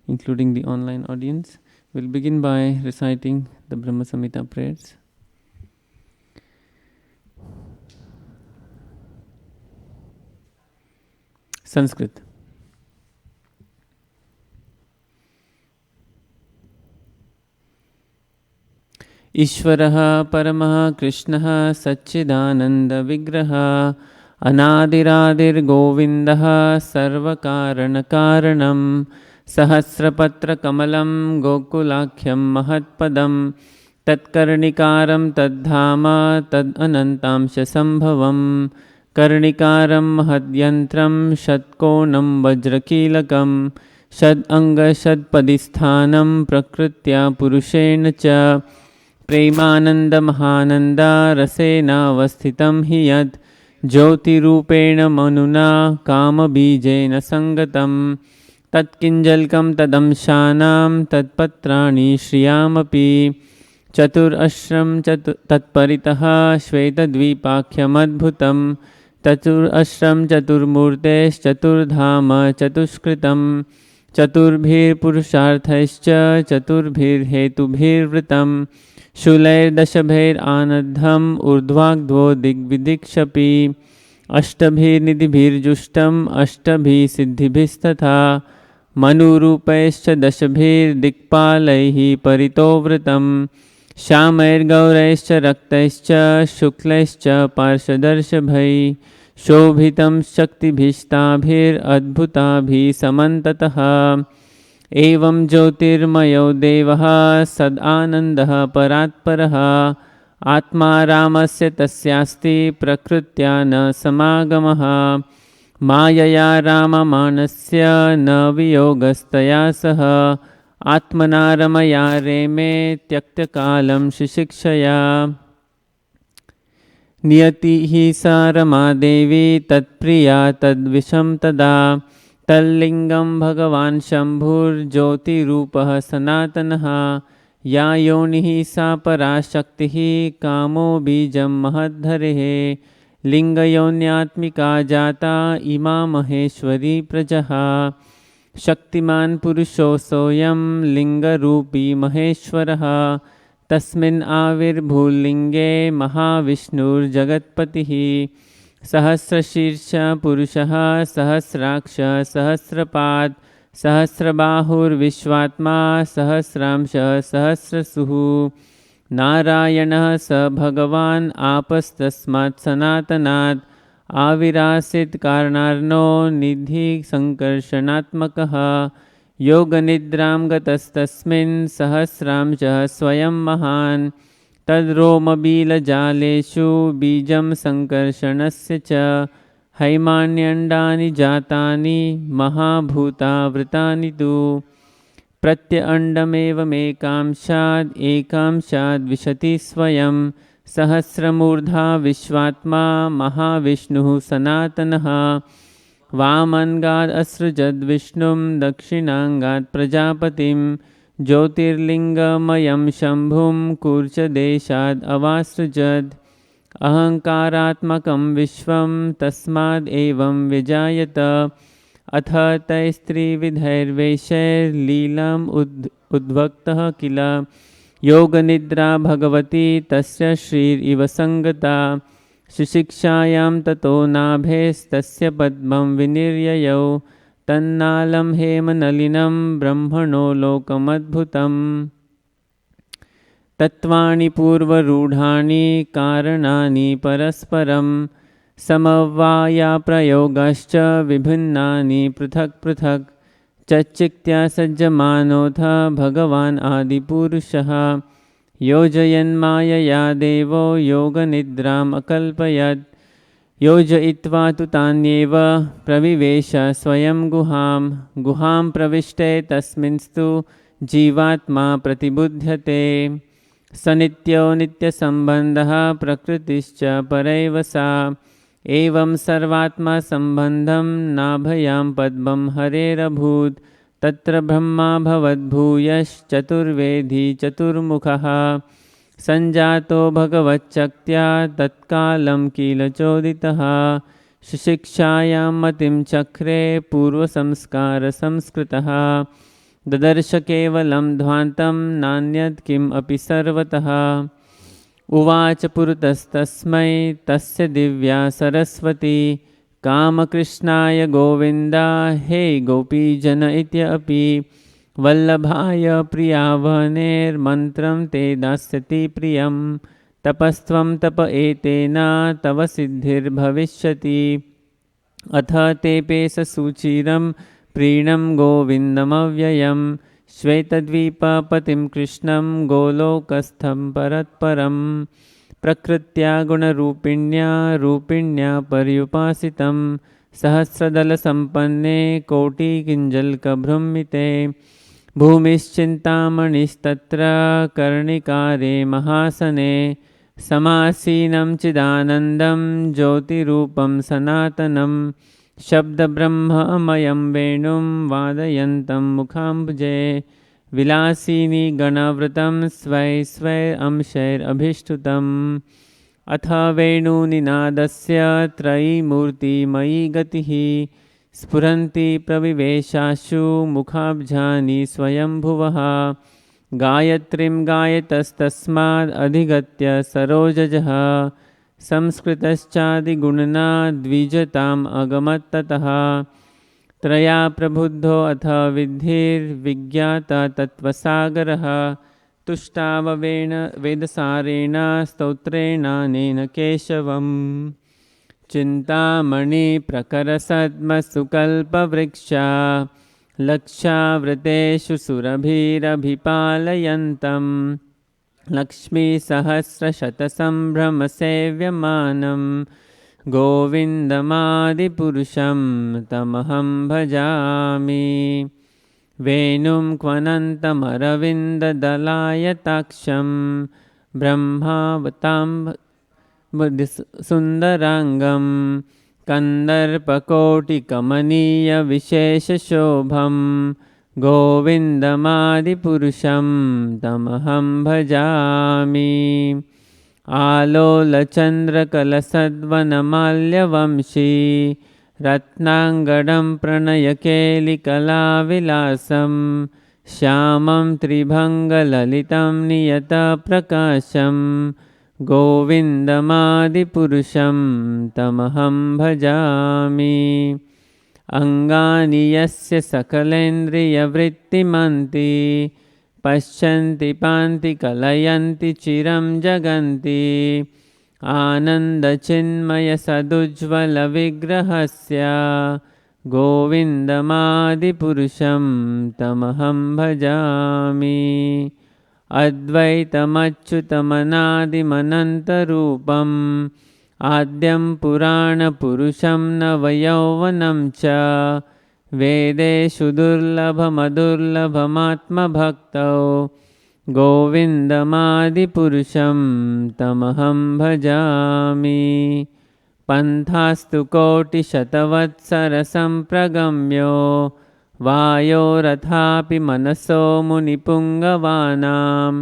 including the online audience. We'll begin by reciting the Brahma Samhita prayers. Sanskrit. ईश्वरः परमः कृष्णः सच्चिदानन्दविग्रहः अनादिरादिर्गोविन्दः सर्वकारणकारणं सहस्रपत्रकमलं गोकुलाख्यं महत्पदं तत्कर्णिकारं तद्धाम तदनन्तांशसम्भवं कर्णिकारं महद्यन्त्रं षट्कोणं वज्रकीलकं षदङ्गषट्पदिस्थानं प्रकृत्या पुरुषेण च प्रेमानन्दमहानन्दा रसेनावस्थितं हि यत् ज्योतिरूपेण मनुना कामबीजेन सङ्गतं तत्किञ्जल्कं तदंशानां तत्पत्राणि श्रियामपि चतुरश्रं तत्परितः श्वेतद्वीपाख्यमद्भुतं चतुरश्रं चतुर्मूर्तेश्चतुर्धाम चतुष्कृतं चतुर्भिर्पुरुषार्थैश्च चतुर्भिर्हेतुभिर्वृतं शूलैर्दशभैरानद्धम् ऊर्ध्वाग्ध्वो दिग्विदिक्षपि अष्टभिर्निधिभिर्जुष्टम् अष्टभिसिद्धिभिस्तथा मनुरूपैश्च दशभिर्दिक्पालैः परितोवृतं श्यामैर्गौरैश्च रक्तैश्च शुक्लैश्च पार्श्वदर्शभैः शोभितं शक्तिभिस्ताभिरद्भुताभिः समन्ततः एवं ज्योतिर्मयो देवः सदानन्दः परात्परः आत्मा रामस्य तस्यास्ति प्रकृत्या न समागमः मायया राममाणस्य न वियोगस्तया सह आत्मना रमया रेमे त्यक्तकालं शिशिक्षया नियतिः सा रमादेवी तत्प्रिया तद्विषं तदा तल्लिङ्गं भगवान् शम्भुर्ज्योतिरूपः सनातनः या योनिः सा पराशक्तिः कामो बीजं महद्धरेः लिङ्गयोन्यात्मिका जाता इमा महेश्वरी प्रजः शक्तिमान् पुरुषोऽसोऽयं लिङ्गरूपी महेश्वरः तस्मिन् आविर्भूलिङ्गे महाविष्णुर्जगत्पतिः सहस्रशीर्ष पुरुषः सहस्राक्ष सहस्रपाद सहस्रबाहुर्विश्वात्मा सहस्रांश सहस्रसुः नारायणः स भगवान् आपस्तस्मात् सनातनात् आविरासीत् कारणार्णो निधि संकर्षणात्मकः योगनिद्रां गतस्तस्मिन् सहस्रांशः स्वयं महान् तद्रोमबीलजालेषु बीजं संकर्षणस्य च हैमान्यण्डानि जातानि महाभूतावृतानि तु प्रत्यअण्डमेवमेकांशाद् एकांशाद् विशति स्वयं सहस्रमूर्धा विश्वात्मा महाविष्णुः सनातनः वामङ्गाद् असृजद्विष्णुं दक्षिणाङ्गात् प्रजापतिं ज्योतिर्लिङ्गमयं शम्भुं कूर्चदेशाद् अवासृजद् अहङ्कारात्मकं विश्वं तस्माद् एवं व्यजायत अथ तैस्त्रिविधैर्वेषैर्लीलम् उद्भक्तः किल योगनिद्रा भगवती तस्य श्रीरिव सङ्गता शिशिक्षायां ततो नाभेस्तस्य पद्मं विनिर्ययौ तन्नालं हेमनलिनं ब्रह्मणो लोकमद्भुतं तत्त्वानि पूर्वरूढानि कारणानि परस्परं समवाया प्रयोगाश्च विभिन्नानि पृथक् पृथक् चच्चित्या सज्जमानोऽथ भगवान् आदिपुरुषः योजयन्मायया देवो योगनिद्राम् अकल्पयत् योजयित्वा तु तान्येव प्रविवेश स्वयं गुहां प्रविष्टे तस्मिंस्तु जीवात्मा प्रतिबुध्यते स नित्यो नित्यसम्बन्धः प्रकृतिश्च परैव सा एवं सर्वात्मा सम्बन्धं नाभयां पद्मं हरेरभूत् तत्र ब्रह्मा भवद्भूयश्चतुर्वेदी चतुर्मुखः सञ्जातो भगवच्चक्त्या तत्कालं किल चोदितः शिक्षायां मतिं चक्रे पूर्वसंस्कारसंस्कृतः ददर्श केवलं ध्वान्तं नान्यत् किम् अपि सर्वतः उवाच पुरतस्तस्मै तस्य दिव्या सरस्वती कामकृष्णाय गोविन्दा हे गोपीजन इत्यपि वल्लभाय प्रियावनेर्मन्त्रं ते दास्यति प्रियं तपस्त्वं तप एतेन तव सिद्धिर्भविष्यति अथ तेपे ससूचिरं प्रीणं गोविन्दमव्ययं श्वेतद्वीपपतिं कृष्णं गोलोकस्थं परत्परं प्रकृत्या गुणरूपिण्या रूपिण्या पर्युपासितं सहस्रदलसम्पन्ने कोटिकिञ्जल्कभृंमिते भूमिश्चिन्तामणिस्तत्र कर्णिकारे महासने समासीनं चिदानन्दं ज्योतिरूपं सनातनं शब्दब्रह्ममयं वेणुं वादयन्तं मुखाम्बुजे विलासिनी गणवृतं स्वै स्वै अंशैरभिष्टुतम् अथ वेणुनिनादस्य त्रयीमूर्तिमयी गतिः स्फुरन्ति प्रविवेशाशु मुखाब्जानि स्वयंभुवः गायत्रीं गायतस्तस्मादधिगत्य सरोजजः संस्कृतश्चादिगुणना द्विजताम् अगमत्ततः त्रया प्रबुद्धो अथ विद्धिर्विज्ञाता तत्त्वसागरः तुष्टाववेण वेदसारेण स्तोत्रेणानेन केशवम् चिन्तामणिप्रकरसद्मसुकल्पवृक्षा लक्षावृतेषु सुरभिरभिपालयन्तं लक्ष्मीसहस्रशतसम्भ्रमसेव्यमानं गोविन्दमादिपुरुषं तमहं भजामि वेणुं क्वनन्तमरविन्ददलायताक्षं ब्रह्मावतां सुन्दराङ्गं कन्दर्पकोटिकमनीयविशेषशोभं गोविन्दमादिपुरुषं तमहं भजामि आलोलचन्द्रकलसद्वनमाल्यवंशी रत्नाङ्गडं प्रणयकेलिकलाविलासं श्यामं त्रिभङ्गललितं नियतप्रकाशं गोविन्दमादिपुरुषं तमहं भजामि अङ्गानि यस्य सकलेन्द्रियवृत्तिमन्ति पश्यन्ति पान्ति कलयन्ति चिरं जगन्ति आनन्दचिन्मयसदुज्ज्वलविग्रहस्य गोविन्दमादिपुरुषं तमहं भजामि अद्वैतमच्युतमनादिमनन्तरूपम् आद्यं पुराणपुरुषं नवयौवनं च वेदेषु दुर्लभमदुर्लभमात्मभक्तौ गोविन्दमादिपुरुषं तमहं भजामि पन्थास्तु कोटिशतवत्सरसम्प्रगम्यो वायोरथापि मनसो मुनिपुङ्गवानां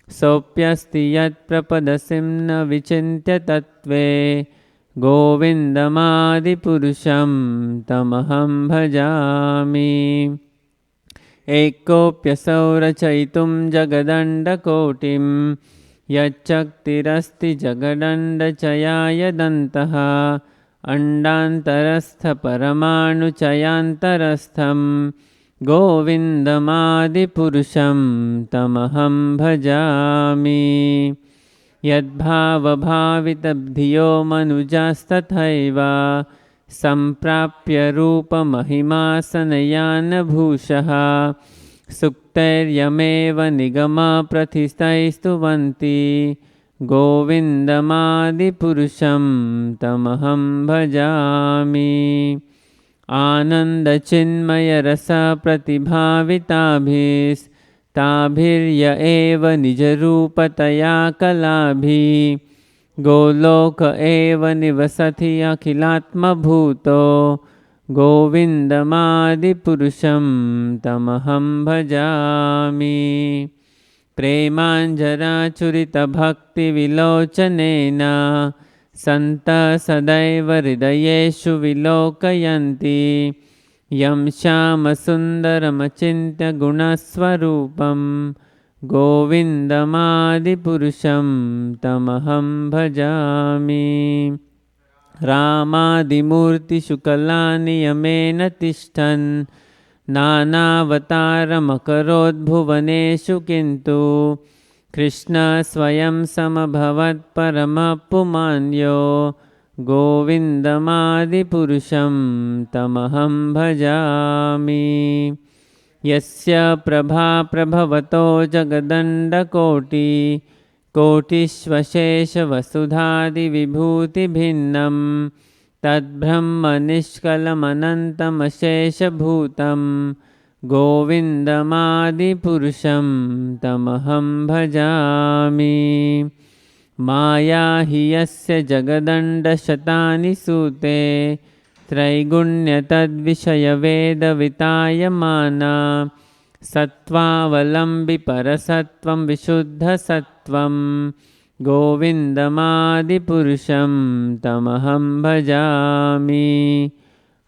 सोऽप्यस्ति यत्प्रपदसिं न विचिन्त्य तत्त्वे गोविन्दमादिपुरुषं तमहं भजामि एकोऽप्यसौ रचयितुं जगदण्डकोटिं यच्चक्तिरस्ति जगदण्डचयाय दन्तः अण्डान्तरस्थपरमाणुचयान्तरस्थं गोविन्दमादिपुरुषं तमहं भजामि यद्भावभावितब्धियो मनुजास्तथैव सम्प्राप्य रूपमहिमासनयानभूषः सुक्तैर्यमेव निगमप्रथितैस्तुवन्ति गोविन्दमादिपुरुषं तमहं भजामि आनन्दचिन्मयरसप्रतिभाविताभिस्ताभिर्य एव निजरूपतया कलाभिः गोलोक एव निवसति अखिलात्मभूतो गोविन्दमादिपुरुषं तमहं भजामि प्रेमाञ्जराचुरितभक्तिविलोचनेन सन्तः सदैव हृदयेषु विलोकयन्ति यं श्यामसुन्दरमचिन्त्य गुणस्वरूपं गोविन्दमादिपुरुषं तमहं भजामि। रामादिमूर्तिषुकलानि यमेन तिष्ठन् नानावतारमकरोद्भुवनेषु किन्तु कृष्णः स्वयं समभवत्परमः पुमान्यो गोविन्दमादिपुरुषं तमहं भजामि। यस्य प्रभा प्रभवतो जगदण्डकोटि कोटिष्वशेषवसुधादिविभूतिभिन्नं तद्ब्रह्मनिष्कलमनन्तमशेषभूतं गोविन्दमादिपुरुषं तमहं भजामि। माया हि यस्य जगदण्डशतानि सूते त्रैगुण्यतद्विषयवेदवितायमाना सत्त्वावलम्बि परसत्त्वं विशुद्धसत्त्वं गोविन्दमादिपुरुषं तमहं भजामि।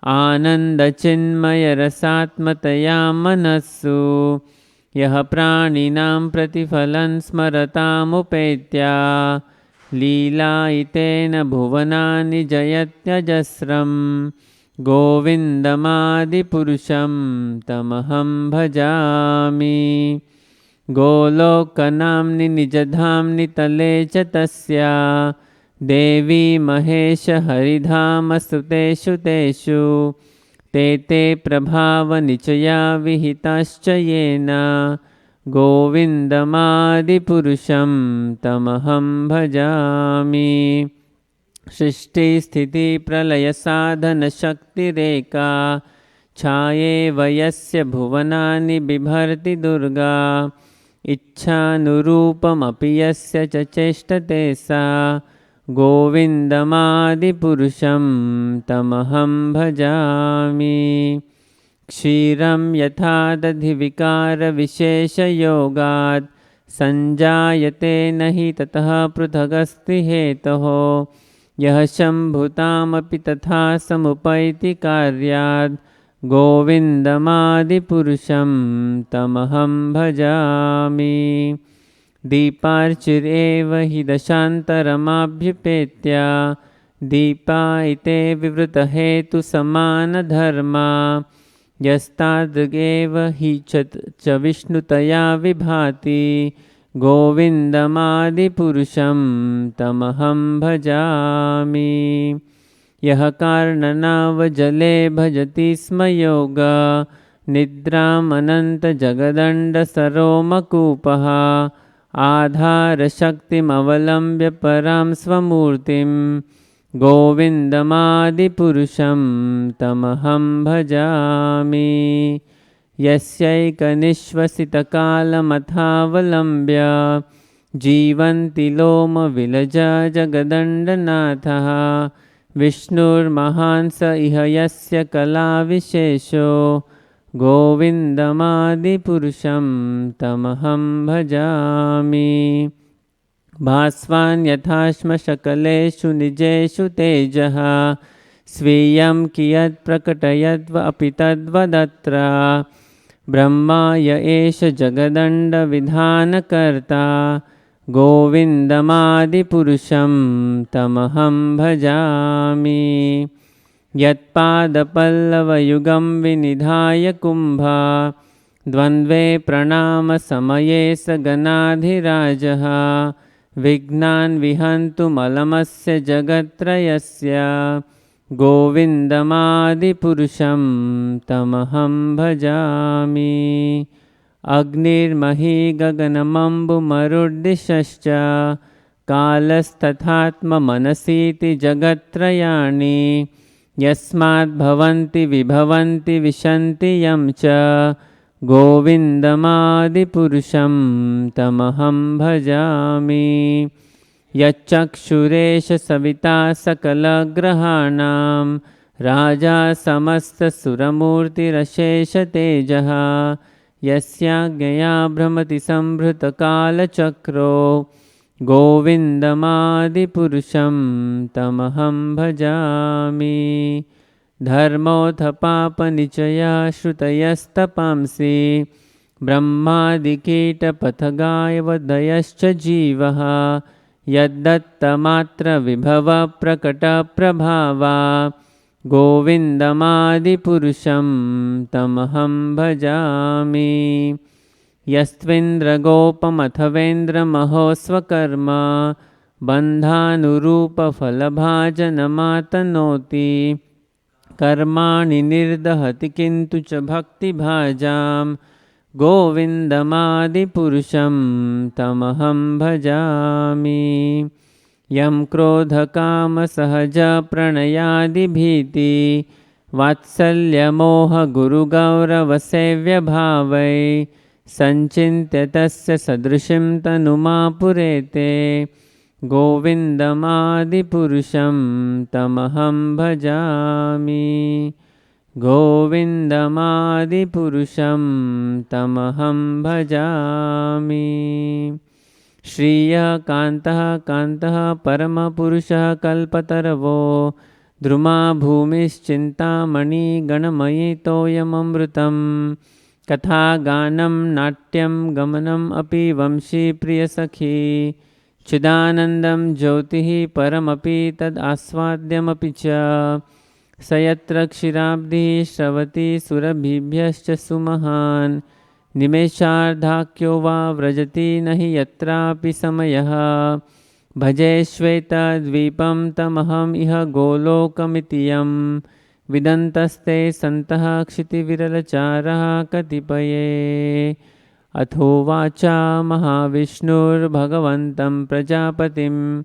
आनन्दचिन्मयरसात्मतया मनस्सु यः प्राणिनां प्रतिफलं स्मरतामुपेत्या लीलायितेन भुवनानि जयत्यजस्रं गोविन्दमादिपुरुषं तमहं भजामि। गोलोकनाम्नि निजधाम्नि तले च तस्या देवी महेशहरिधामस्तुतेषु तेषु ते ते प्रभावनिचया विहिताश्च येन गोविन्दमादिपुरुषं तमहं भजामि। सृष्टिस्थितिप्रलयसाधनशक्तिरेका छायेव यस्य भुवनानि बिभर्ति दुर्गा इच्छानुरूपमपि यस्य च चेष्टते सा गोविन्दमादिपुरुषं तमहं भजामि। क्षीरं यथा दधिविकारविशेषयोगात् सञ्जायते न हि ततः पृथगस्ति हेतुः यः शम्भुतामपि तथा समुपैति कार्यात् गोविन्दमादिपुरुषं तमहं भजामि। दीपार्चिरेव हि दशान्तरमाभ्युपेत्य दीपायिते विवृतहेतुसमानधर्मा यस्तादृगेव हि च विष्णुतया विभाति गोविन्दमादिपुरुषं तमहं भजामि। यः कार्णनावजले भजति स्म योगा निद्रामनन्तजगदण्डसरोमकूपः आधारशक्तिमवलम्ब्य परां स्वमूर्तिं गोविन्दमादिपुरुषं तमहं भजामि। यस्यैकनिश्वसितकालमथावलम्ब्य जीवन्ति लोमविलजा जगदण्डनाथः विष्णुर्महान् स इह यस्य कलाविशेषो गोविन्दमादिपुरुषं तमहं भजामि। भास्वान् यथा श्मशकलेषु निजेषु तेजः स्वीयं कियत् प्रकटयद्व अपि तद्वदत्र ब्रह्मा य एष जगदण्डविधानकर्ता गोविन्दमादिपुरुषं तमहं भजामि। यत्पादपल्लवयुगं विनिधाय कुम्भा द्वन्द्वे प्रणामसमये स गणाधिराजः विघ्नान् विहन्तुमलमस्य जगत्त्रयस्य गोविन्दमादिपुरुषं तमहं भजामि। अग्निर्मही गगनमम्बुमरुद्दिशश्च कालस्तथात्ममनसीति जगत्त्रयाणि यस्माद्भवन्ति विभवन्ति विशन्ति यं च गोविन्दमादिपुरुषं तमहं भजामि। यच्चक्षुरेश सविता सकलग्रहाणां राजा समस्तसुरमूर्तिरशेषतेजः यस्याज्ञया भ्रमति संभृतकालचक्रो Govindamadipurusham tamaham bhajami. Dharmoth papanichaya shrutayastapamsi. Brahmadikita pathagaya vadayascha jivaha. Yaddattamatra vibhava prakata prabhava. Govindamadipurusham tamaham bhajami. Yastvendra-gopam-athavendra-mahosvakarma bandhanurupa-phalabhajanamatanoti karmani nirdahati kintu cha bhakti-bhajam govindamadi-purusham tamaham bhajami. Yam krodha-kama-sahaja-pranayadi-bhiti vatsalya-moha-guru-gaurava-sevya-bhavai sanchintya tasya sadrishim tanuma-purete govindamadi-purusham tamaham bhajami. Govindamadi-purusham tamaham bhajami. Shriya Kantaha Kantaha Parama Purusha Kalpataravo Druma Bhumischintamani Ganamayi Toyam Amrutam Katha Ganam Natyam Gamanam Api Vamshi Priya Sakhi Chidanandam Jyotihi Paramapi Tad Aswadyam Apicha Sayatra Kshirabdi Shravati Surabhibhyascha Sumahan Nimeshardhakyo va vrajati nahi yatrapi samayah bhaje shveta dvipam tamaham iha golokamitiyam vidantaste santah kshiti viralacharaha katipaye atho vacha mahavishnur bhagavantam prajapatim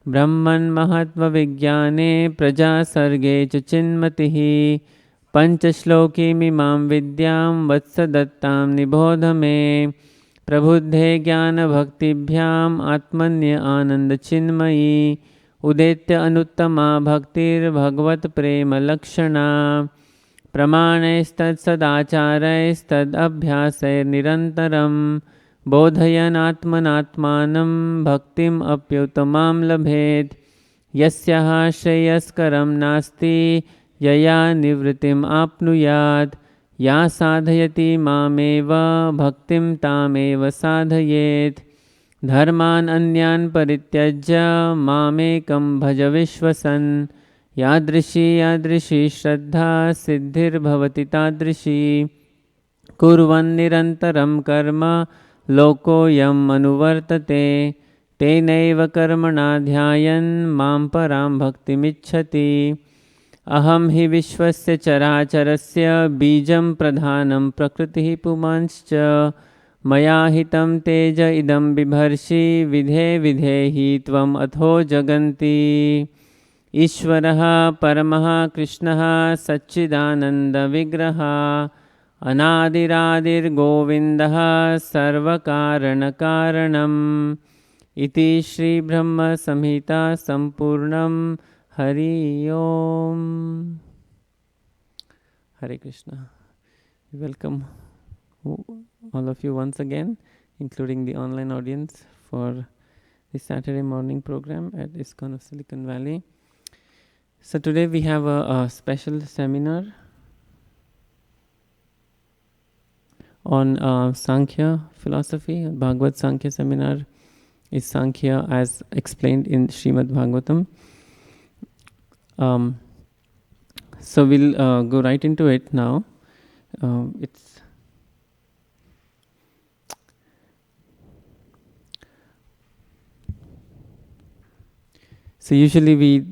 brahman mahatva vigyane praja sarge chinmatihi पंचश्लोकी मीमां विद्यां वत्सदत्तां निबोध मे प्रबुद्धे ज्ञानभक्तिभ्याम् आत्मन्य आनन्दचिन्मयी उदेत्य अनुत्तमा भक्तिर्भगवत्प्रेमलक्षणा प्रमाणैस्तत्सदाचारैस्तदभ्यासैर्निरन्तरं बोधयनात्मनात्मानं भक्तिम् अप्युत्तमां लभेत् यस्याः श्रेयस्करं नास्ति यया निवृत्तिम् आप्नुयात् या साधयति मामेव भक्तिं तामेव साधयेत् धर्मान् अन्यान् परित्यज्य मामेकं भज विश्वसन् यादृशी श्रद्धा सिद्धिर्भवति तादृशी कुर्वन् निरन्तरं कर्म लोकोऽयम् अनुवर्तते तेनैव कर्मणा ध्यायन् मां परां भक्तिमिच्छति अहं हि विश्वस्य चराचरस्य बीजं प्रधानं प्रकृतिः पुमांश्च मया हितं तेज इदं बिभर्षि विधे विधेहि त्वम् अथो जगन्ति ईश्वरः परमः कृष्णः सच्चिदानन्दविग्रहः अनादिरादिर्गोविन्दः सर्वकारणकारणम् इति श्रीब्रह्मसंहिता सम्पूर्णम् Hari Om. Hare Krishna. Welcome all of you once again, including the online audience, for the Saturday morning program at ISKCON of Silicon Valley. So today we have a special seminar on Sankhya philosophy. Bhagavata Sankhya seminar is Sankhya as explained in Srimad Bhagavatam. So we'll go right into it now. So usually we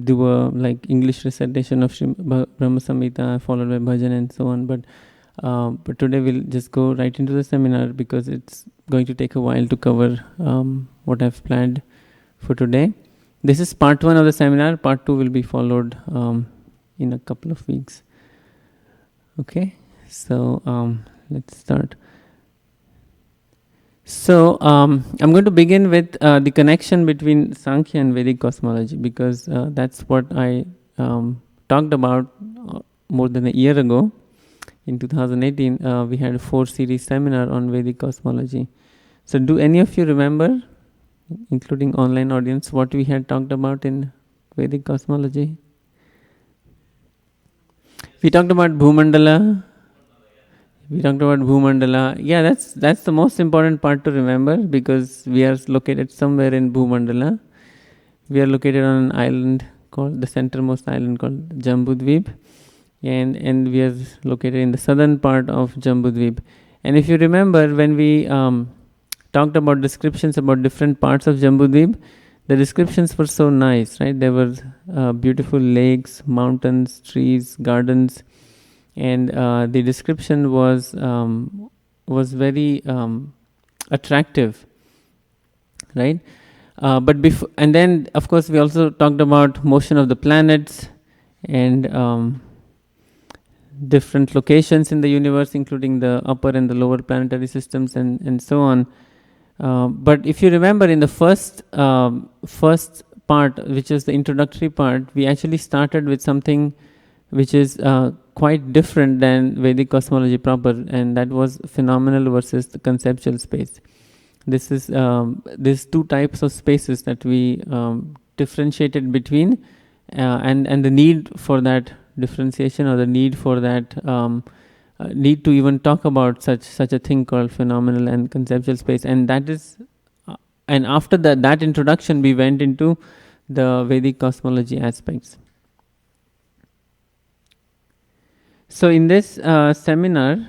do a English recitation of Brahma Samhita followed by bhajan and so on, but today we'll just go right into the seminar because it's going to take a while to cover what I've planned for today. This is part 1 of the seminar. Part 2 will be followed in a couple of weeks. Okay, so let's start. So I'm going to begin with the connection between Sankhya and Vedic cosmology because that's what I talked about more than a year ago. In 2018, we had a 4-series seminar on Vedic cosmology. So do any of you remember including online audience, what we had talked about in Vedic cosmology? We talked about Bhumandala. We talked about Bhumandala. Yeah, that's the most important part to remember, because we are located somewhere in Bhumandala. We are located on an island called the centermost island called Jambudvip, and we are located in the southern part of Jambudvip. And if you remember, when we talked about descriptions about different parts of Jambudvip, the descriptions were so nice, right? There were beautiful lakes, mountains, trees, gardens, and the description was very attractive, right? But before, and then of course we also talked about motion of the planets and different locations in the universe, including the upper and the lower planetary systems, and so on. But if you remember, in the first part, which is the introductory part, we actually started with something which is quite different than Vedic cosmology proper, and that was phenomenal versus the conceptual space. This is these two types of spaces that we differentiated between, and the need for that differentiation, or the need for that need to even talk about such a thing called phenomenal and conceptual space. And that is and after that introduction, we went into the Vedic cosmology aspects. So in this seminar,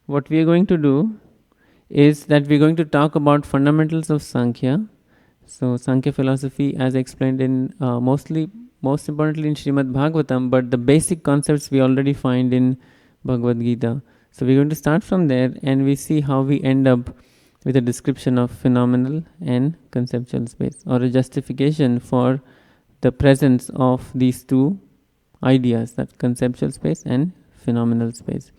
what we are going to do is that we're going to talk about fundamentals of Sankhya. So Sankhya philosophy, as explained in most importantly in Srimad Bhagavatam, but the basic concepts we already find in Bhagavad Gita. So we're going to start from there, and we see how we end up with a description of phenomenal and conceptual space, or a justification for the presence of these two ideas, that conceptual space and phenomenal space.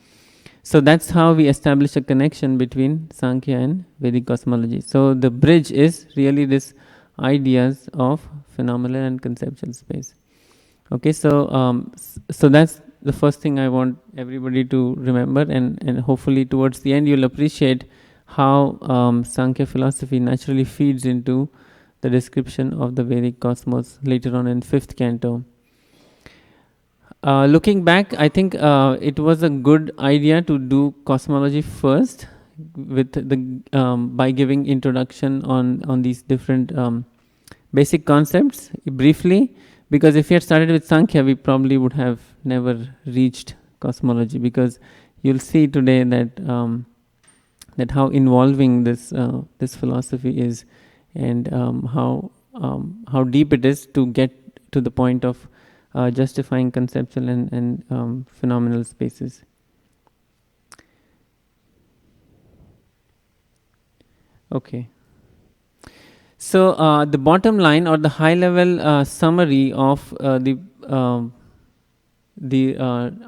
So that's how we establish a connection between Sankhya and Vedic cosmology. So the bridge is really this ideas of phenomenal and conceptual space. Okay, so so that's the first thing I want everybody to remember, and hopefully towards the end you'll appreciate how Sankhya philosophy naturally feeds into the description of the Vedic cosmos later on in 5th canto. Looking back, I think it was a good idea to do cosmology first, with the by giving introduction on these different basic concepts briefly, because if we had started with Sankhya, we probably would have never reached cosmology, because you'll see today that that how involving this this philosophy is, and how deep it is to get to the point of justifying conceptual and phenomenal spaces. Okay. So the bottom line, or the high level summary of the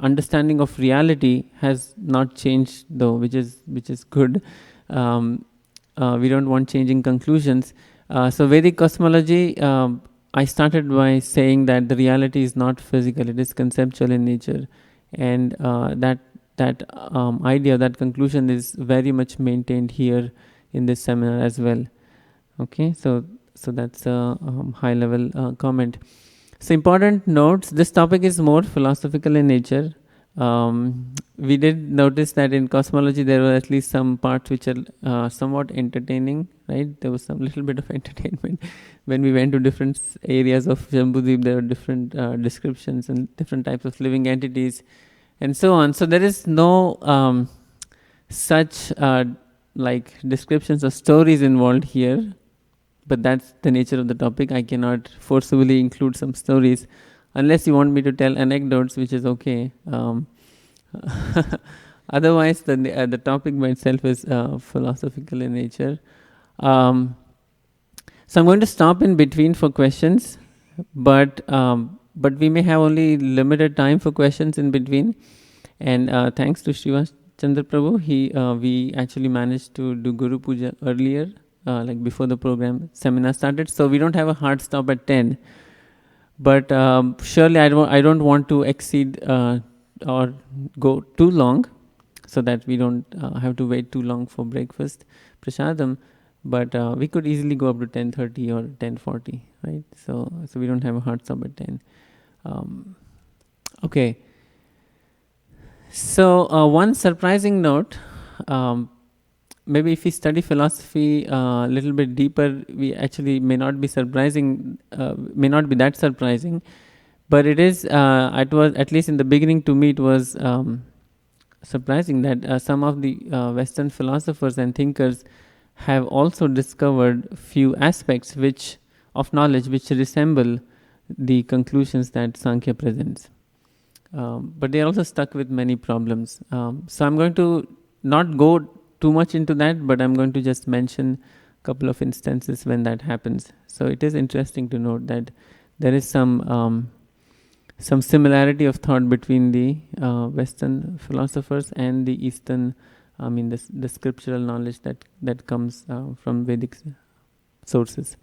understanding of reality has not changed though, which is good. We don't want changing conclusions. So Vedic cosmology, I started by saying that the reality is not physical; it is conceptual in nature, and that idea, that conclusion, is very much maintained here in this seminar as well. Okay, so that's a high level comment. So important notes, this topic is more philosophical in nature. We did notice that in cosmology there were at least some parts which are somewhat entertaining, right? There was some little bit of entertainment. When we went to different areas of Jambudvip, there were different descriptions and different types of living entities and so on. So there is no such like descriptions or stories involved here, but that's the nature of the topic. I cannot forcibly include some stories unless you want me to tell anecdotes, which is okay. Otherwise, the topic by itself is philosophical in nature. So I'm going to stop in between for questions, but we may have only limited time for questions in between. And thanks to Srivas Chandra Prabhu, we actually managed to do Guru Puja earlier, like before the program seminar started. So we don't have a hard stop at 10. But surely I don't want to exceed or go too long, so that we don't have to wait too long for breakfast prasadam. but we could easily go up to 10:30 or 10:40, right? So we don't have a hard stop at 10. Okay. So one surprising note, maybe if we study philosophy a little bit deeper, we actually may not be that surprising, but it is. It was, at least in the beginning, to me, it was surprising that some of the Western philosophers and thinkers have also discovered few aspects of knowledge which resemble the conclusions that Sankhya presents. But they are also stuck with many problems. So I'm going to not go too much into that, but I'm going to just mention a couple of instances when that happens. So it is interesting to note that there is some similarity of thought between the Western philosophers and the Eastern, the scriptural knowledge that comes from Vedic sources.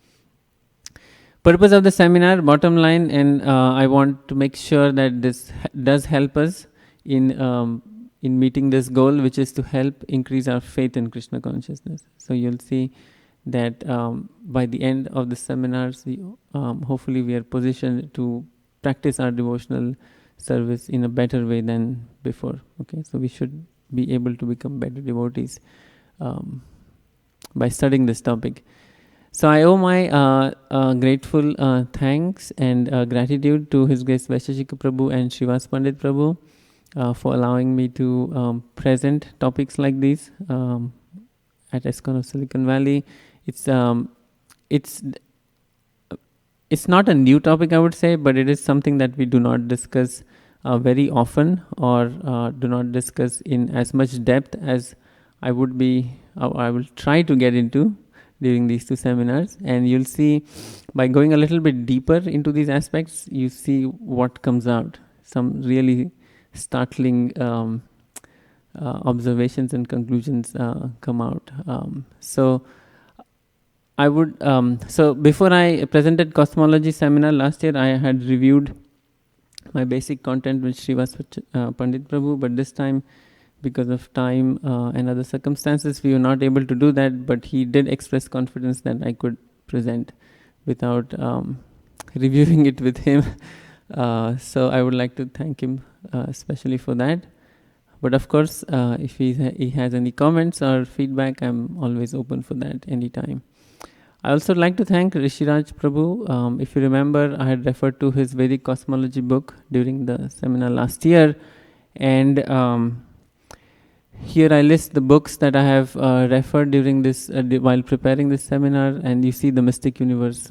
Purpose of the seminar, bottom line, and I want to make sure that this does help us in meeting this goal, which is to help increase our faith in Krishna consciousness. So you'll see that by the end of the seminars, hopefully we are positioned to practice our devotional service in a better way than before. Okay, so we should be able to become better devotees by studying this topic. So I owe my grateful thanks and gratitude to His Grace Vaisheshika Prabhu and Srivas Pandit Prabhu for allowing me to present topics like these at ISKCON of Silicon Valley. It's not a new topic, I would say, but it is something that we do not discuss very often, or do not discuss in as much depth as I will try to get into during these two seminars. And you'll see, by going a little bit deeper into these aspects, you see what comes out. Some really startling observations and conclusions come out. So before I presented cosmology seminar last year, I had reviewed my basic content with Srivas Pandit Prabhu, but this time, because of time and other circumstances, we were not able to do that, but he did express confidence that I could present without reviewing it with him. So I would like to thank him especially for that. But of course, if he has any comments or feedback, I'm always open for that anytime. I also like to thank Rishiraj Prabhu. If you remember, I had referred to his Vedic cosmology book during the seminar last year, and here I list the books that I have referred during this while preparing this seminar, and you see the Mystic Universe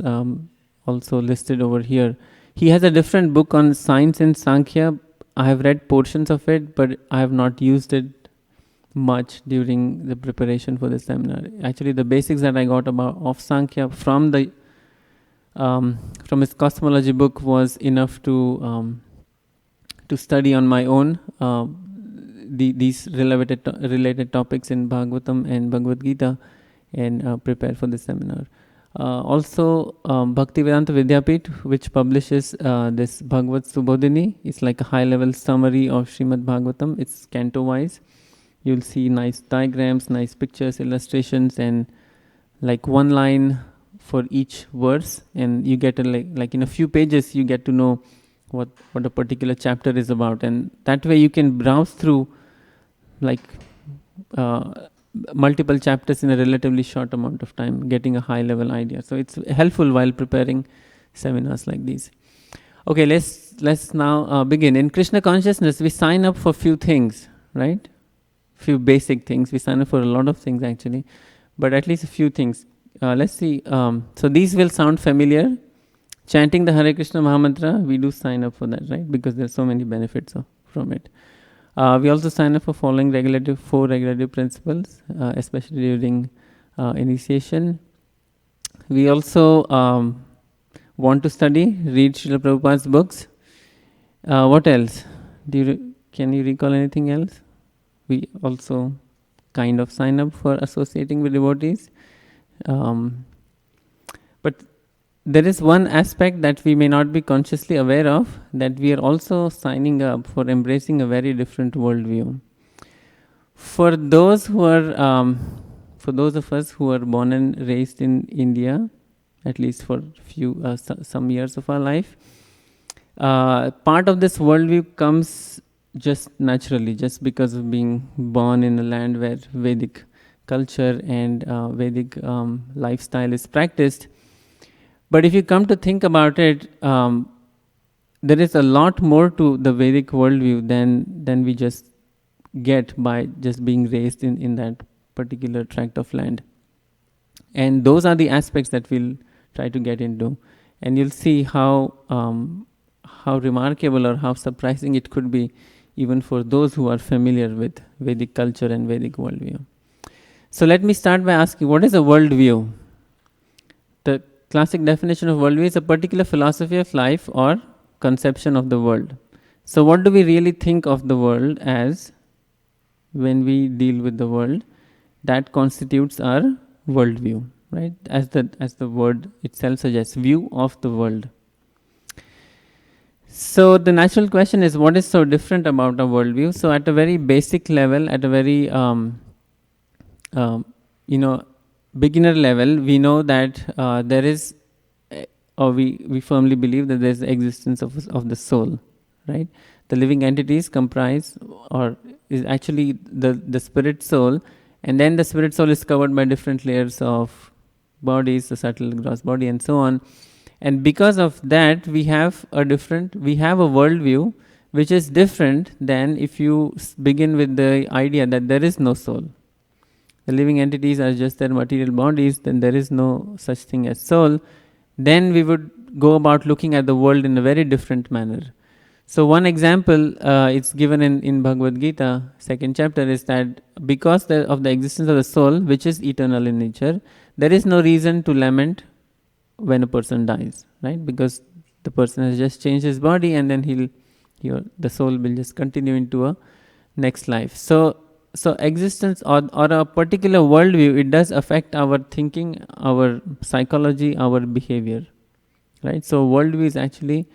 also listed over here. He has a different book on science and Sankhya. I have read portions of it, but I have not used it much during the preparation for the seminar. Actually, the basics that I got of Sankhya from his cosmology book was enough to study on my own these related topics in Bhagavatam and Bhagavad Gita, and prepare for the seminar. Also, Bhaktivedanta Vidyapith, which publishes this Bhagavad Subodhini, is like a high-level summary of Srimad Bhagavatam. It's canto-wise. You'll see nice diagrams, nice pictures, illustrations, and like one line for each verse. And you get like in a few pages, you get to know what a particular chapter is about. And that way you can browse through like multiple chapters in a relatively short amount of time, getting a high-level idea. So it's helpful while preparing seminars like these. Okay, let's now begin. In Krishna consciousness, we sign up for few things, right? Few basic things. We sign up for a lot of things actually, but at least a few things. Let's see. So these will sound familiar. Chanting the Hare Krishna Mahamantra, we do sign up for that, right? Because there are so many benefits from it. We also sign up for following four regulative principles, especially during initiation. We also want to read Srila Prabhupada's books. What else? Can you recall anything else? We also kind of sign up for associating with devotees. But there is one aspect that we may not be consciously aware of, that we are also signing up for embracing a very different worldview. For those who are for those of us who are born and raised in India, at least for some years of our life, part of this worldview comes just naturally, just because of being born in a land where Vedic culture and Vedic lifestyle is practiced. But if you come to think about it, there is a lot more to the Vedic worldview than we just get by just being raised in that particular tract of land. And those are the aspects that we'll try to get into. And you'll see how remarkable or how surprising it could be even for those who are familiar with Vedic culture and Vedic worldview. So let me start by asking, what is a worldview? The classic definition of worldview is a particular philosophy of life or conception of the world. So what do we really think of the world as when we deal with the world? That constitutes our worldview, right? As the word itself suggests, view of the world. So the natural question is, what is so different about a worldview? So at a very basic level, at a very beginner level, we know that there is, or we firmly believe that there is the existence of the soul, right? The living entities comprise, or is actually the spirit soul, and then the spirit soul is covered by different layers of bodies, the subtle gross body, and so on. And because of that, we have a worldview which is different than if you begin with the idea that there is no soul. The living entities are just their material bodies, then there is no such thing as soul. Then we would go about looking at the world in a very different manner. So one example, it's given in Bhagavad Gita, 2nd chapter, is that because of the existence of the soul, which is eternal in nature, there is no reason to lament when a person dies, right? Because the person has just changed his body, and then the soul will just continue into a next life. So existence or a particular worldview, it does affect our thinking, our psychology, our behavior, right? So worldview is actually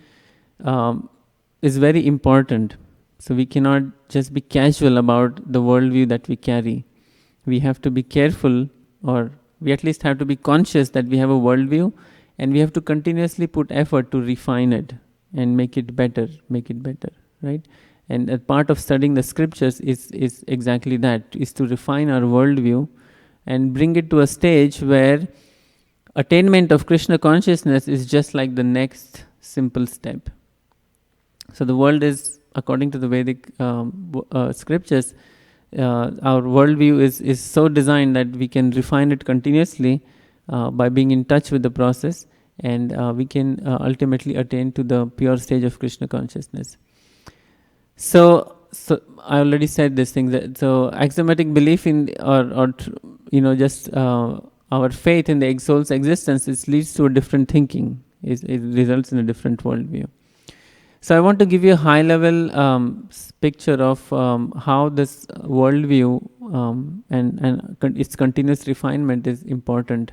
is very important. So we cannot just be casual about the worldview that we carry. We have to be careful, or we at least have to be conscious that we have a worldview, and we have to continuously put effort to refine it and make it better, right? And a part of studying the scriptures is exactly that, is to refine our worldview and bring it to a stage where attainment of Krishna consciousness is just like the next simple step. So the world is, according to the Vedic scriptures, our worldview is so designed that we can refine it continuously by being in touch with the process, and we can ultimately attain to the pure stage of Krishna consciousness. So I already said this thing. So axiomatic belief in, or just our faith in the soul's existence, it leads to a different thinking. It results in a different worldview. So I want to give you a high-level picture of how this worldview and its continuous refinement is important.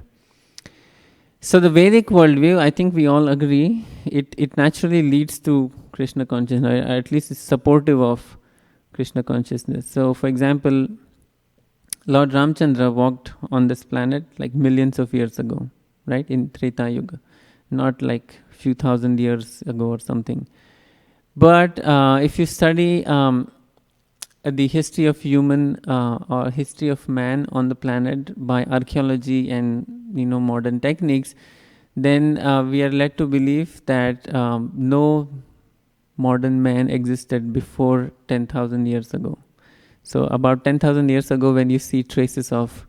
So the Vedic worldview, I think we all agree, it naturally leads to Krishna consciousness, or at least is supportive of Krishna consciousness. So for example, Lord Ramchandra walked on this planet like millions of years ago, right, in Treta Yuga, not like few thousand years ago or something. But if you study the history of human or history of man on the planet by archaeology and modern techniques, then we are led to believe that no modern man existed before 10,000 years ago. So about 10,000 years ago, when you see traces of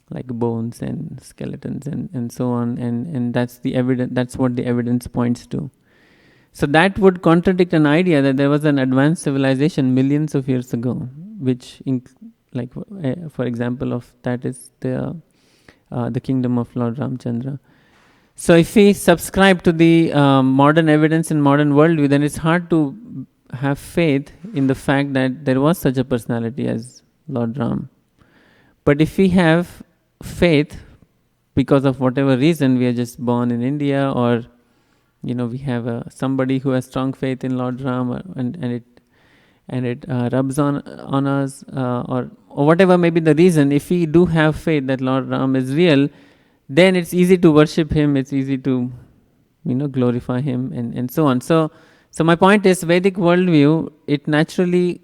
like bones and skeletons and so on, and that's the evidence. That's what the evidence points to. So that would contradict an idea that there was an advanced civilization millions of years ago, which, for example, of that is the kingdom of Lord Ramchandra. So if we subscribe to the modern evidence and modern worldview, then it's hard to have faith in the fact that there was such a personality as Lord Ram. But if we have faith, because of whatever reason, we are just born in India, or we have somebody who has strong faith in Lord Ram, and it rubs on us, or or whatever may be the reason, if we do have faith that Lord Ram is real, then it's easy to worship him, it's easy to, glorify him, and so on. So my point is, Vedic worldview, it naturally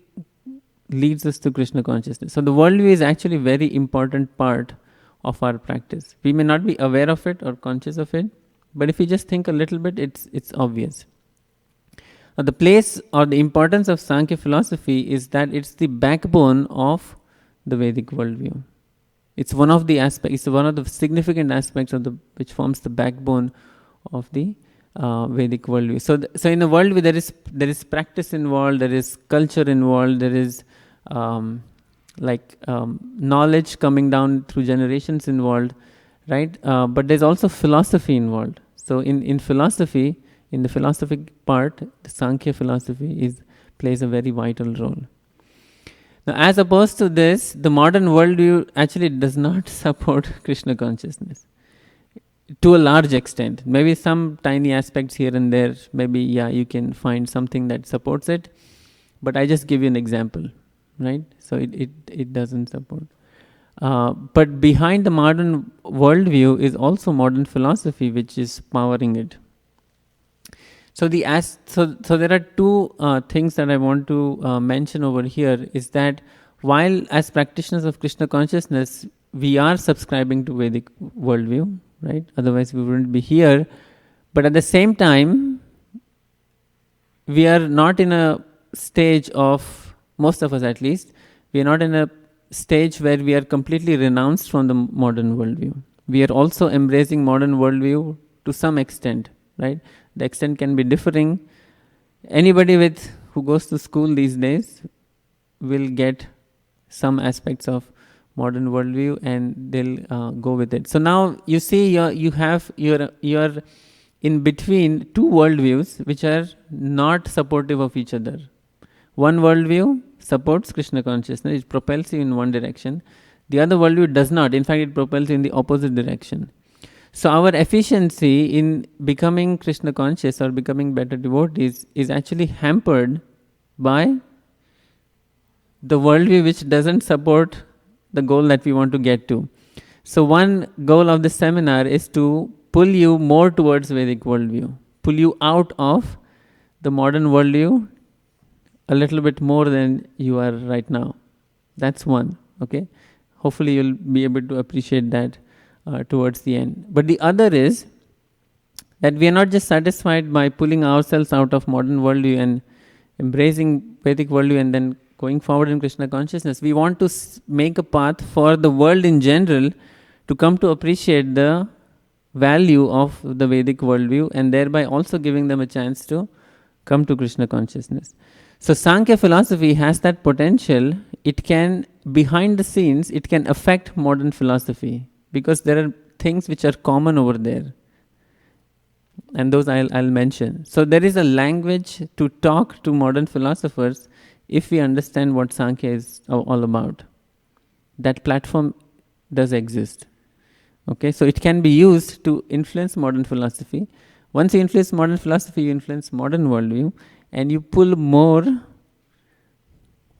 leads us to Krishna consciousness. So the worldview is actually a very important part of our practice. We may not be aware of it or conscious of it, but if we just think a little bit, it's obvious. Now, the place or the importance of Sankhya philosophy is that it's the backbone of the Vedic worldview. It's one of the aspects. It's one of the significant aspects of which forms the backbone of the Vedic worldview. So in a worldview, there is practice involved, there is culture involved, there is knowledge coming down through generations involved, right? But there's also philosophy involved. So in philosophy, in the philosophic part, the Sankhya philosophy plays a very vital role. Now, as opposed to this, the modern worldview actually does not support Krishna consciousness to a large extent. Maybe some tiny aspects here and there, maybe, you can find something that supports it, but I just give you an example, right? So it doesn't support. But behind the modern worldview is also modern philosophy, which is powering it. So there are two things that I want to mention over here, is that while as practitioners of Krishna consciousness, we are subscribing to Vedic worldview, right? Otherwise we wouldn't be here. But at the same time, we are not in a stage of, most of us at least, we are not in a stage where we are completely renounced from the modern worldview. We are also embracing modern worldview to some extent, right? The extent can be differing. Anybody who goes to school these days will get some aspects of modern worldview, and they'll go with it. So now you see you're in between two worldviews which are not supportive of each other. One worldview supports Krishna consciousness, it propels you in one direction. The other worldview does not. In fact, it propels you in the opposite direction. So our efficiency in becoming Krishna conscious or becoming better devotees is actually hampered by the worldview which doesn't support the goal that we want to get to. So one goal of this seminar is to pull you more towards Vedic worldview, pull you out of the modern worldview a little bit more than you are right now. That's one, okay? Hopefully you'll be able to appreciate that towards the end. But the other is that we are not just satisfied by pulling ourselves out of modern worldview and embracing Vedic worldview and then going forward in Krishna consciousness. We want to make a path for the world in general to come to appreciate the value of the Vedic worldview, and thereby also giving them a chance to come to Krishna consciousness. So Sankhya philosophy has that potential. It can, behind the scenes, it can affect modern philosophy, because there are things which are common over there, and those I'll mention. So there is a language to talk to modern philosophers if we understand what Sankhya is all about. That platform does exist. Okay, so it can be used to influence modern philosophy. Once you influence modern philosophy, you influence modern worldview, and you pull more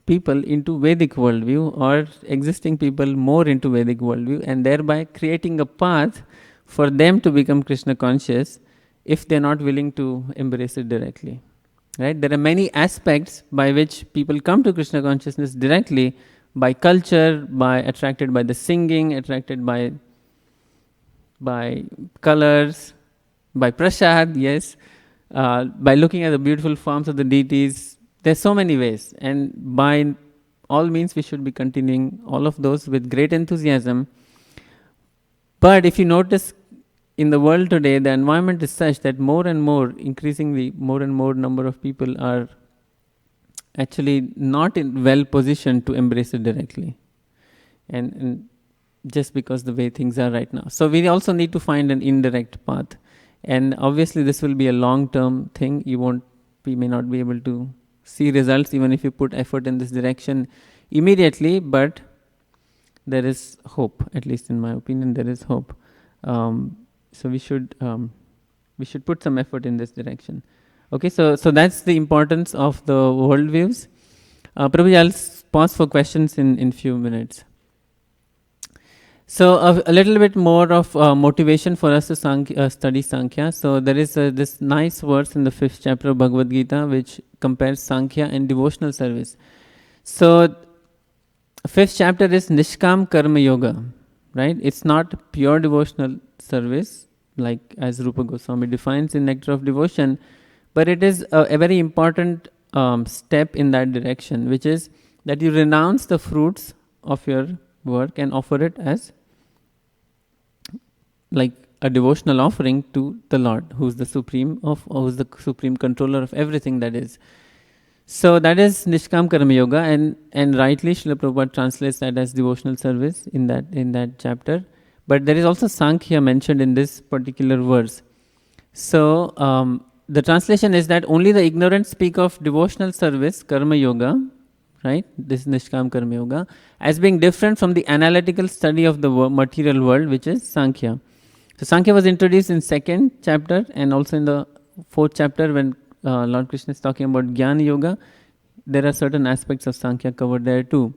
people into Vedic worldview, or existing people more into Vedic worldview, and thereby creating a path for them to become Krishna conscious if they're not willing to embrace it directly. Right? There are many aspects by which people come to Krishna consciousness directly, by culture, by attracted by the singing, attracted by colors, by prasad, yes, by looking at the beautiful forms of the deities. There's so many ways, and by all means we should be continuing all of those with great enthusiasm. But if you notice, in the world today, the environment is such that more and more, increasingly more and more number of people are actually not well positioned to embrace it directly, and just because the way things are right now. So we also need to find an indirect path, and obviously this will be a long-term thing. We may not be able to see results even if you put effort in this direction immediately, but there is hope. At least in my opinion, there is hope. So we should put some effort in this direction. Okay, so that's the importance of the worldviews. Prabhuji, I'll pause for questions in few minutes. So a little bit more of motivation for us to study Sankhya. So there is this nice verse in the 5th chapter of Bhagavad Gita which compares Sankhya and devotional service. So 5th chapter is Nishkam Karma Yoga, right? It's not pure devotional service like as Rupa Goswami defines in Nectar of Devotion, but it is a very important step in that direction, which is that you renounce the fruits of your work and offer it as like a devotional offering to the Lord, who's the supreme controller of everything that is. So that is Nishkam Karma Yoga, and rightly Srila Prabhupada translates that as devotional service in that chapter. But there is also Sankhya mentioned in this particular verse. So the translation is that only the ignorant speak of devotional service, Karma Yoga, right? This Nishkam Karma Yoga, as being different from the analytical study of the material world, which is Sankhya. So Sankhya was introduced in 2nd chapter and also in the 4th chapter when Lord Krishna is talking about Jnana Yoga. There are certain aspects of Sankhya covered there too.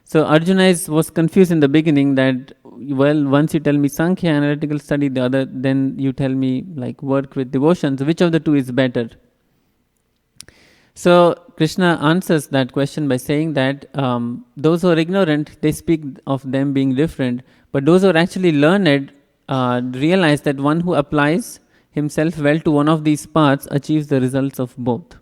So Arjuna was confused in the beginning that, well, once you tell me Sankhya, analytical study, the other, then you tell me like work with devotion. So which of the two is better? So Krishna answers that question by saying that those who are ignorant, they speak of them being different, but those who are actually learned realize that one who applies himself well to one of these paths achieves the results of both.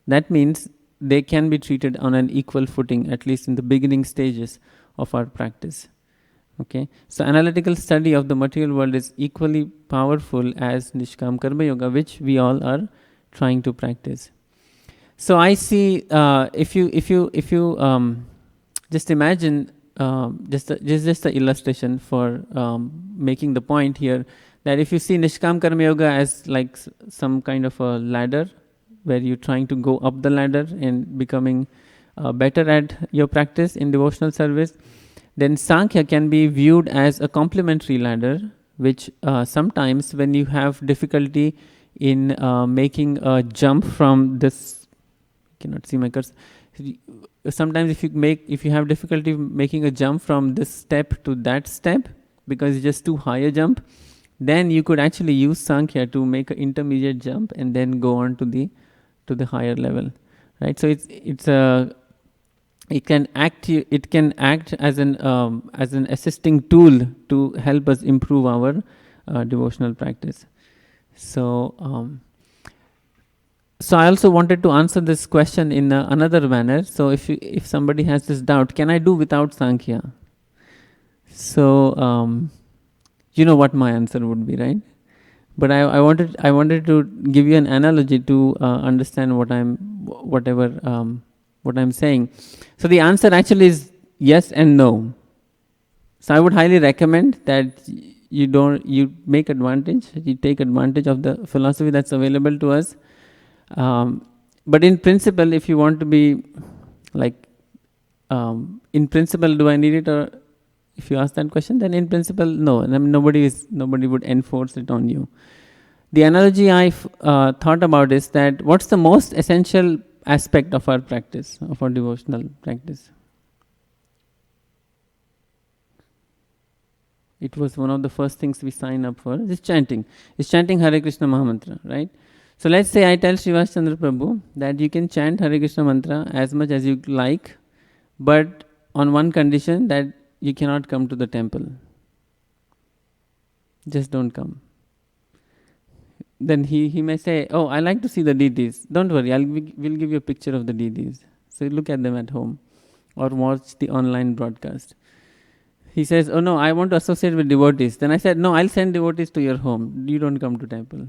That means they can be treated on an equal footing, at least in the beginning stages of our practice. Okay, so analytical study of the material world is equally powerful as Nishkam Karma Yoga, which we all are trying to practice. So I see, if you just imagine, just the illustration for making the point here, that if you see Nishkam Karma Yoga as like some kind of a ladder, where you're trying to go up the ladder and becoming better at your practice in devotional service, then Sankhya can be viewed as a complementary ladder, which sometimes when you have difficulty in making a jump from this, cannot see my cursor. Sometimes if you have difficulty making a jump from this step to that step because it's just too high a jump, then you could actually use Sankhya to make an intermediate jump and then go on to the higher level, right? So it can act as an assisting tool to help us improve our devotional practice. So I also wanted to answer this question in another manner. So if somebody has this doubt, can I do without Sankhya? So you know what my answer would be, right? But I wanted to give you an analogy to understand what I'm saying. So the answer actually is yes and no. So I would highly recommend that you take advantage of the philosophy that's available to us. But in principle, if you want to be like, in principle, do I need it? Or if you ask that question, then in principle, no. I mean, nobody would enforce it on you. The analogy I thought about is that what's the most essential aspect of our practice, of our devotional practice? It was one of the first things we sign up for. Is chanting. Is chanting Hare Krishna Mahamantra, right? So let's say I tell Srivas Chandra Prabhu that you can chant Hare Krishna mantra as much as you like, but on one condition, that you cannot come to the temple. Just don't come. Then he may say, oh, I like to see the deities. Don't worry, we'll give you a picture of the deities. So you look at them at home or watch the online broadcast. He says, oh no, I want to associate with devotees. Then I said, no, I'll send devotees to your home. You don't come to temple.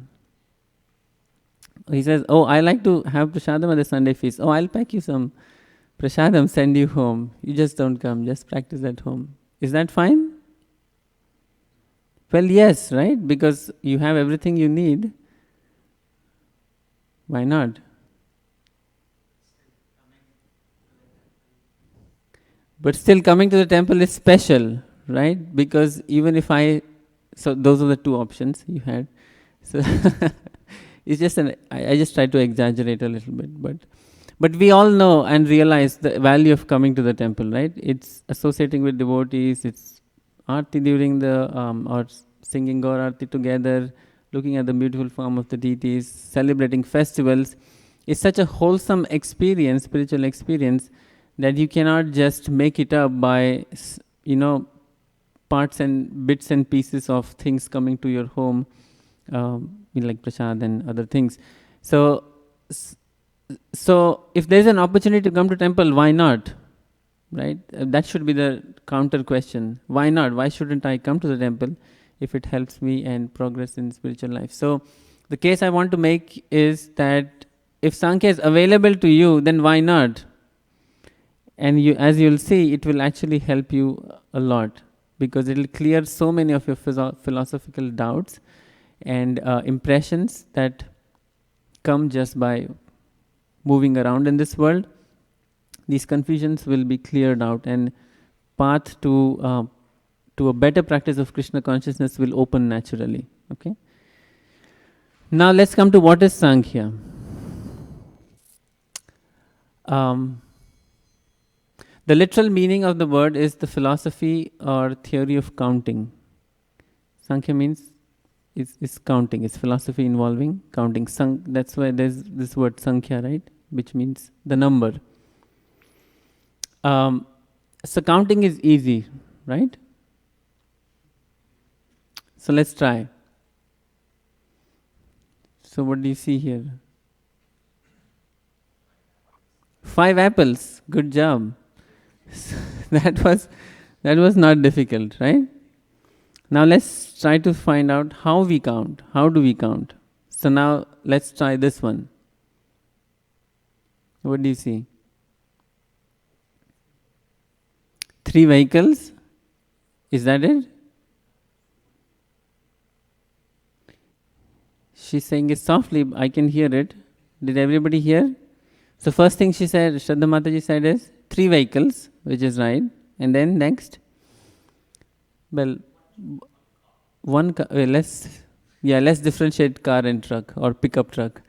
He says, oh, I like to have prasadam at the Sunday feast. Oh, I'll pack you some prasadam, send you home. You just don't come, just practice at home. Is that fine? Well, yes, right? Because you have everything you need. Why not? But still coming to the temple is special, right? Because even if so those are the two options you had. So it's just I just try to exaggerate a little bit, But we all know and realize the value of coming to the temple, right? It's associating with devotees, it's arti during the, or singing Gaur Arti together, looking at the beautiful form of the deities, celebrating festivals. It's such a wholesome experience, spiritual experience, that you cannot just make it up by, parts and bits and pieces of things coming to your home, like prasad and other things. So, if there's an opportunity to come to temple, why not? Right? That should be the counter question. Why not? Why shouldn't I come to the temple if it helps me and progress in spiritual life? So, the case I want to make is that if Sankhya is available to you, then why not? And you, as you'll see, it will actually help you a lot, because it will clear so many of your philosophical doubts and impressions that come just by moving around in this world. These confusions will be cleared out, and path to a better practice of Krishna consciousness will open naturally. Okay. Now let's come to what is Sankhya. The literal meaning of the word is the philosophy or theory of counting. Sankhya means is counting. It's philosophy involving counting. That's why there's this word Sankhya, right? Which means the number. So counting is easy, right? So let's try. So what do you see here? 5 apples. Good job. that was not difficult, right? Now let's try to find out how we count. How do we count? So now let's try this one. What do you see? 3 vehicles. Is that it? She's saying it softly. I can hear it. Did everybody hear? So first thing she said, Shraddha Mataji said is 3 vehicles, which is right. And then next, well, one car. Let's differentiate car and truck or pickup truck.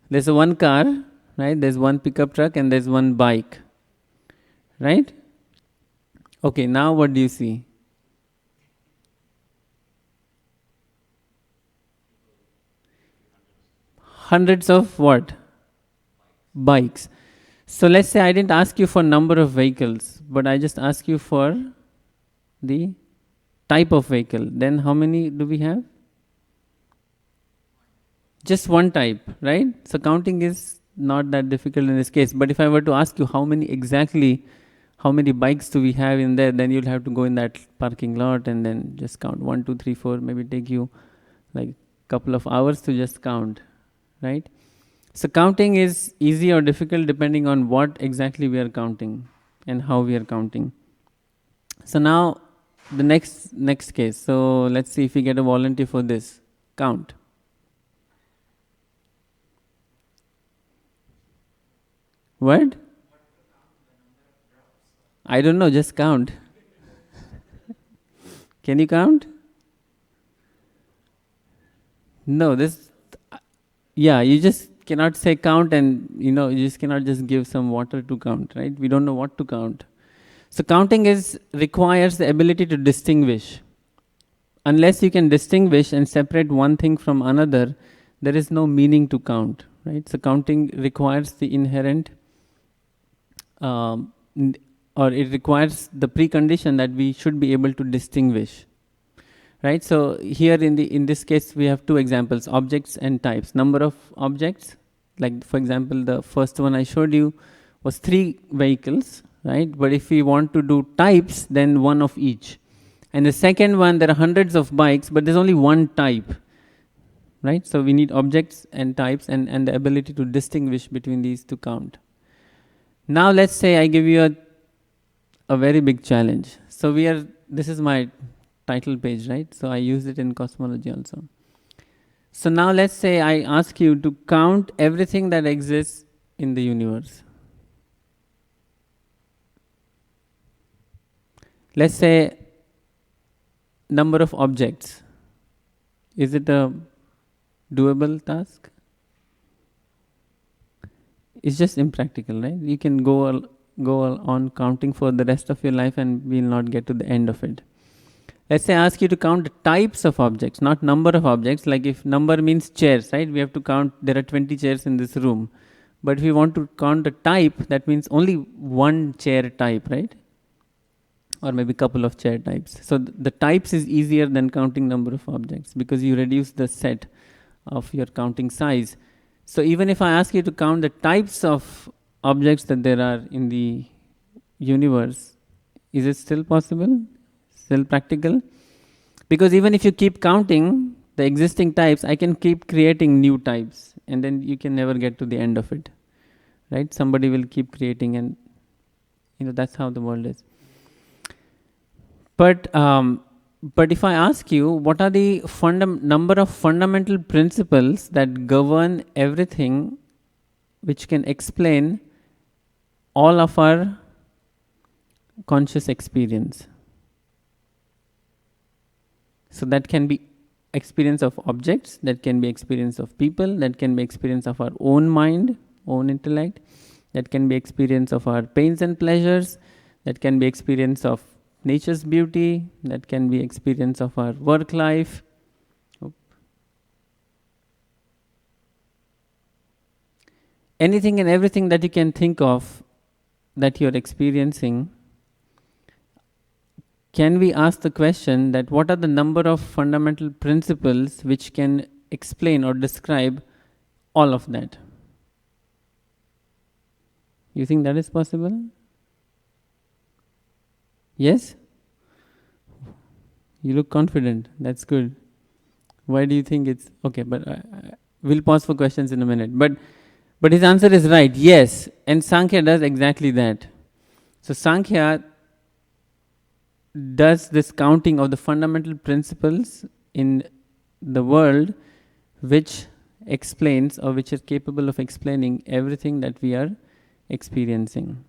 There's a one car, right? There's one pickup truck and there's one bike, right? Okay, now what do you see? Hundreds of what? Bikes. So let's say I didn't ask you for number of vehicles, but I just ask you for the type of vehicle. Then how many do we have? Just one type, right? So counting is not that difficult in this case. But if I were to ask you how many bikes do we have in there, then you'll have to go in that parking lot and then just count 1, 2, 3, 4. Maybe take you like a couple of hours to just count, right? So counting is easy or difficult depending on what exactly we are counting and how we are counting. So now the next case. So let's see if we get a volunteer for this. Count. What? I don't know, just count. Can you count? No, you just cannot say count and, you just cannot just give some water to count, right? We don't know what to count. So counting requires the ability to distinguish. Unless you can distinguish and separate one thing from another, there is no meaning to count, right? So counting requires the inherent, or it requires the precondition that we should be able to distinguish, right? So here in this case we have 2 examples: objects and types. Number of objects, like for example the first one I showed you was 3 vehicles, right? But if we want to do types, then 1 of each. And the second one, there are hundreds of bikes, but there's only 1 type, right? So we need objects and types and the ability to distinguish between these to count. Now let's say I give you a very big challenge. So this is my title page, right? So I use it in cosmology also. So now let's say I ask you to count everything that exists in the universe. Let's say number of objects. Is it a doable task? it's just impractical, right? You can go on counting for the rest of your life and we'll not get to the end of it. Let's say I ask you to count the types of objects, not number of objects. Like if number means chairs, right? We have to count, there are 20 chairs in this room. But if we want to count the type, that means only one chair type, right? Or maybe a couple of chair types. So the types is easier than counting number of objects because you reduce the set of your counting size. So even if I ask you to count the types of objects that there are in the universe, is it still possible? Still practical? Because even if you keep counting the existing types, I can keep creating new types and then you can never get to the end of it, right? Somebody will keep creating and that's how the world is. But if I ask you, what are the number of fundamental principles that govern everything which can explain all of our conscious experience? So that can be experience of objects, that can be experience of people, that can be experience of our own mind, own intellect, that can be experience of our pains and pleasures, that can be experience of nature's beauty, that can be experience of our work life. Anything and everything that you can think of that you're experiencing, can we ask the question that what are the number of fundamental principles which can explain or describe all of that? You think that is possible? Yes? You look confident. That's good. Why do you think it's okay? But we'll pause for questions in a minute. But his answer is right. Yes. And Sankhya does exactly that. So Sankhya does this counting of the fundamental principles in the world which explains or which is capable of explaining everything that we are experiencing.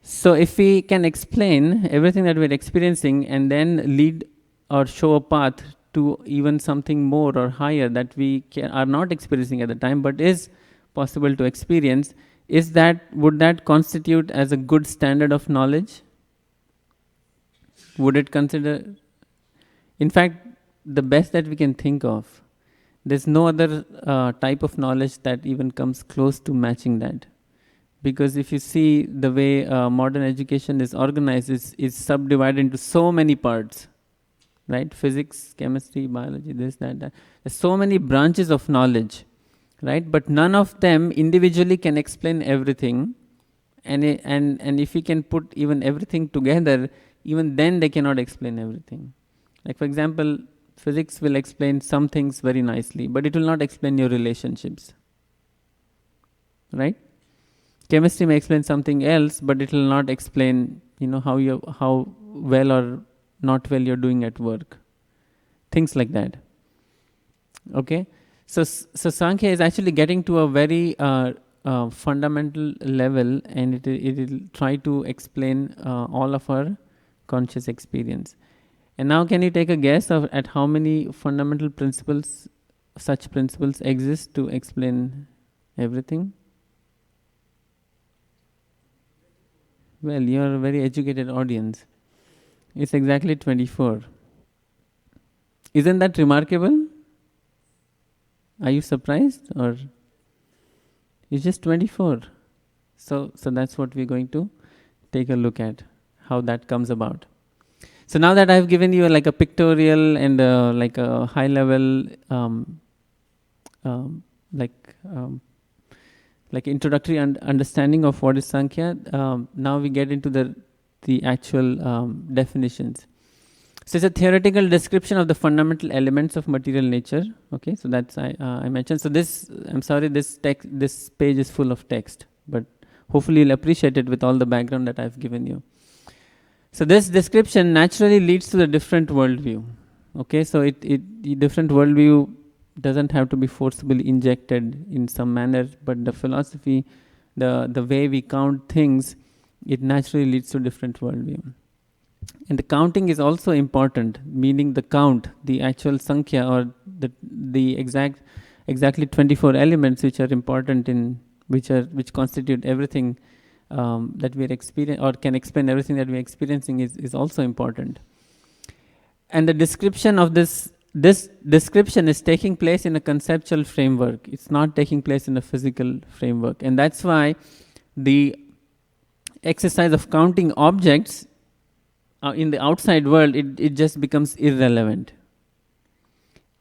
So if we can explain everything that we're experiencing and then lead or show a path to even something more or higher that we are not experiencing at the time but is possible to experience, would that constitute as a good standard of knowledge? Would it consider, in fact, the best that we can think of? There's no other type of knowledge that even comes close to matching that. Because if you see the way modern education is organized, it's subdivided into so many parts, right? Physics, chemistry, biology, this, that. There's so many branches of knowledge, right? But none of them individually can explain everything. And if you can put even everything together, even then they cannot explain everything. Like for example, physics will explain some things very nicely, but it will not explain your relationships, right? Chemistry may explain something else, but it will not explain, how well or not well you're doing at work. Things like that. Okay? So Sankhya is actually getting to a very fundamental level, and it will try to explain all of our conscious experience. And now can you take a guess at how many fundamental principles, such principles exist to explain everything? Well, you're a very educated audience. It's exactly 24. Isn't that remarkable? Are you surprised? Or it's just 24. So that's what we're going to take a look at, how that comes about. So now that I've given you like a pictorial and like a high level like introductory understanding of what is Sankhya, now we get into the actual definitions. So it's a theoretical description of the fundamental elements of material nature. Okay, so that's I mentioned. So this, I'm sorry, this page is full of text, but hopefully you'll appreciate it with all the background that I've given you. So this description naturally leads to the different worldview. Okay, so the different worldview doesn't have to be forcibly injected in some manner, but the philosophy, the way we count things, it naturally leads to different worldview. And the counting is also important, meaning the count, the actual Sankhya, or the exactly 24 elements which are important in which constitute everything that we are experiencing, or can explain everything that we are experiencing, is also important. And the description of this description is taking place in a conceptual framework. It's not taking place in a physical framework. And that's why the exercise of counting objects in the outside world, it just becomes irrelevant.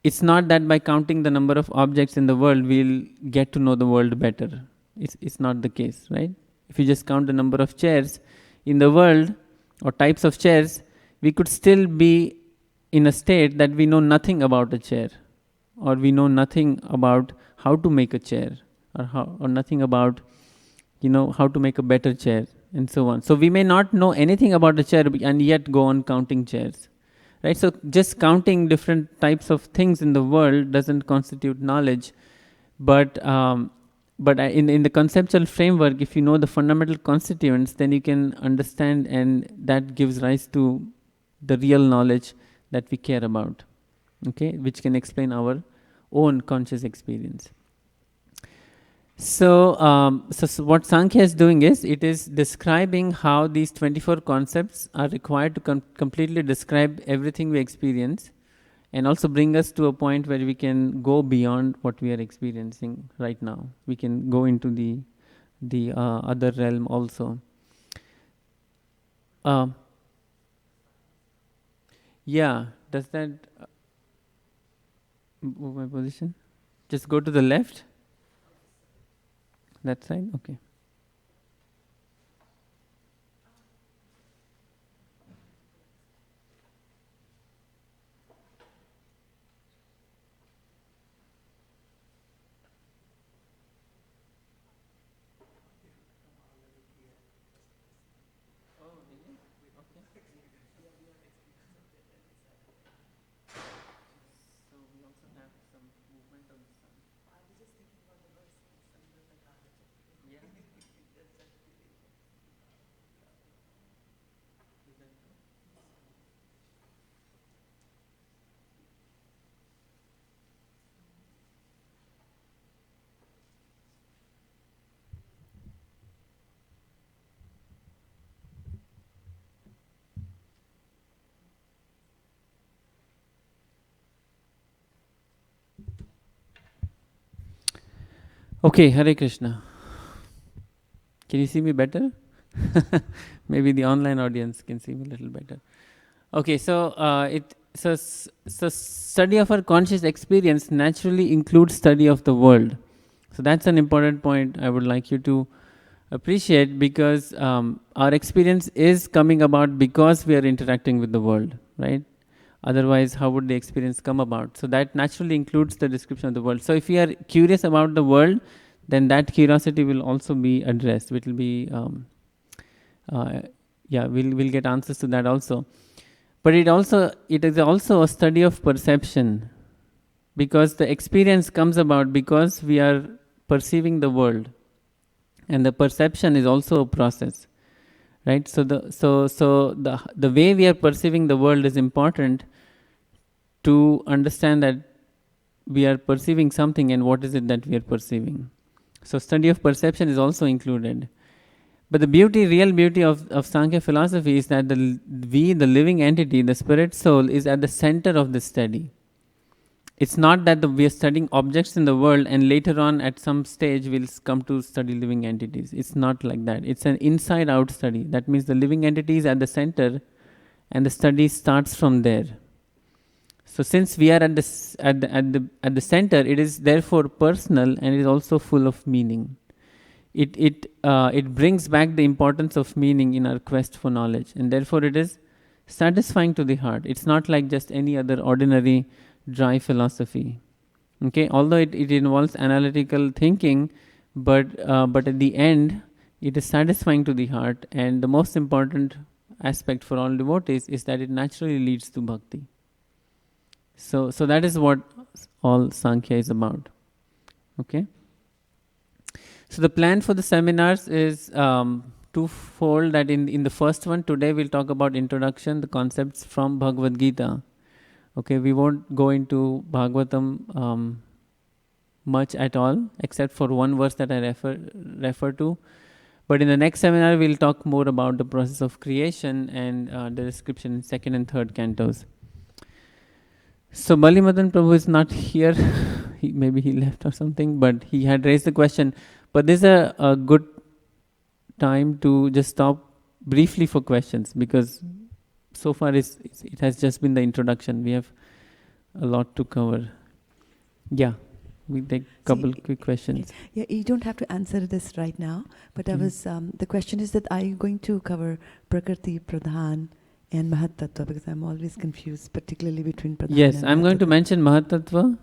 It's not that by counting the number of objects in the world, we'll get to know the world better. It's not the case, right? If you just count the number of chairs in the world, or types of chairs, we could still be in a state that we know nothing about a chair, or we know nothing about how to make a chair, or nothing about, how to make a better chair, and so on. So we may not know anything about a chair and yet go on counting chairs, right? So just counting different types of things in the world doesn't constitute knowledge, but in the conceptual framework, if you know the fundamental constituents, then you can understand, and that gives rise to the real knowledge that we care about, okay, which can explain our own conscious experience. So what Sankhya is doing is, it is describing how these 24 concepts are required to completely describe everything we experience, and also bring us to a point where we can go beyond what we are experiencing right now. We can go into the other realm also. Yeah, does that move my position? Just go to the left. That side? Okay. Okay, Hare Krishna. Can you see me better? Maybe the online audience can see me a little better. Okay, so study of our conscious experience naturally includes study of the world. So that's an important point I would like you to appreciate, because our experience is coming about because we are interacting with the world, right? Otherwise, how would the experience come about? So that naturally includes the description of the world. So if we are curious about the world, then that curiosity will also be addressed. It will be, we'll get answers to that also. But it is also a study of perception, because the experience comes about because we are perceiving the world, and the perception is also a process, right? So the way we are perceiving the world is important to understand that we are perceiving something, and what is it that we are perceiving. So study of perception is also included. But the real beauty of Sankhya philosophy is that the living entity, the spirit soul, is at the center of the study. It's not that we are studying objects in the world and later on at some stage we'll come to study living entities. It's not like that. It's an inside-out study. That means the living entity is at the center and the study starts from there. So since we are at the center, it is therefore personal, and it is also full of meaning. It brings back the importance of meaning in our quest for knowledge, and therefore it is satisfying to the heart. It's not like just any other ordinary dry philosophy. Okay, although it involves analytical thinking, but at the end it is satisfying to the heart, and the most important aspect for all devotees is that it naturally leads to bhakti. So that is what all Sankhya is about. Okay. So the plan for the seminars is twofold. That in the first one today we'll talk about introduction, the concepts from Bhagavad Gita. Okay, we won't go into Bhagavatam much at all, except for one verse that I refer to. But in the next seminar, we'll talk more about the process of creation and the description in second and third cantos. So Balimadan Prabhu is not here. Maybe he left or something, but he had raised the question. But this is a good time to just stop briefly for questions, because so far it has just been the introduction. We have a lot to cover. Yeah, we take a couple quick questions. Yeah, you don't have to answer this right now, but I was, the question is that are you going to cover Prakriti, Pradhan and Mahatattva, because I'm always confused, particularly between Pradhan and Yes, I'm going to mention Mahatattva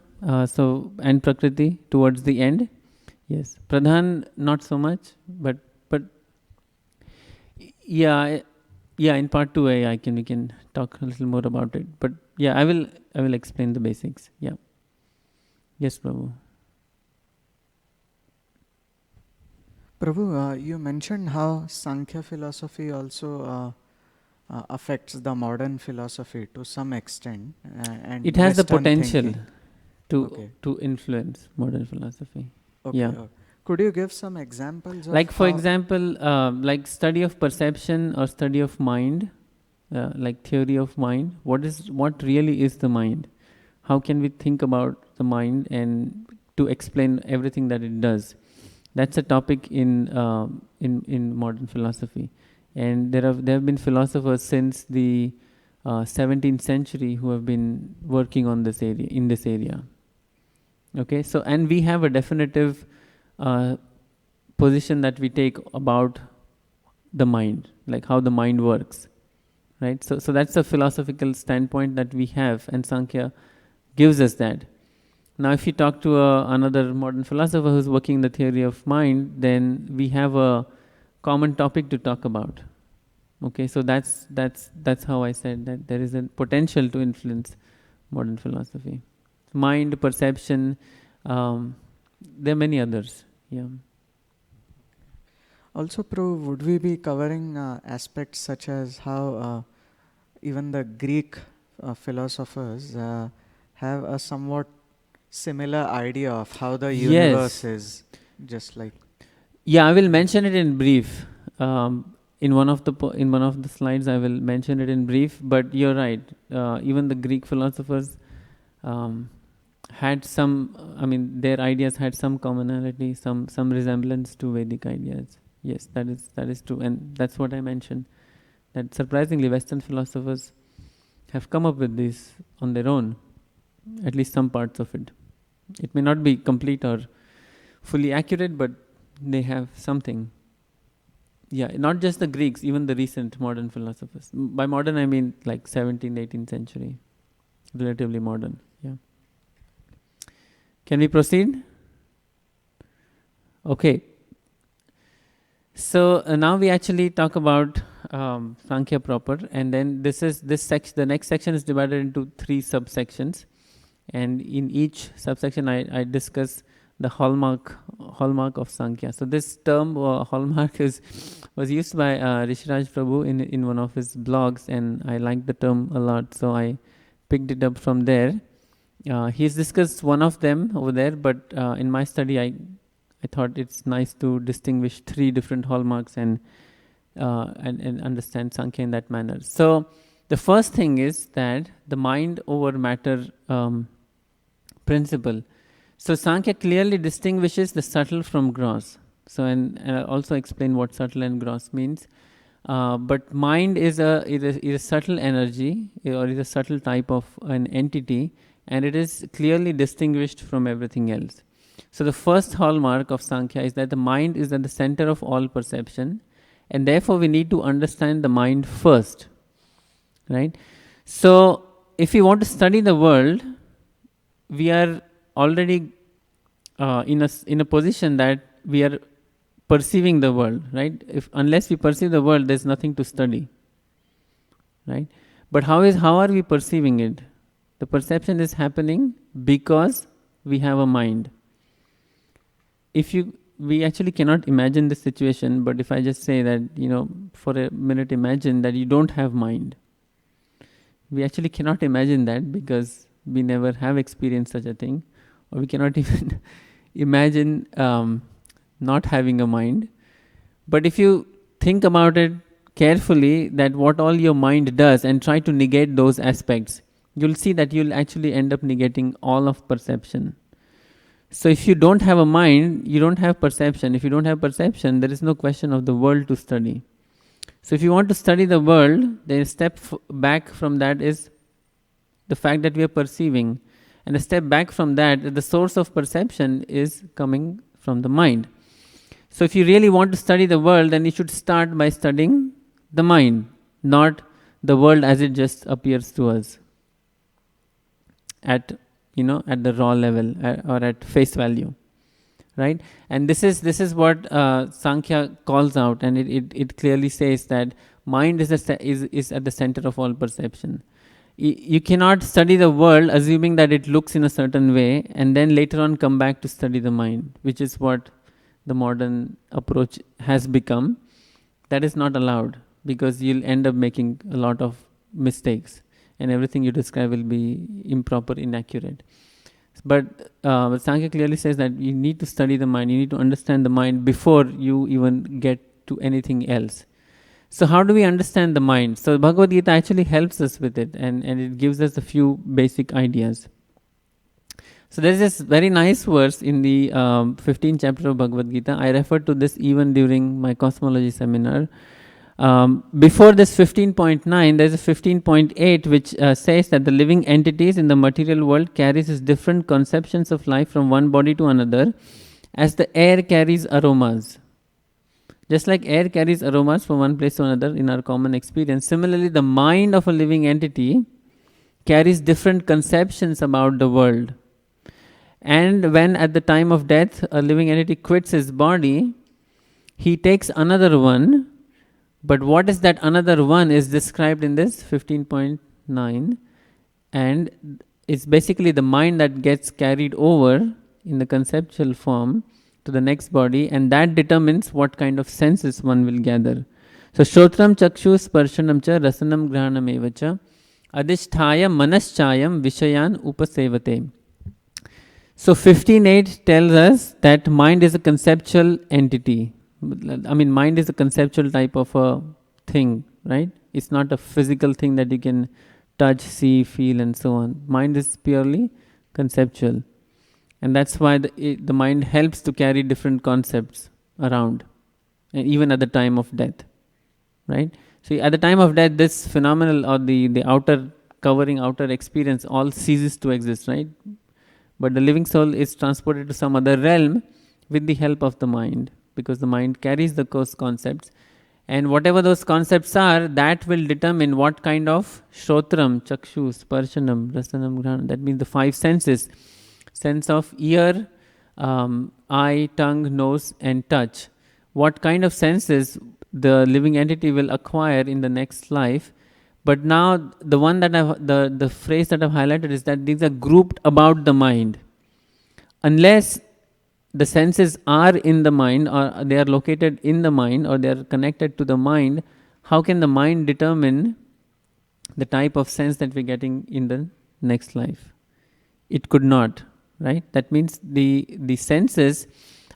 and Prakriti towards the end. Yes, Pradhan not so much, but yeah, in part 2a we can talk a little more about it. But yeah, I will explain the basics. Yeah. Yes, Prabhu. Prabhu, you mentioned how Sankhya philosophy also affects the modern philosophy to some extent. And it has the potential thinking to influence modern philosophy. Okay. Yeah. Could you give some examples of like, for example, like study of perception or study of mind, like theory of mind. What really is the mind? How can we think about the mind and to explain everything that it does? That's a topic in modern philosophy, and there have been philosophers since the 17th century who have been working on this area. Okay, so and we have a definitive position that we take about the mind, like how the mind works, right? So that's a philosophical standpoint that we have, and Sankhya gives us that. Now, if you talk to another modern philosopher who's working in the theory of mind, then we have a common topic to talk about. Okay, so that's how I said that there is a potential to influence modern philosophy. Mind, perception, there are many others. Yeah. Also, Prabhu, would we be covering aspects such as how even the Greek philosophers have a somewhat similar idea of how the universe is, just like? Yeah, I will mention it in brief. In one of the slides, I will mention it in brief. But you're right. Even the Greek philosophers had some. I mean, their ideas had some commonality, some resemblance to Vedic ideas. Yes, that is true, and that's what I mentioned. That surprisingly, Western philosophers have come up with this on their own. At least some parts of it. It may not be complete or fully accurate, but they have something. Yeah, not just the Greeks, even the recent modern philosophers. By modern, I mean like 17th, 18th century. Relatively modern, yeah. Can we proceed? Okay. So now we actually talk about Sankhya proper, and then the next section is divided into 3 subsections. And in each subsection, I discuss the hallmark of Sankhya. So this term hallmark was used by Rishraj Prabhu in one of his blogs, and I liked the term a lot, so I picked it up from there. He's discussed one of them over there, but in my study, I thought it's nice to distinguish 3 different hallmarks and understand Sankhya in that manner. So the first thing is that the mind over matter principle. So Sankhya clearly distinguishes the subtle from gross. So and I'll also explain what subtle and gross means. But mind is a subtle energy, or is a subtle type of an entity, and it is clearly distinguished from everything else. So the first hallmark of Sankhya is that the mind is at the center of all perception, and therefore we need to understand the mind first, right? So if we want to study the world, we are already in a position that we are perceiving the world, right? Unless we perceive the world, there's nothing to study, right? But how are we perceiving it? The perception is happening because we have a mind. We actually cannot imagine this situation, but if I just say that, for a minute imagine that you don't have mind. We actually cannot imagine that because we never have experienced such a thing, or we cannot even imagine not having a mind. But if you think about it carefully, that what all your mind does, and try to negate those aspects, you'll see that you'll actually end up negating all of perception. So if you don't have a mind, you don't have perception. If you don't have perception, there is no question of the world to study. So if you want to study the world, then a step back from that is the fact that we are perceiving. And a step back from that, the source of perception is coming from the mind. So if you really want to study the world, then you should start by studying the mind, not the world as it just appears to us at the raw level or at face value, right? And this is what Sankhya calls out, and it clearly says that mind is at the center of all perception. You cannot study the world assuming that it looks in a certain way and then later on come back to study the mind, which is what the modern approach has become. That is not allowed, because you'll end up making a lot of mistakes and everything you describe will be improper, inaccurate. But Sankhya clearly says that you need to study the mind, you need to understand the mind before you even get to anything else. So how do we understand the mind? So Bhagavad Gita actually helps us with it, and it gives us a few basic ideas. So there is this very nice verse in the 15th chapter of Bhagavad Gita. I referred to this even during my cosmology seminar. Before this 15.9, there is a 15.8 which says that the living entities in the material world carries its different conceptions of life from one body to another, as the air carries aromas. Just like air carries aromas from one place to another in our common experience, similarly the mind of a living entity carries different conceptions about the world. And when at the time of death a living entity quits his body, he takes another one. But what is that another one is described in this 15.9, and it's basically the mind that gets carried over in the conceptual form to the next body, and that determines what kind of senses one will gather. So Shrotram Chakshu Sparshanam Cha Rasanam Grahanam Evacha Adishthaya Manaschayam Vishayan Upasevate. So 15.8 tells us that mind is a conceptual entity. I mean, mind is a conceptual type of a thing, right? It's not a physical thing that you can touch, see, feel, and so on. Mind is purely conceptual. And that's why the mind helps to carry different concepts around, and even at the time of death, right? So at the time of death, this phenomenal or the outer covering, outer experience all ceases to exist, right? But the living soul is transported to some other realm with the help of the mind, because the mind carries the concepts, and whatever those concepts are, that will determine what kind of Shrotram, Chakshu, Sparshanam, Rasanam, Grahanam, that means the five senses, sense of ear, eye, tongue, nose, and touch. What kind of senses the living entity will acquire in the next life. But now the one that the phrase that I've highlighted is that these are grouped about the mind. Unless the senses are in the mind, or they are located in the mind, or they are connected to the mind, how can the mind determine the type of sense that we're getting in the next life? It could not, right? That means the senses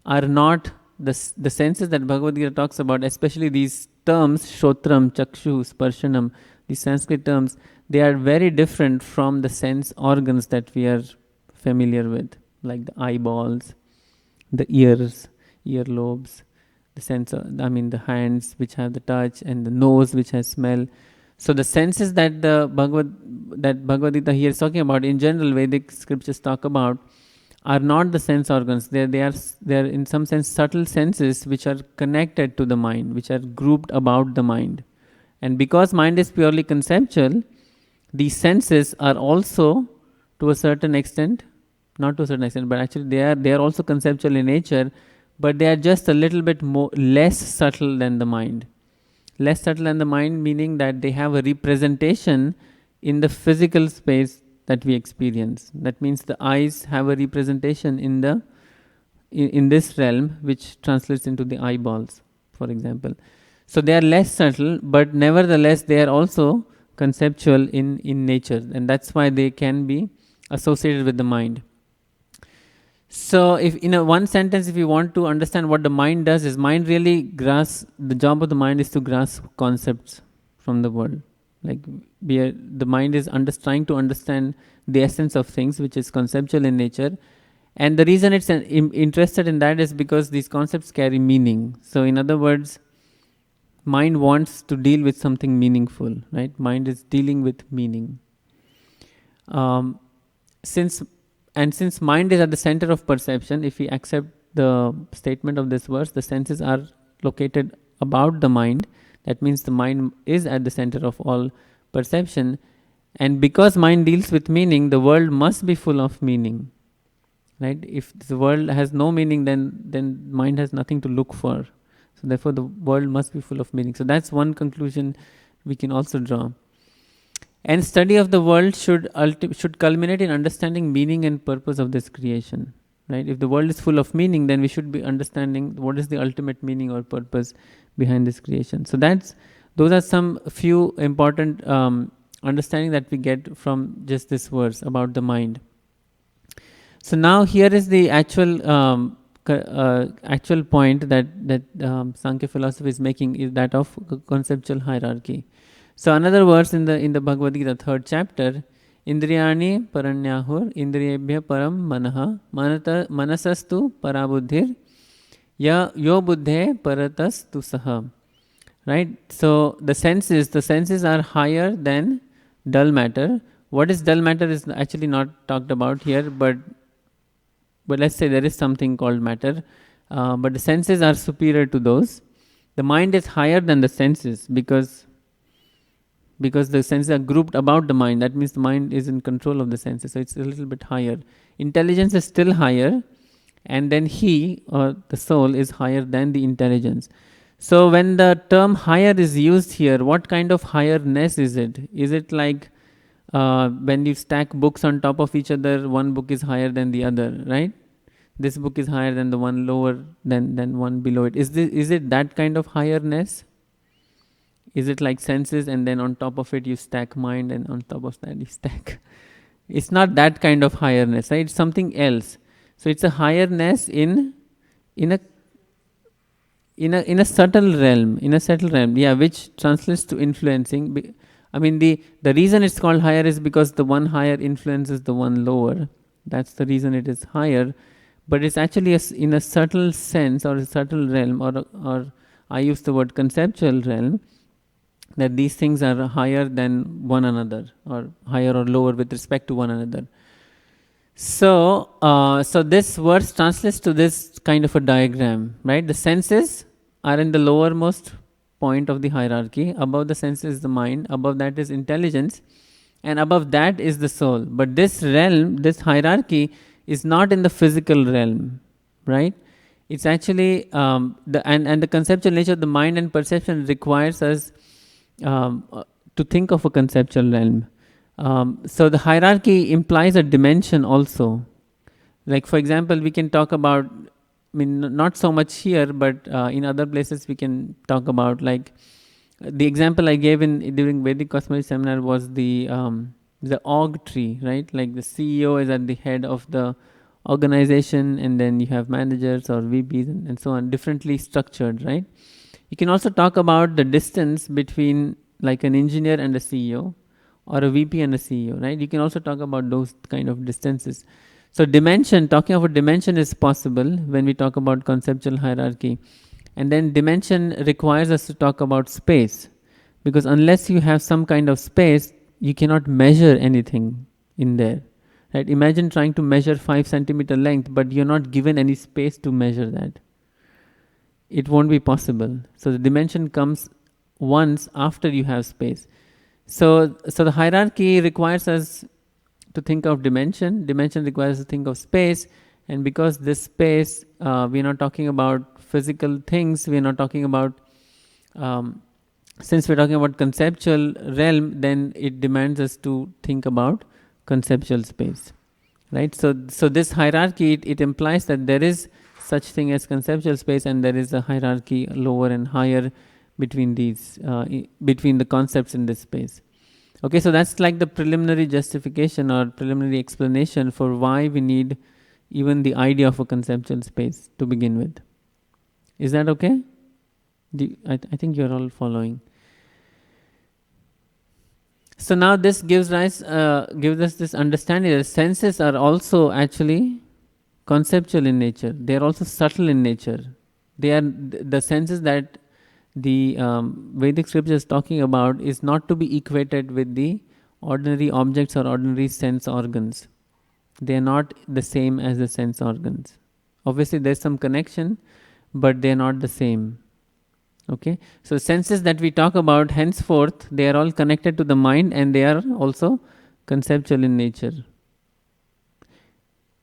are not the senses that Bhagavad Gita talks about, especially these terms, Shotram, Chakshu, Sparshanam, these Sanskrit terms, they are very different from the sense organs that we are familiar with, like the eyeballs, the ears, earlobes, the the hands which have the touch, and the nose which has smell. So the senses that Bhagavad Gita here is talking about, in general Vedic scriptures talk about, are not the sense organs. They are in some sense subtle senses which are connected to the mind, which are grouped about the mind. And because mind is purely conceptual, these senses are also, to a certain extent, not to a certain extent, but actually they are also conceptual in nature, but they are just a little bit less subtle than the mind. Less subtle than the mind, meaning that they have a representation in the physical space that we experience. That means the eyes have a representation in this realm, which translates into the eyeballs, for example. So they are less subtle, but nevertheless they are also conceptual in nature, and that's why they can be associated with the mind. So if in a one sentence, if you want to understand what the mind does, is mind really grasps, the job of the mind is to grasp concepts from the world. Like the mind is trying to understand the essence of things, which is conceptual in nature. And the reason it's interested in that is because these concepts carry meaning. So in other words, mind wants to deal with something meaningful, right? Mind is dealing with meaning. Um, since mind is at the center of perception, if we accept the statement of this verse, the senses are located about the mind. That means the mind is at the center of all perception. And because mind deals with meaning, the world must be full of meaning. Right? If the world has no meaning, then mind has nothing to look for. So therefore the world must be full of meaning. So that's one conclusion we can also draw. And study of the world should culminate in understanding meaning and purpose of this creation. Right? If the world is full of meaning, then we should be understanding what is the ultimate meaning or purpose behind this creation. So those are some few important understanding that we get from just this verse about the mind. So now here is the actual point that Sankhya philosophy is making, is that of conceptual hierarchy. So another verse in the Bhagavad Gita, 3rd chapter, Indriyani paranyahur indriyebhya param manaha manasastu parabuddhir yo buddhe paratastu saha. Right? So the senses are higher than dull matter. What is dull matter is actually not talked about here, but let's say there is something called matter, but the senses are superior to those. The mind is higher than the senses because the senses are grouped about the mind. That means the mind is in control of the senses, so it's a little bit higher. Intelligence is still higher, and then he, or the soul, is higher than the intelligence. So when the term higher is used here, what kind of higher-ness is it? Is it like when you stack books on top of each other, one book is higher than the other, right? This book is higher than the one lower than one below it. Is it that kind of higher-ness? Is it like senses and then on top of it you stack mind and on top of that you stack? It's not that kind of higher-ness, right? It's something else. So it's a higher-ness in a subtle realm, which translates to influencing. I mean, the reason it's called higher is because the one higher influences the one lower. That's the reason it is higher. But it's actually in a subtle sense or a subtle realm, or I use the word conceptual realm, that these things are higher than one another, or higher or lower with respect to one another. So this verse translates to this kind of a diagram, right? The senses are in the lowermost point of the hierarchy. Above the senses is the mind, above that is intelligence, and above that is the soul. But this realm, this hierarchy, is not in the physical realm, right? It's actually the conceptual nature of the mind and perception requires us to think of a conceptual realm. So the hierarchy implies a dimension also. Like for example, we can talk about, I mean, not so much here, but in other places we can talk about, like the example I gave during Vedic Cosmology seminar was the org tree, right? Like the CEO is at the head of the organization, and then you have managers or VPs and so on, differently structured, right? You can also talk about the distance between like an engineer and a CEO, or a VP and a CEO, right? You can also talk about those kind of distances. So talking of a dimension is possible when we talk about conceptual hierarchy. And then dimension requires us to talk about space, because unless you have some kind of space, you cannot measure anything in there, right? Imagine trying to measure 5 centimeter length, but you're not given any space to measure that. It won't be possible. So the dimension comes once after you have space. So the hierarchy requires us to think of dimension. Dimension requires us to think of space. And because this space, we're not talking about physical things, we're not talking about, since we're talking about conceptual realm, then it demands us to think about conceptual space, right? So this hierarchy, it implies that there is such thing as conceptual space, and there is a hierarchy lower and higher between these, between the concepts in this space. Okay, so that's like the preliminary justification or preliminary explanation for why we need even the idea of a conceptual space to begin with. Is that okay? I think you're all following. So now this gives us this understanding that senses are also actually conceptual in nature. They are also subtle in nature. They are the senses that the Vedic scripture is talking about is not to be equated with the ordinary objects or ordinary sense organs. They are not the same as the sense organs. Obviously, there's some connection, but they are not the same. Okay, so senses that we talk about henceforth, they are all connected to the mind and they are also conceptual in nature.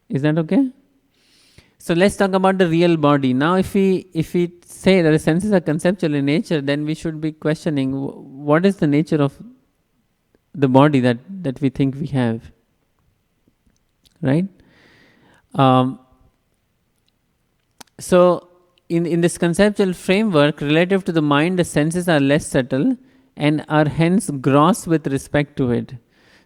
Is that okay? So let's talk about the real body. Now if we say that the senses are conceptual in nature, then we should be questioning what is the nature of the body that we think we have. Right? So in this conceptual framework, relative to the mind, the senses are less subtle and are hence gross with respect to it.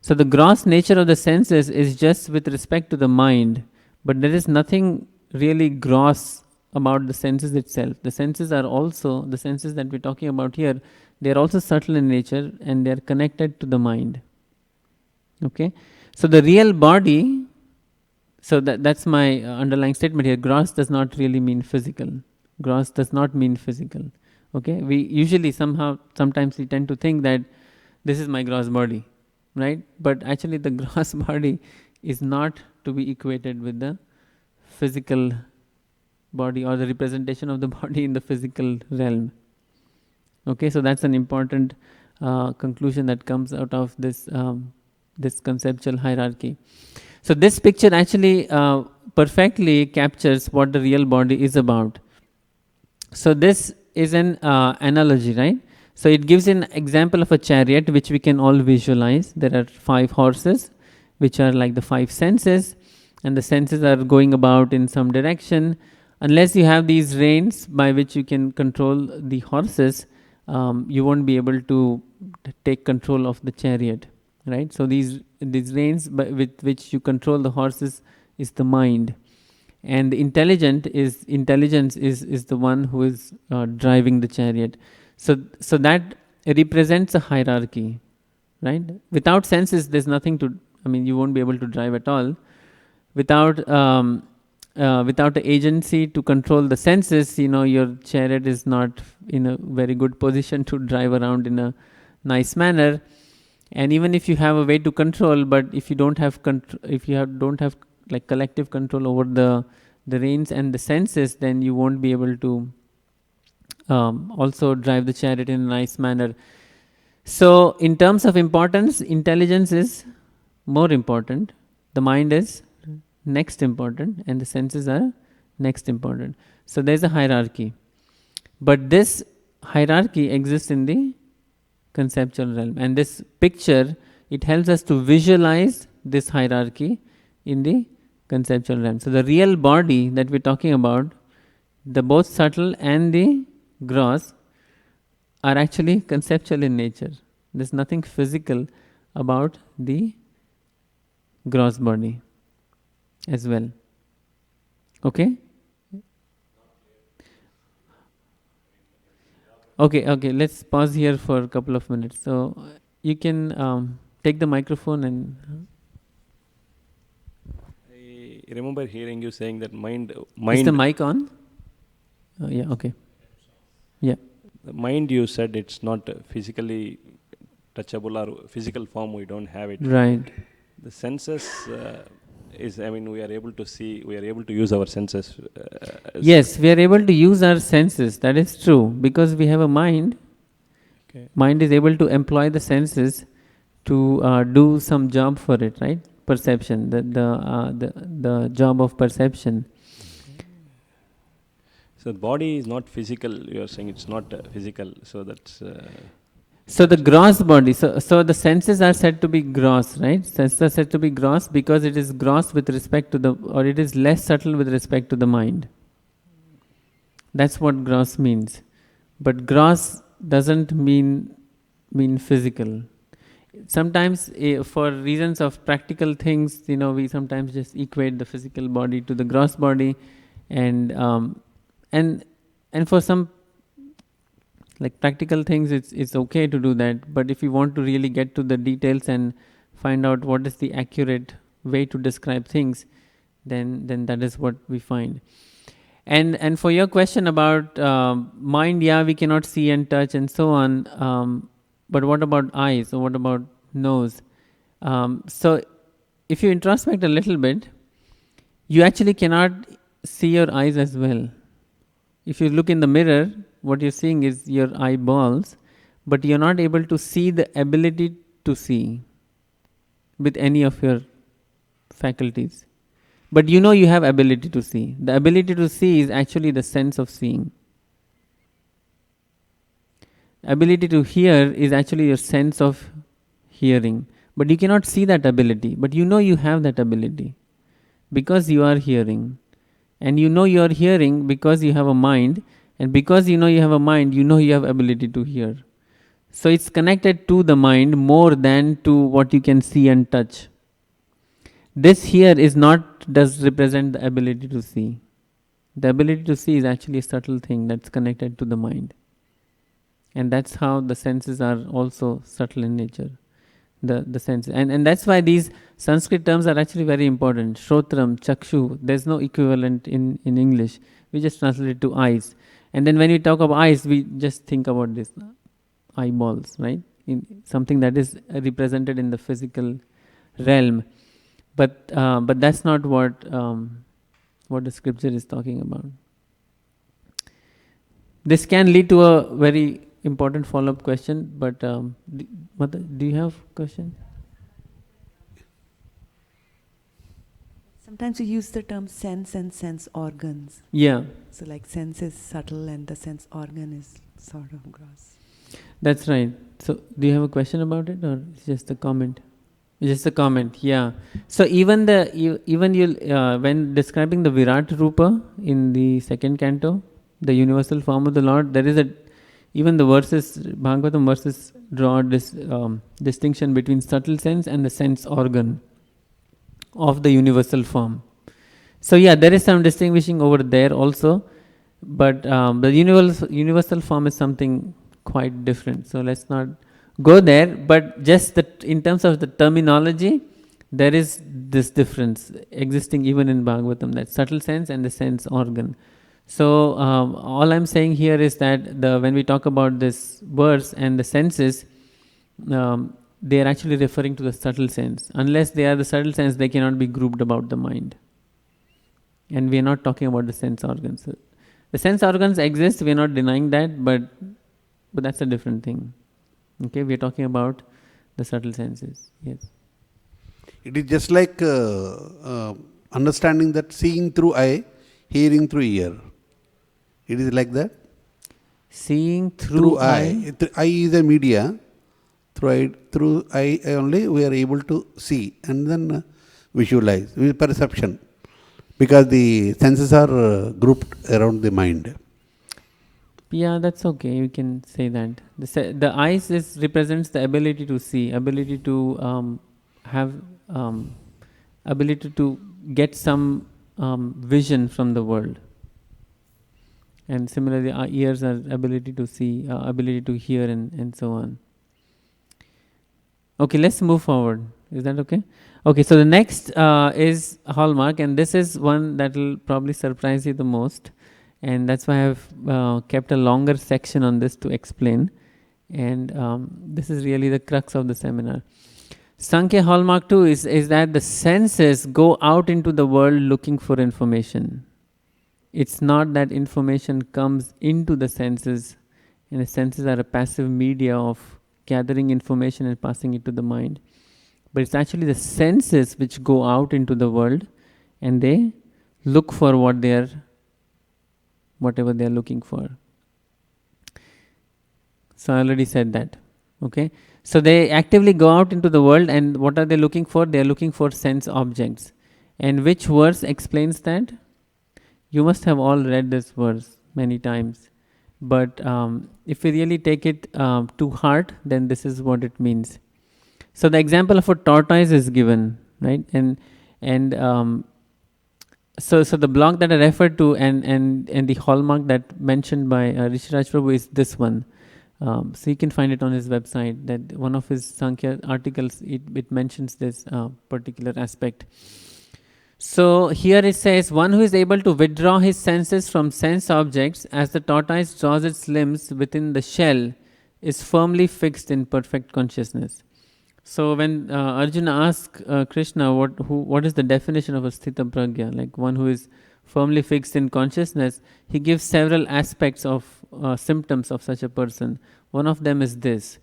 So the gross nature of the senses is just with respect to the mind, but there is nothing really gross about the senses itself. The senses are also, the senses that we're talking about here, they are also subtle in nature and they are connected to the mind. Okay? So the real body, so that's my underlying statement here, gross does not really mean physical. Gross does not mean physical. Okay? We usually sometimes we tend to think that this is my gross body, right? But actually the gross body is not to be equated with the physical body or the representation of the body in the physical realm. Okay, so that's an important conclusion that comes out of this this conceptual hierarchy. So this picture actually perfectly captures what the real body is about. So this is an analogy, right? So it gives an example of a chariot which we can all visualize. There are 5 horses which are like the 5 senses, and the senses are going about in some direction. Unless you have these reins by which you can control the horses, you won't be able to take control of the chariot, right? So these reins with which you control the horses is the mind, and the intelligence is the one who is driving the chariot. So that represents a hierarchy, right? Without senses, there's nothing to. I mean, you won't be able to drive at all. Without the agency to control the senses, your chariot is not in a very good position to drive around in a nice manner. And even if you have a way to control, but if you don't have don't have like collective control over the reins and the senses, then you won't be able to also drive the chariot in a nice manner. So in terms of importance, intelligence is more important, the mind is next important, and the senses are next important. So there's a hierarchy, but this hierarchy exists in the conceptual realm, and this picture, it helps us to visualize this hierarchy in the conceptual realm. So the real body that we're talking about, the both subtle and the gross, are actually conceptual in nature. There's nothing physical about the gross body as well. Okay? Okay, let's pause here for a couple of minutes. So you can take the microphone and... I remember hearing you saying that mind. Is the mic on? Yeah, okay. Yeah. The mind, you said it's not physically touchable or physical form, we don't have it. Right. The senses we are able to see, we are able to use our senses. Yes, we are able to use our senses, that is true, because we have a mind. Okay. Mind is able to employ the senses to do some job for it, right? Perception, the job of perception. So the body is not physical, you are saying it's not physical, so that's... So the gross body, so the senses are said to be gross, right? Senses are said to be gross because it is gross with respect to or it is less subtle with respect to the mind. That's what gross means. But gross doesn't mean physical. sometimes for reasons of practical things, we sometimes just equate the physical body to the gross body, and and for some like practical things, it's okay to do that. But if you want to really get to the details and find out what is the accurate way to describe things, then that is what we find. And for your question about mind, yeah, we cannot see and touch and so on. But what about eyes, or what about nose? So if you introspect a little bit, you actually cannot see your eyes as well. If you look in the mirror, what you're seeing is your eyeballs, but you're not able to see the ability to see with any of your faculties. But you have ability to see. The ability to see is actually the sense of seeing. Ability to hear is actually your sense of hearing. But you cannot see that ability. But you have that ability because you are hearing. And you are hearing because you have a mind. And because you have a mind, you have ability to hear. So it's connected to the mind more than to what you can see and touch. This here does represent the ability to see. The ability to see is actually a subtle thing that's connected to the mind. And that's how the senses are also subtle in nature. The senses. And that's why these Sanskrit terms are actually very important. Shrotram, Chakshu, there's no equivalent in English. We just translate it to eyes. And then when we talk about eyes, we just think about this eyeballs, right? In something that is represented in the physical realm. But that's not what the scripture is talking about. This can lead to a very important follow-up question, but Mata, do you have a question? Sometimes you use the term sense and sense organs. Yeah. So like sense is subtle and the sense organ is sort of gross. That's right. So do you have a question about it, or it's just a comment? Just a comment, yeah. So even when describing the Virat Rupa in the second canto, the universal form of the Lord, there is even the verses, Bhagavatam verses draw this distinction between subtle sense and the sense organ of the universal form. So yeah, there is some distinguishing over there also, but the universal form is something quite different. So let's not go there, but just that in terms of the terminology, there is this difference existing even in Bhagavatam, that subtle sense and the sense organ. So all I'm saying here is that when we talk about this verse and the senses, they are actually referring to the subtle sense. Unless they are the subtle sense, they cannot be grouped about the mind. And we are not talking about the sense organs. The sense organs exist, we are not denying that, but that's a different thing. Okay, we are talking about the subtle senses. Yes. It is just like understanding that seeing through eye, hearing through ear. It is like that. Seeing through eye. Eye is a media. Through eye only we are able to see and then visualize with perception, because the senses are grouped around the mind. Yeah, that's okay. You can say that. The eyes represents the ability to see, ability to have, ability to get some vision from the world. And similarly, our ears are ability to see, ability to hear, and so on. Okay, let's move forward. Is that okay? Okay, so the next is hallmark, and this is one that will probably surprise you the most. And that's why I've kept a longer section on this to explain. And this is really the crux of the seminar. Sankhya hallmark 2 is that the senses go out into the world looking for information. It's not that information comes into the senses, and the senses are a passive media of gathering information and passing it to the mind. But it's actually the senses which go out into the world and they look for whatever they are looking for. So I already said that. Okay. So they actively go out into the world, and what are they looking for? They are looking for sense objects. And which verse explains that? You must have all read this verse many times. But if we really take it to heart, then this is what it means. So the example of a tortoise is given, right? And so the block that I referred to and the hallmark that mentioned by Rishraj Prabhu is this one. So you can find it on his website, that one of his Sankhya articles, it mentions this particular aspect. So here it says, one who is able to withdraw his senses from sense objects as the tortoise draws its limbs within the shell is firmly fixed in perfect consciousness. So when Arjuna asks Krishna what is the definition of a sthita pragya, like one who is firmly fixed in consciousness, he gives several aspects of symptoms of such a person. One of them is this.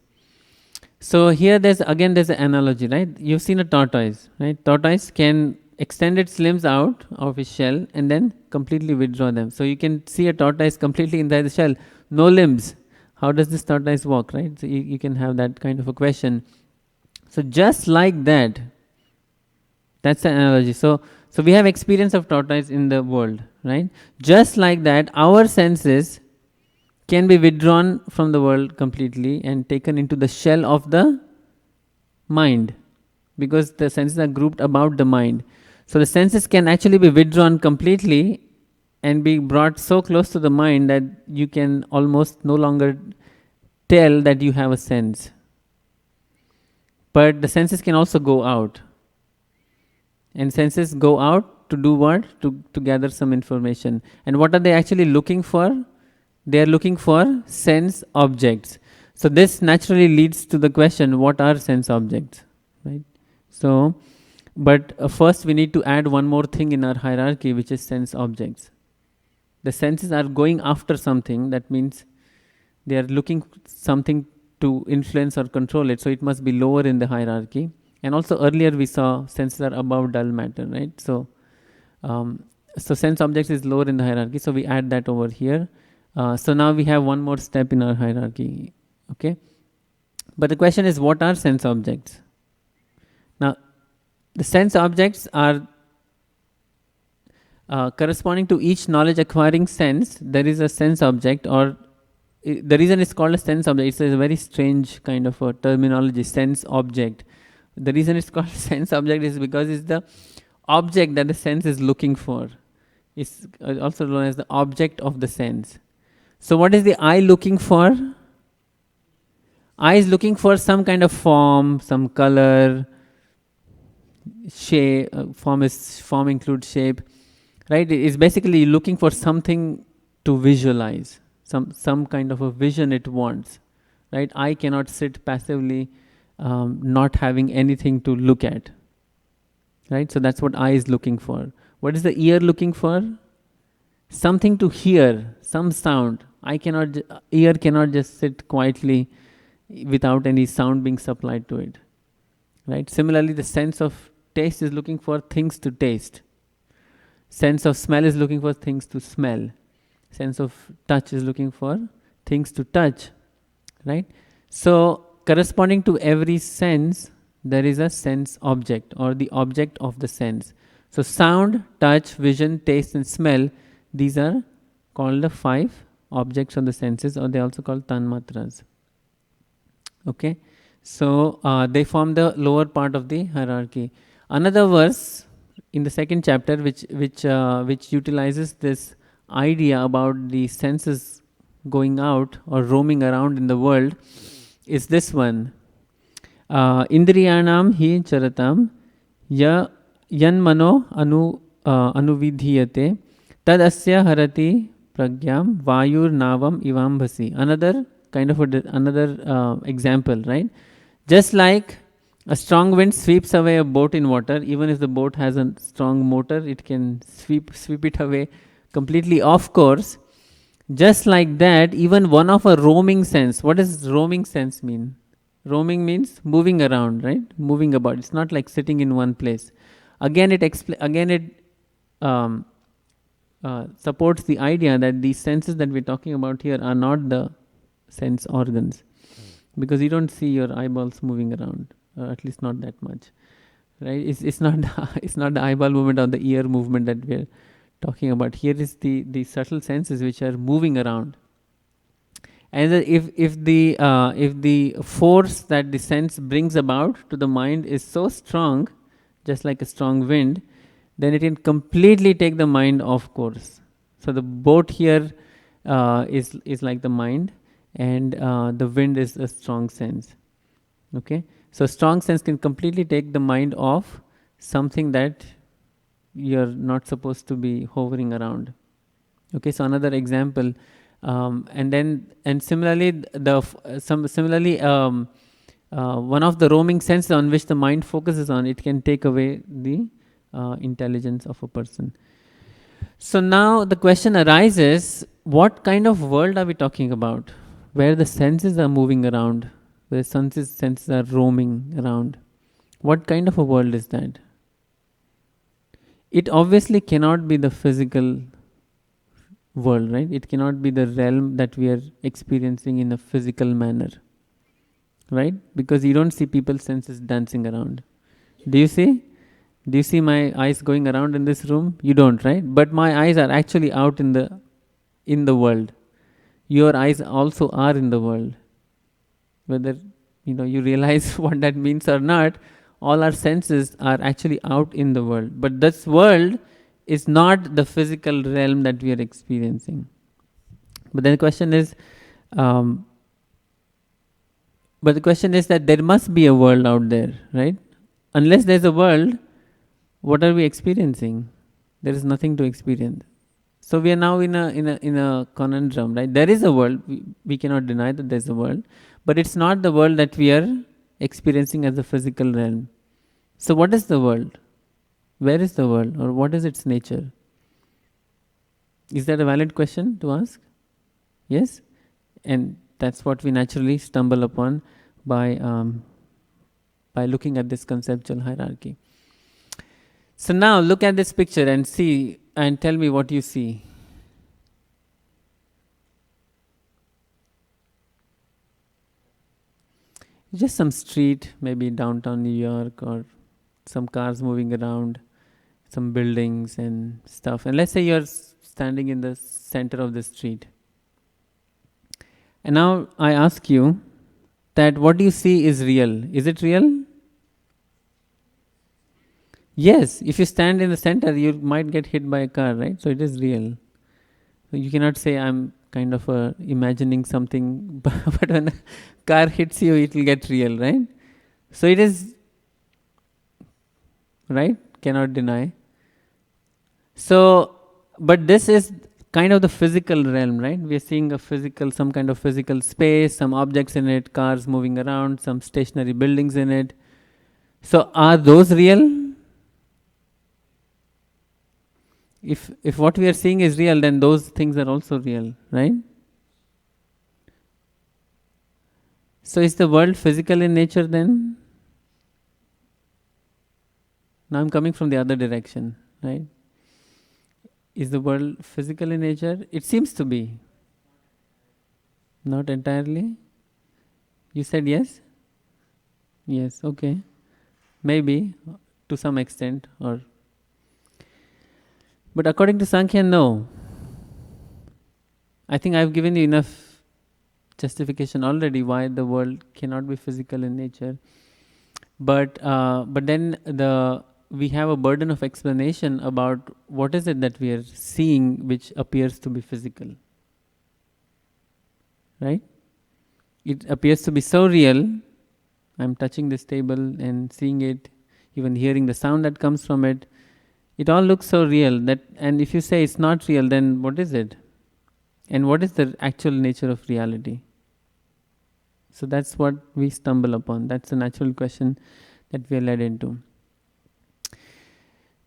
So here there's an analogy, right? You've seen a tortoise, right? Tortoise can extend its limbs out of its shell and then completely withdraw them. So you can see a tortoise completely inside the shell, no limbs. How does this tortoise walk, right? So you can have that kind of a question. So just like that, that's the analogy. So we have experience of tortoise in the world, right? Just like that, our senses can be withdrawn from the world completely and taken into the shell of the mind, because the senses are grouped about the mind. So the senses can actually be withdrawn completely and be brought so close to the mind that you can almost no longer tell that you have a sense. But the senses can also go out. And senses go out to do what? To gather some information. And what are they actually looking for? They are looking for sense objects. So this naturally leads to the question, what are sense objects? Right? So, but first we need to add one more thing in our hierarchy, which is sense objects. The senses are going after something, that means they are looking something to influence or control it, so it must be lower in the hierarchy. And also earlier we saw senses are above dull matter, right? So sense objects is lower in the hierarchy, so we add that over here. So now we have one more step in our hierarchy, okay? But the question is, what are sense objects? Now, the sense objects are corresponding to each knowledge acquiring sense. There is a sense object, or the reason it's called a sense object, it's a very strange kind of a terminology, sense object. The reason it's called sense object is because it's the object that the sense is looking for. It's also known as the object of the sense. So what is the eye looking for? Eye is looking for some kind of form, some color, shape. Form includes shape, right? It's basically looking for something to visualize, some kind of a vision it wants, right? Eye cannot sit passively, not having anything to look at, right? So that's what eye is looking for. What is the ear looking for? Something to hear, some sound. Ear cannot just sit quietly without any sound being supplied to it, right? Similarly, the sense of taste is looking for things to taste. Sense of smell is looking for things to smell. Sense of touch is looking for things to touch, right? So corresponding to every sense, there is a sense object or the object of the sense. So sound, touch, vision, taste and smell, these are called the 5 objects of the senses, or they are also called tanmatras. Okay, so they form the lower part of the hierarchy. Another verse in the 2nd chapter which utilizes this idea about the senses going out or roaming around in the world is this one. Indriyanam hi charatam yan mano anuvidhiyate tad asya harati pragyam vayur navam ivambhasi. Another kind of another example, right? Just like a strong wind sweeps away a boat in water, even if the boat has a strong motor, it can sweep it away completely off course. Just like that, even one of a roaming sense. What does roaming sense mean? Roaming means moving around, right? Moving about. It's not like sitting in one place. Again, it supports the idea that these senses that we're talking about here are not the sense organs, because you don't see your eyeballs moving around, at least not that much, right? It's not the eyeball movement or the ear movement that we're talking about. Here is the subtle senses which are moving around. And if the force that the sense brings about to the mind is so strong, just like a strong wind, then it can completely take the mind off course. So the boat here is like the mind, and the wind is a strong sense. Okay, so strong sense can completely take the mind off something that you're not supposed to be hovering around. Okay, so another example, and similarly, one of the roaming senses on which the mind focuses on, it can take away the intelligence of a person. So now the question arises: what kind of world are we talking about, where the senses are moving around, where senses are roaming around? What kind of a world is that? It obviously cannot be the physical world, right? It cannot be the realm that we are experiencing in a physical manner, right? Because you don't see people's senses dancing around. Do you see? Do you see my eyes going around in this room? You don't, right? But my eyes are actually out in the world. Your eyes also are in the world. Whether you realize what that means or not, all our senses are actually out in the world. But this world is not the physical realm that we are experiencing. But then the question is, that there must be a world out there, right? Unless there's a world, what are we experiencing? There is nothing to experience. So we are now in a conundrum, right? There is a world. We cannot deny that there's a world, but it's not the world that we are experiencing as a physical realm. So what is the world? Where is the world, or what is its nature? Is that a valid question to ask? Yes? And that's what we naturally stumble upon by looking at this conceptual hierarchy. So now look at this picture and see, and tell me what you see. Just some street, maybe downtown New York, or some cars moving around, some buildings and stuff. And let's say you're standing in the center of the street. And now I ask you that what you see is real. Is it real? Yes, if you stand in the center, you might get hit by a car, right? So it is real. So you cannot say I'm kind of imagining something, but when a car hits you, it will get real, right? So it is, right? Cannot deny. So, but this is kind of the physical realm, right? We are seeing some kind of physical space, some objects in it, cars moving around, some stationary buildings in it. So are those real? If what we are seeing is real, then those things are also real, right? So is the world physical in nature then? Now I'm coming from the other direction, right? Is the world physical in nature? It seems to be. Not entirely? You said yes? Yes, okay. Maybe, to some extent, or... But according to Sankhya, no. I think I've given you enough justification already why the world cannot be physical in nature. But then we have a burden of explanation about what is it that we are seeing which appears to be physical. Right? It appears to be so real. I'm touching this table and seeing it, even hearing the sound that comes from it. It all looks so real that, and if you say it's not real, then what is it? And what is the actual nature of reality? So that's what we stumble upon. That's a natural question that we are led into.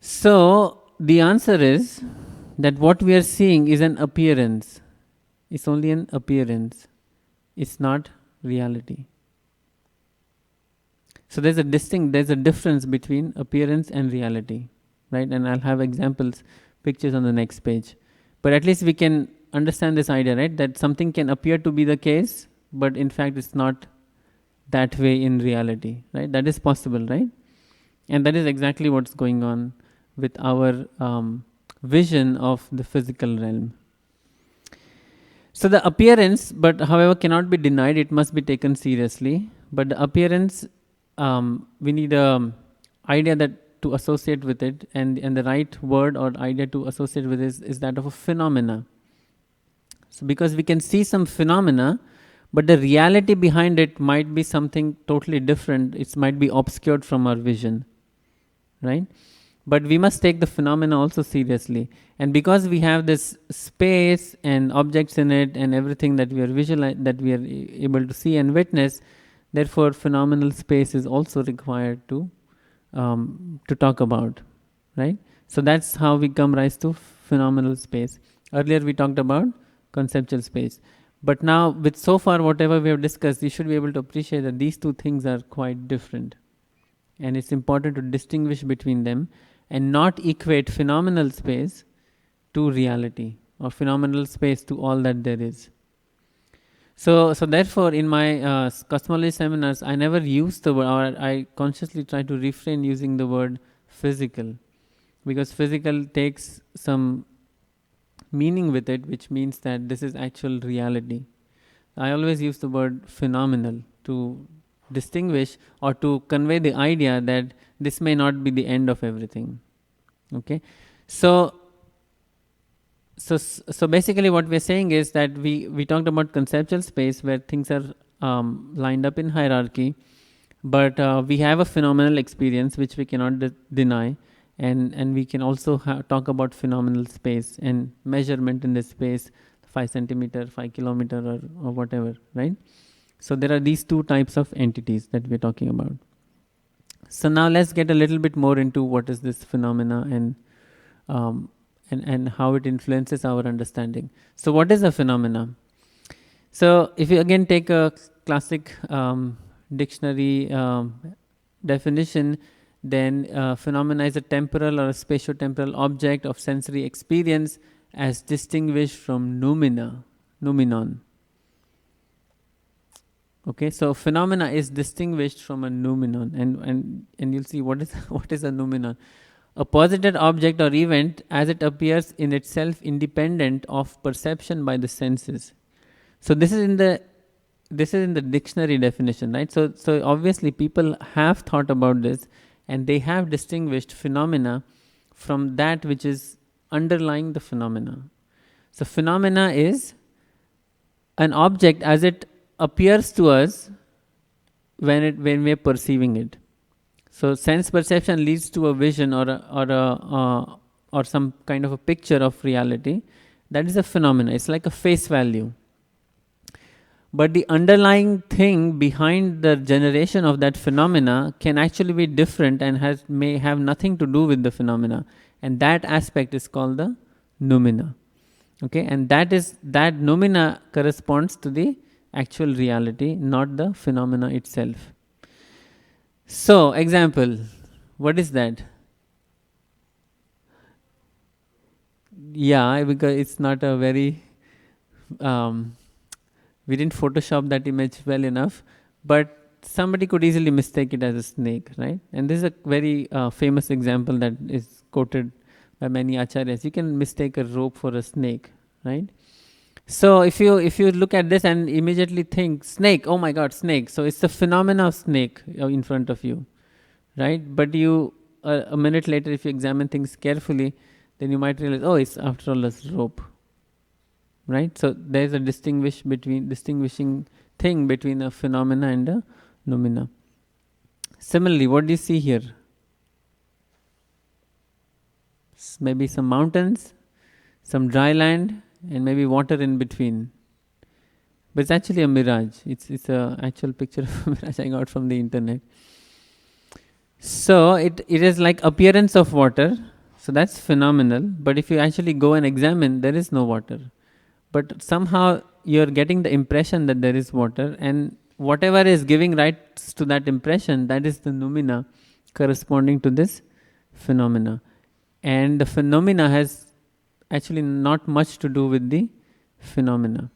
So the answer is that what we are seeing is an appearance. It's only an appearance. It's not reality. So there's a difference between appearance and reality, right? And I'll have examples, pictures on the next page. But at least we can understand this idea, right? That something can appear to be the case, but in fact it's not that way in reality, right? That is possible, right? And that is exactly what's going on with our vision of the physical realm. So the appearance, but however cannot be denied, it must be taken seriously. But the appearance, we need a idea that to associate with it, and the right word or idea to associate with is that of a phenomena. So because we can see some phenomena, but the reality behind it might be something totally different. It might be obscured from our vision, right? But we must take the phenomena also seriously. And because we have this space and objects in it and everything that we are that we are able to see and witness, therefore phenomenal space is also required to talk about, right? So that's how we come rise to phenomenal space. Earlier we talked about conceptual space. But now, with so far whatever we have discussed, you should be able to appreciate that these two things are quite different. And it's important to distinguish between them and not equate phenomenal space to reality or phenomenal space to all that there is. So therefore, in my cosmology seminars, I never use the word, or I consciously try to refrain using the word physical, because physical takes some meaning with it, which means that this is actual reality. I always use the word phenomenal to distinguish or to convey the idea that this may not be the end of everything. Okay, so basically what we're saying is that we talked about conceptual space where things are lined up in hierarchy, but we have a phenomenal experience which we cannot deny, and we can also talk about phenomenal space and measurement in this space, 5 centimeter, 5 kilometer, or whatever, right? So there are these two types of entities that we're talking about. So now let's get a little bit more into what is this phenomena and how it influences our understanding. So what is a phenomena? So if you again take a classic dictionary definition, then phenomena is a temporal or a spatio-temporal object of sensory experience as distinguished from noumenon. Okay, so phenomena is distinguished from a noumenon, and you'll see what is a noumenon. A posited object or event as it appears in itself independent of perception by the senses. So this is in the dictionary definition, right? So obviously people have thought about this, and they have distinguished phenomena from that which is underlying the phenomena. So phenomena is an object as it appears to us when we are perceiving it. So sense perception leads to a vision or some kind of a picture of reality. That is a phenomenon. It's like a face value. But the underlying thing behind the generation of that phenomena can actually be different and may have nothing to do with the phenomena. And that aspect is called the noumena. Okay, and that noumena corresponds to the actual reality, not the phenomena itself. So, example, what is that? Yeah, because it's not a very, we didn't Photoshop that image well enough, but somebody could easily mistake it as a snake, right? And this is a very famous example that is quoted by many acharyas. You can mistake a rope for a snake, right? So if you look at this and immediately think snake, oh my God, snake. So it's the phenomena of snake in front of you, right? But a minute later, if you examine things carefully, then you might realize, oh, it's after all a rope, right? So there is a distinguishing thing between a phenomena and a noumena. Similarly, what do you see here? Maybe some mountains, some dry land, and maybe water in between. But it's actually a mirage. It's a actual picture of a mirage I got from the internet. So it is like appearance of water. So that's phenomenal. But if you actually go and examine, there is no water. But somehow you're getting the impression that there is water, and whatever is giving rise to that impression, that is the noumena corresponding to this phenomena. And the phenomena has actually not much to do with the phenomena.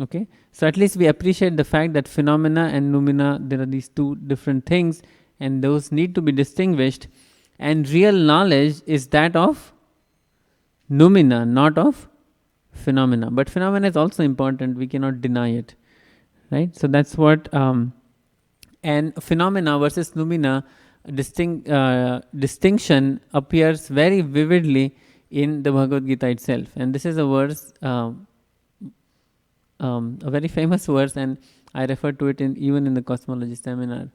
Okay, so at least we appreciate the fact that phenomena and noumena, there are these two different things, and those need to be distinguished. And real knowledge is that of noumena, not of phenomena. But phenomena is also important, we cannot deny it, right? So that's what, and phenomena versus noumena distinction appears very vividly in the Bhagavad Gita itself. And this is a verse, a very famous verse, and I refer to it even in the cosmology seminar.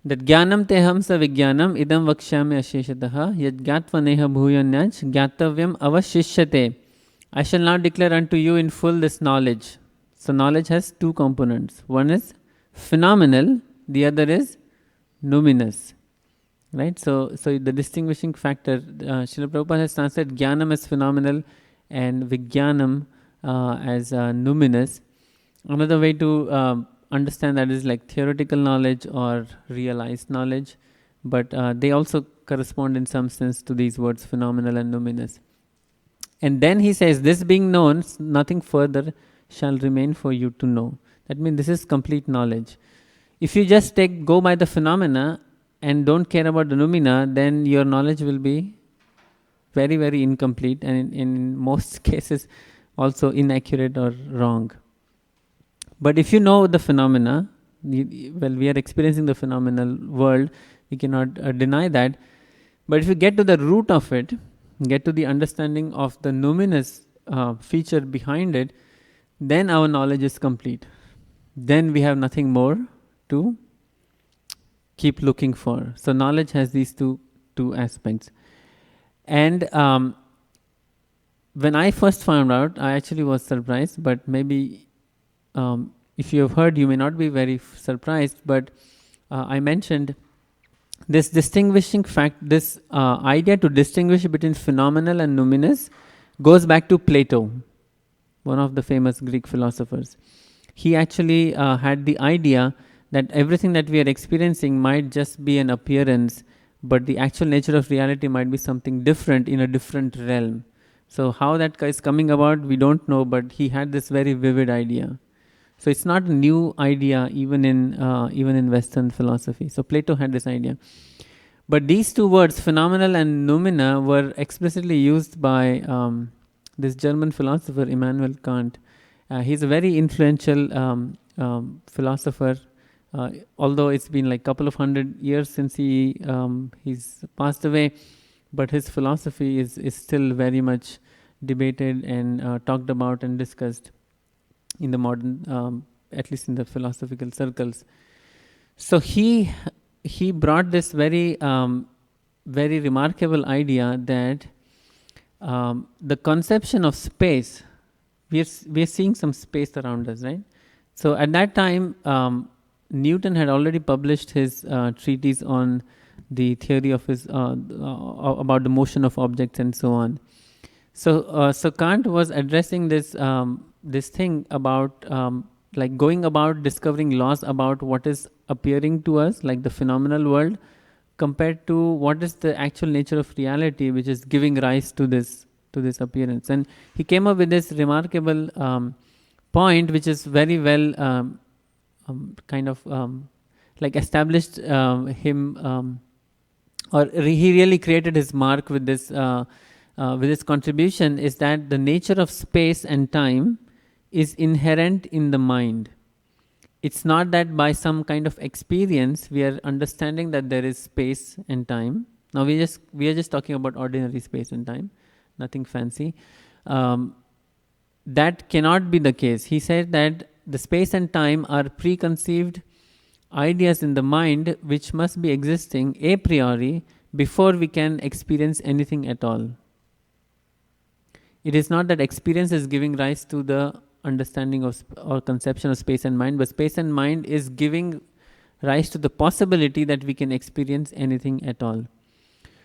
That jnanam teham sa vijnanam idam vakshyami asheshataha yad gyatva neha bhuyanyaj gyatavyam avashishyate. I shall now declare unto you in full this knowledge. So knowledge has two components. One is phenomenal, the other is numinous. Right? So the distinguishing factor, Srila Prabhupada has translated jnanam as phenomenal and vijnanam as numinous. Another way to understand that is like theoretical knowledge or realized knowledge, but they also correspond in some sense to these words phenomenal and numinous. And then he says, this being known, nothing further shall remain for you to know. That means this is complete knowledge. If you just go by the phenomena and don't care about the noumena, then your knowledge will be very, very incomplete, and in most cases also inaccurate or wrong. But if you know the phenomena, well, we are experiencing the phenomenal world, we cannot deny that. But if you get to the root of it, get to the understanding of the numinous feature behind it, then our knowledge is complete. Then we have nothing more to keep looking for. So knowledge has these two aspects. And when I first found out, I actually was surprised, but maybe if you have heard, you may not be very surprised, but I mentioned this distinguishing fact, this idea to distinguish between phenomenal and numinous goes back to Plato, one of the famous Greek philosophers. He actually had the idea that everything that we are experiencing might just be an appearance, but the actual nature of reality might be something different in a different realm. So how that is coming about, we don't know, but he had this very vivid idea. So it's not a new idea even in Western philosophy. So Plato had this idea. But these two words, phenomenal and noumena, were explicitly used by this German philosopher Immanuel Kant. He's a very influential philosopher. Although it's been like a couple of 100 years since he's passed away, but his philosophy is still very much debated and talked about and discussed in the modern, at least in the philosophical circles. So he brought this very very remarkable idea that the conception of space, we are seeing some space around us, right? So at that time, Newton had already published his treatise on the theory of his about the motion of objects and so on. So Kant was addressing this thing about like going about discovering laws about what is appearing to us, like the phenomenal world, compared to what is the actual nature of reality, which is giving rise to this appearance. And he came up with this remarkable point, which is very well kind of like established him, or he really created his mark with this contribution, is that the nature of space and time is inherent in the mind. It's not that by some kind of experience we are understanding that there is space and time. Now we are just talking about ordinary space and time, nothing fancy. That cannot be the case. He said that the space and time are preconceived ideas in the mind which must be existing a priori before we can experience anything at all. It is not that experience is giving rise to the understanding of or conception of space and mind, but space and mind is giving rise to the possibility that we can experience anything at all.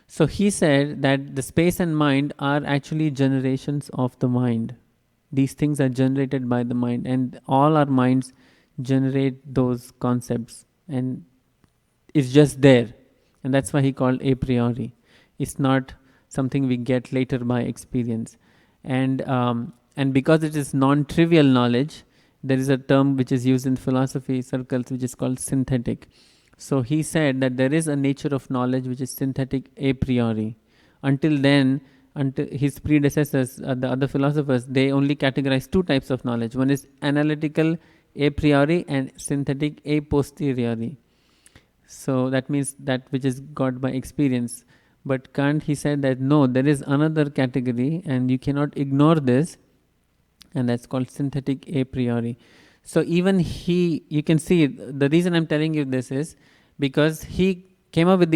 So he said that the space and mind are actually generations of the mind. These things are generated by the mind, and all our minds generate those concepts, and it's just there. And that's why he called a priori. It's not something we get later by experience. And because it is non-trivial knowledge, there is a term which is used in philosophy circles which is called synthetic. So he said that there is a nature of knowledge which is synthetic a priori. Until then, until his predecessors, the other philosophers, they only categorize two types of knowledge. One is analytical a priori and synthetic a posteriori. So that means that which is got by experience. But Kant, he said that no, there is another category and you cannot ignore this, and that's called synthetic a priori. So even you can see, the reason I'm telling you this is because he came up with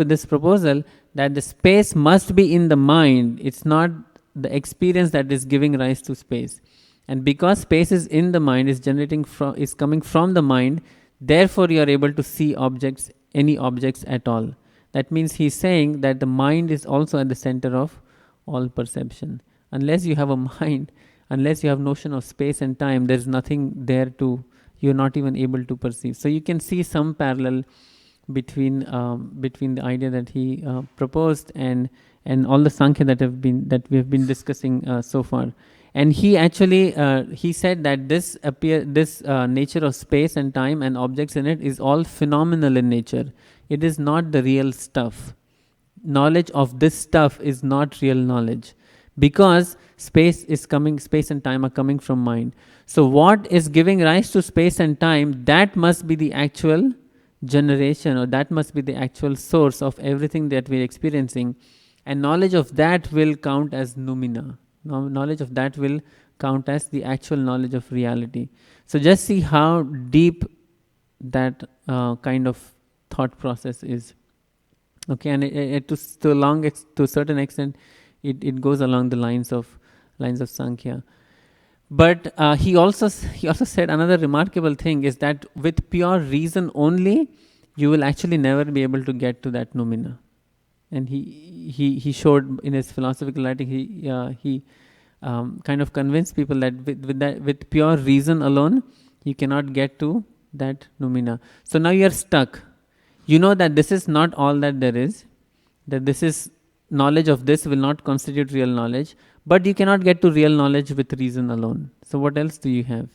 this proposal that the space must be in the mind. It's not the experience that is giving rise to space. And because space is in the mind, is coming from the mind, therefore you are able to see objects, any objects at all. That means he's saying that the mind is also at the center of all perception. Unless you have a mind, unless you have notion of space and time, there's nothing there you're not even able to perceive. So you can see some parallel between the idea that he proposed and all the Sankhya that we have been discussing so far. And he actually he said that this nature of space and time and objects in it is all phenomenal in nature. It is not the real stuff. Knowledge of this stuff is not real knowledge, because space and time are coming from mind. So what is giving rise to space and time, that must be the actual generation, or that must be the actual source of everything that we're experiencing. And knowledge of that will count as noumena. Knowledge of that will count as the actual knowledge of reality. So just see how deep that kind of thought process is. Okay, and to a certain extent, it goes along the lines of Sankhya. But he also said another remarkable thing is that with pure reason only, you will actually never be able to get to that noumena. And he showed in his philosophical writing, he kind of convinced people that with pure reason alone, you cannot get to that noumena. So now you are stuck. You know that this is not all that there is, that this is knowledge of this will not constitute real knowledge, but you cannot get to real knowledge with reason alone. So what else do you have?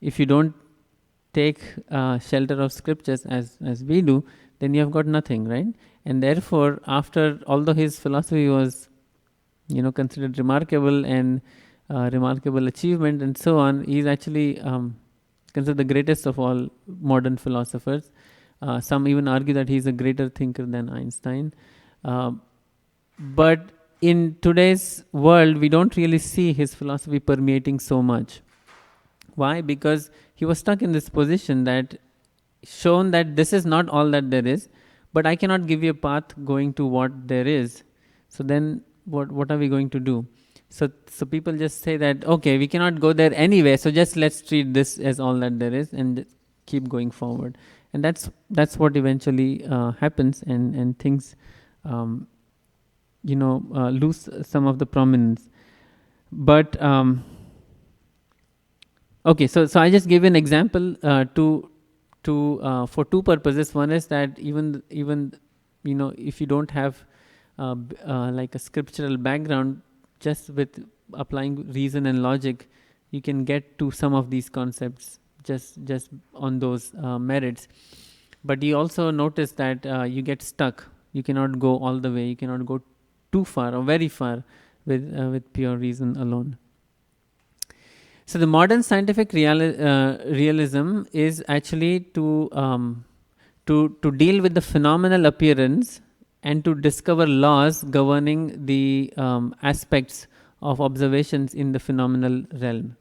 If you don't take shelter of scriptures as we do, then you have got nothing, right? And therefore, although his philosophy was, considered remarkable and remarkable achievement and so on, he is actually considered the greatest of all modern philosophers. Some even argue that he is a greater thinker than Einstein. But in today's world, we don't really see his philosophy permeating so much. Why? Because he was stuck in this position that shown that this is not all that there is, but I cannot give you a path going to what there is. So then what are we going to do? So people just say that, okay, we cannot go there anyway, so just let's treat this as all that there is and keep going forward. And that's what eventually happens, and things lose some of the prominence. But okay, so I just give an example for two purposes. One is that even if you don't have like a scriptural background, just with applying reason and logic, you can get to some of these concepts just on those merits. But you also notice that you get stuck. You cannot go all the way. You cannot go too far or very far with pure reason alone. So the modern scientific realism is actually to deal with the phenomenal appearance and to discover laws governing the aspects of observations in the phenomenal realm.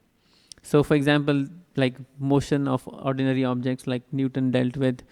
So, for example, like motion of ordinary objects, like Newton dealt with,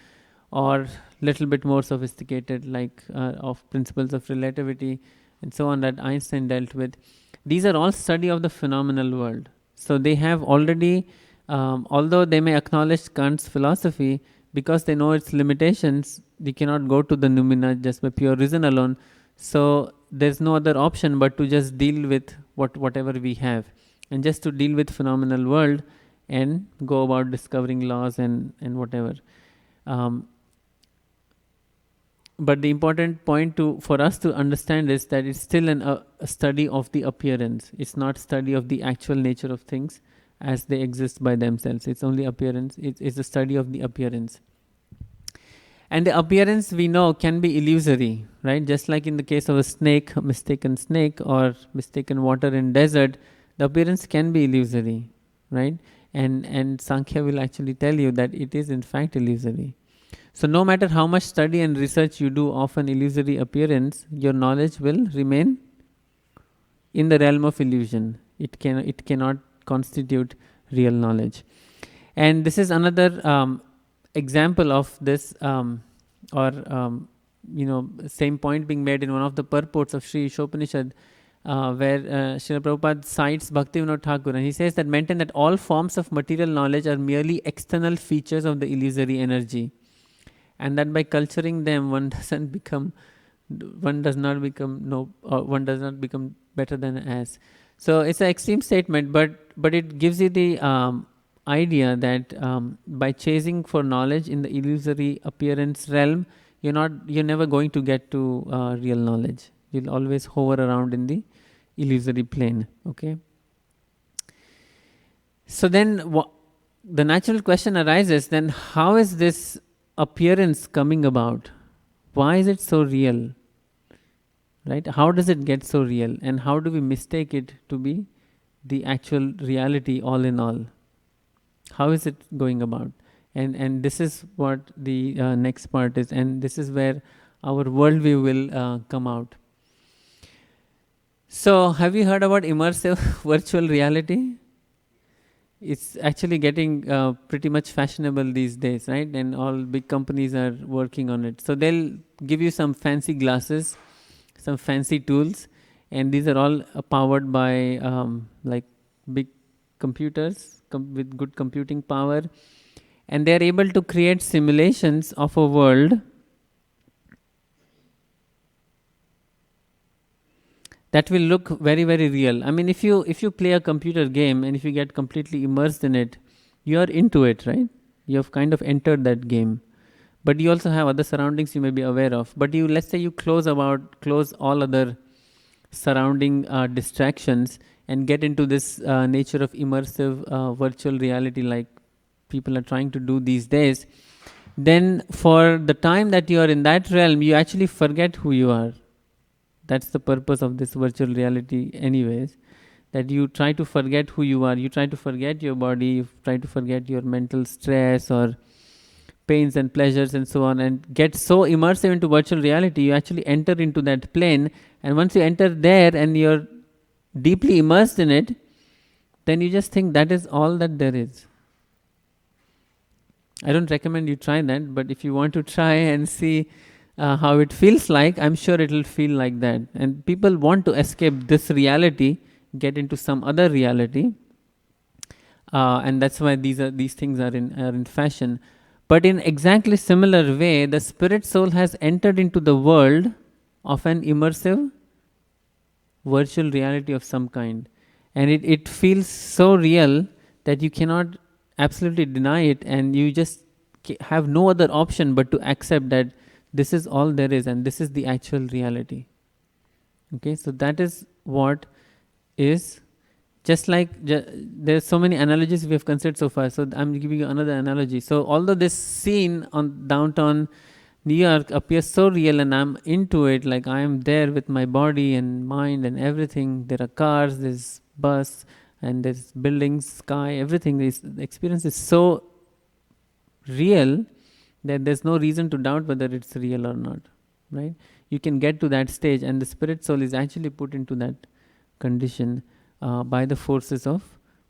or little bit more sophisticated, like of principles of relativity and so on, that Einstein dealt with. These are all study of the phenomenal world. So they have already, although they may acknowledge Kant's philosophy, because they know its limitations, they cannot go to the noumena just by pure reason alone. So there's no other option but to just deal with whatever we have, and just to deal with phenomenal world and go about discovering laws and whatever. But the important point for us to understand is that it's still a study of the appearance. It's not study of the actual nature of things as they exist by themselves. It's only appearance. It's a study of the appearance. And the appearance we know can be illusory, right? Just like in the case of a snake, a mistaken snake or mistaken water in desert, the appearance can be illusory, right? And Sankhya will actually tell you that it is in fact illusory. So no matter how much study and research you do of an illusory appearance, your knowledge will remain in the realm of illusion. It cannot constitute real knowledge. And this is another example of this, same point being made in one of the purports of Sri Ishopanishad, where Srila Prabhupada cites Bhaktivinoda Thakur, and he says that maintain that all forms of material knowledge are merely external features of the illusory energy, and that by culturing them one does not become better than as. So it's an extreme statement, but it gives you the idea that by chasing for knowledge in the illusory appearance realm, you're never going to get to real knowledge. You'll always hover around in the illusory plane. Okay. So then the natural question arises, then how is this appearance coming about? Why is it so real? Right? How does it get so real? And how do we mistake it to be the actual reality all in all? How is it going about? And this is what the next part is, and this is where our worldview will come out. So, have you heard about immersive virtual reality? It's actually getting pretty much fashionable these days, right? And all big companies are working on it. So they'll give you some fancy glasses, some fancy tools, and these are all powered by like big computers with good computing power, and they're able to create simulations of a world that will look very, very real. I mean, if you play a computer game and if you get completely immersed in it, you are into it, right? You have kind of entered that game. But you also have other surroundings you may be aware of. But let's say you close all other surrounding distractions and get into this nature of immersive virtual reality like people are trying to do these days. Then for the time that you are in that realm, you actually forget who you are. That's the purpose of this virtual reality anyways, that you try to forget who you are, you try to forget your body, you try to forget your mental stress or pains and pleasures and so on, and get so immersive into virtual reality, you actually enter into that plane, and once you enter there and you're deeply immersed in it, then you just think that is all that there is. I don't recommend you try that, but if you want to try and see how it feels like, I'm sure it will feel like that. And people want to escape this reality, get into some other reality, and that's why these things are in fashion. But in exactly similar way, the spirit soul has entered into the world of an immersive virtual reality of some kind, and it feels so real that you cannot absolutely deny it, and you just have no other option but to accept that this is all there is and this is the actual reality. Okay, so that is what is, just like there's so many analogies we have considered so far, so I'm giving you another analogy. So although this scene on downtown New York appears so real and I'm into it, like I am there with my body and mind and everything, there are cars, there's bus and there's buildings, sky, everything, the experience is so real that there's no reason to doubt whether it's real or not, right? You can get to that stage, and the spirit soul is actually put into that condition by the forces of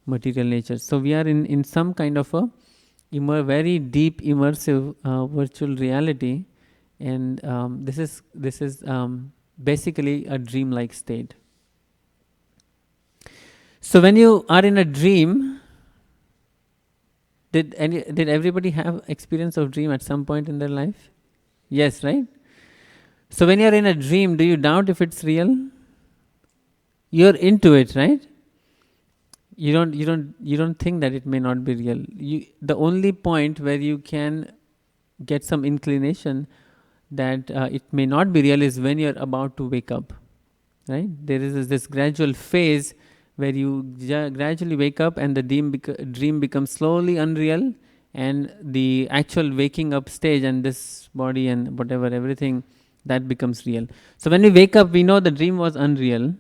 material nature. So we are in some kind of a very deep immersive virtual reality, and this is basically a dream-like state. So when you are in a dream, did everybody have experience of dream at some point in their life? Yes, right? So when you're in a dream, do you doubt if it's real? You're into it, right? You don't think that it may not be real. The only point where you can get some inclination that it may not be real is when you're about to wake up, right? There is this gradual phase where you gradually wake up and the dream becomes slowly unreal, and the actual waking up stage and this body and whatever, everything, that becomes real. So when we wake up, we know the dream was unreal,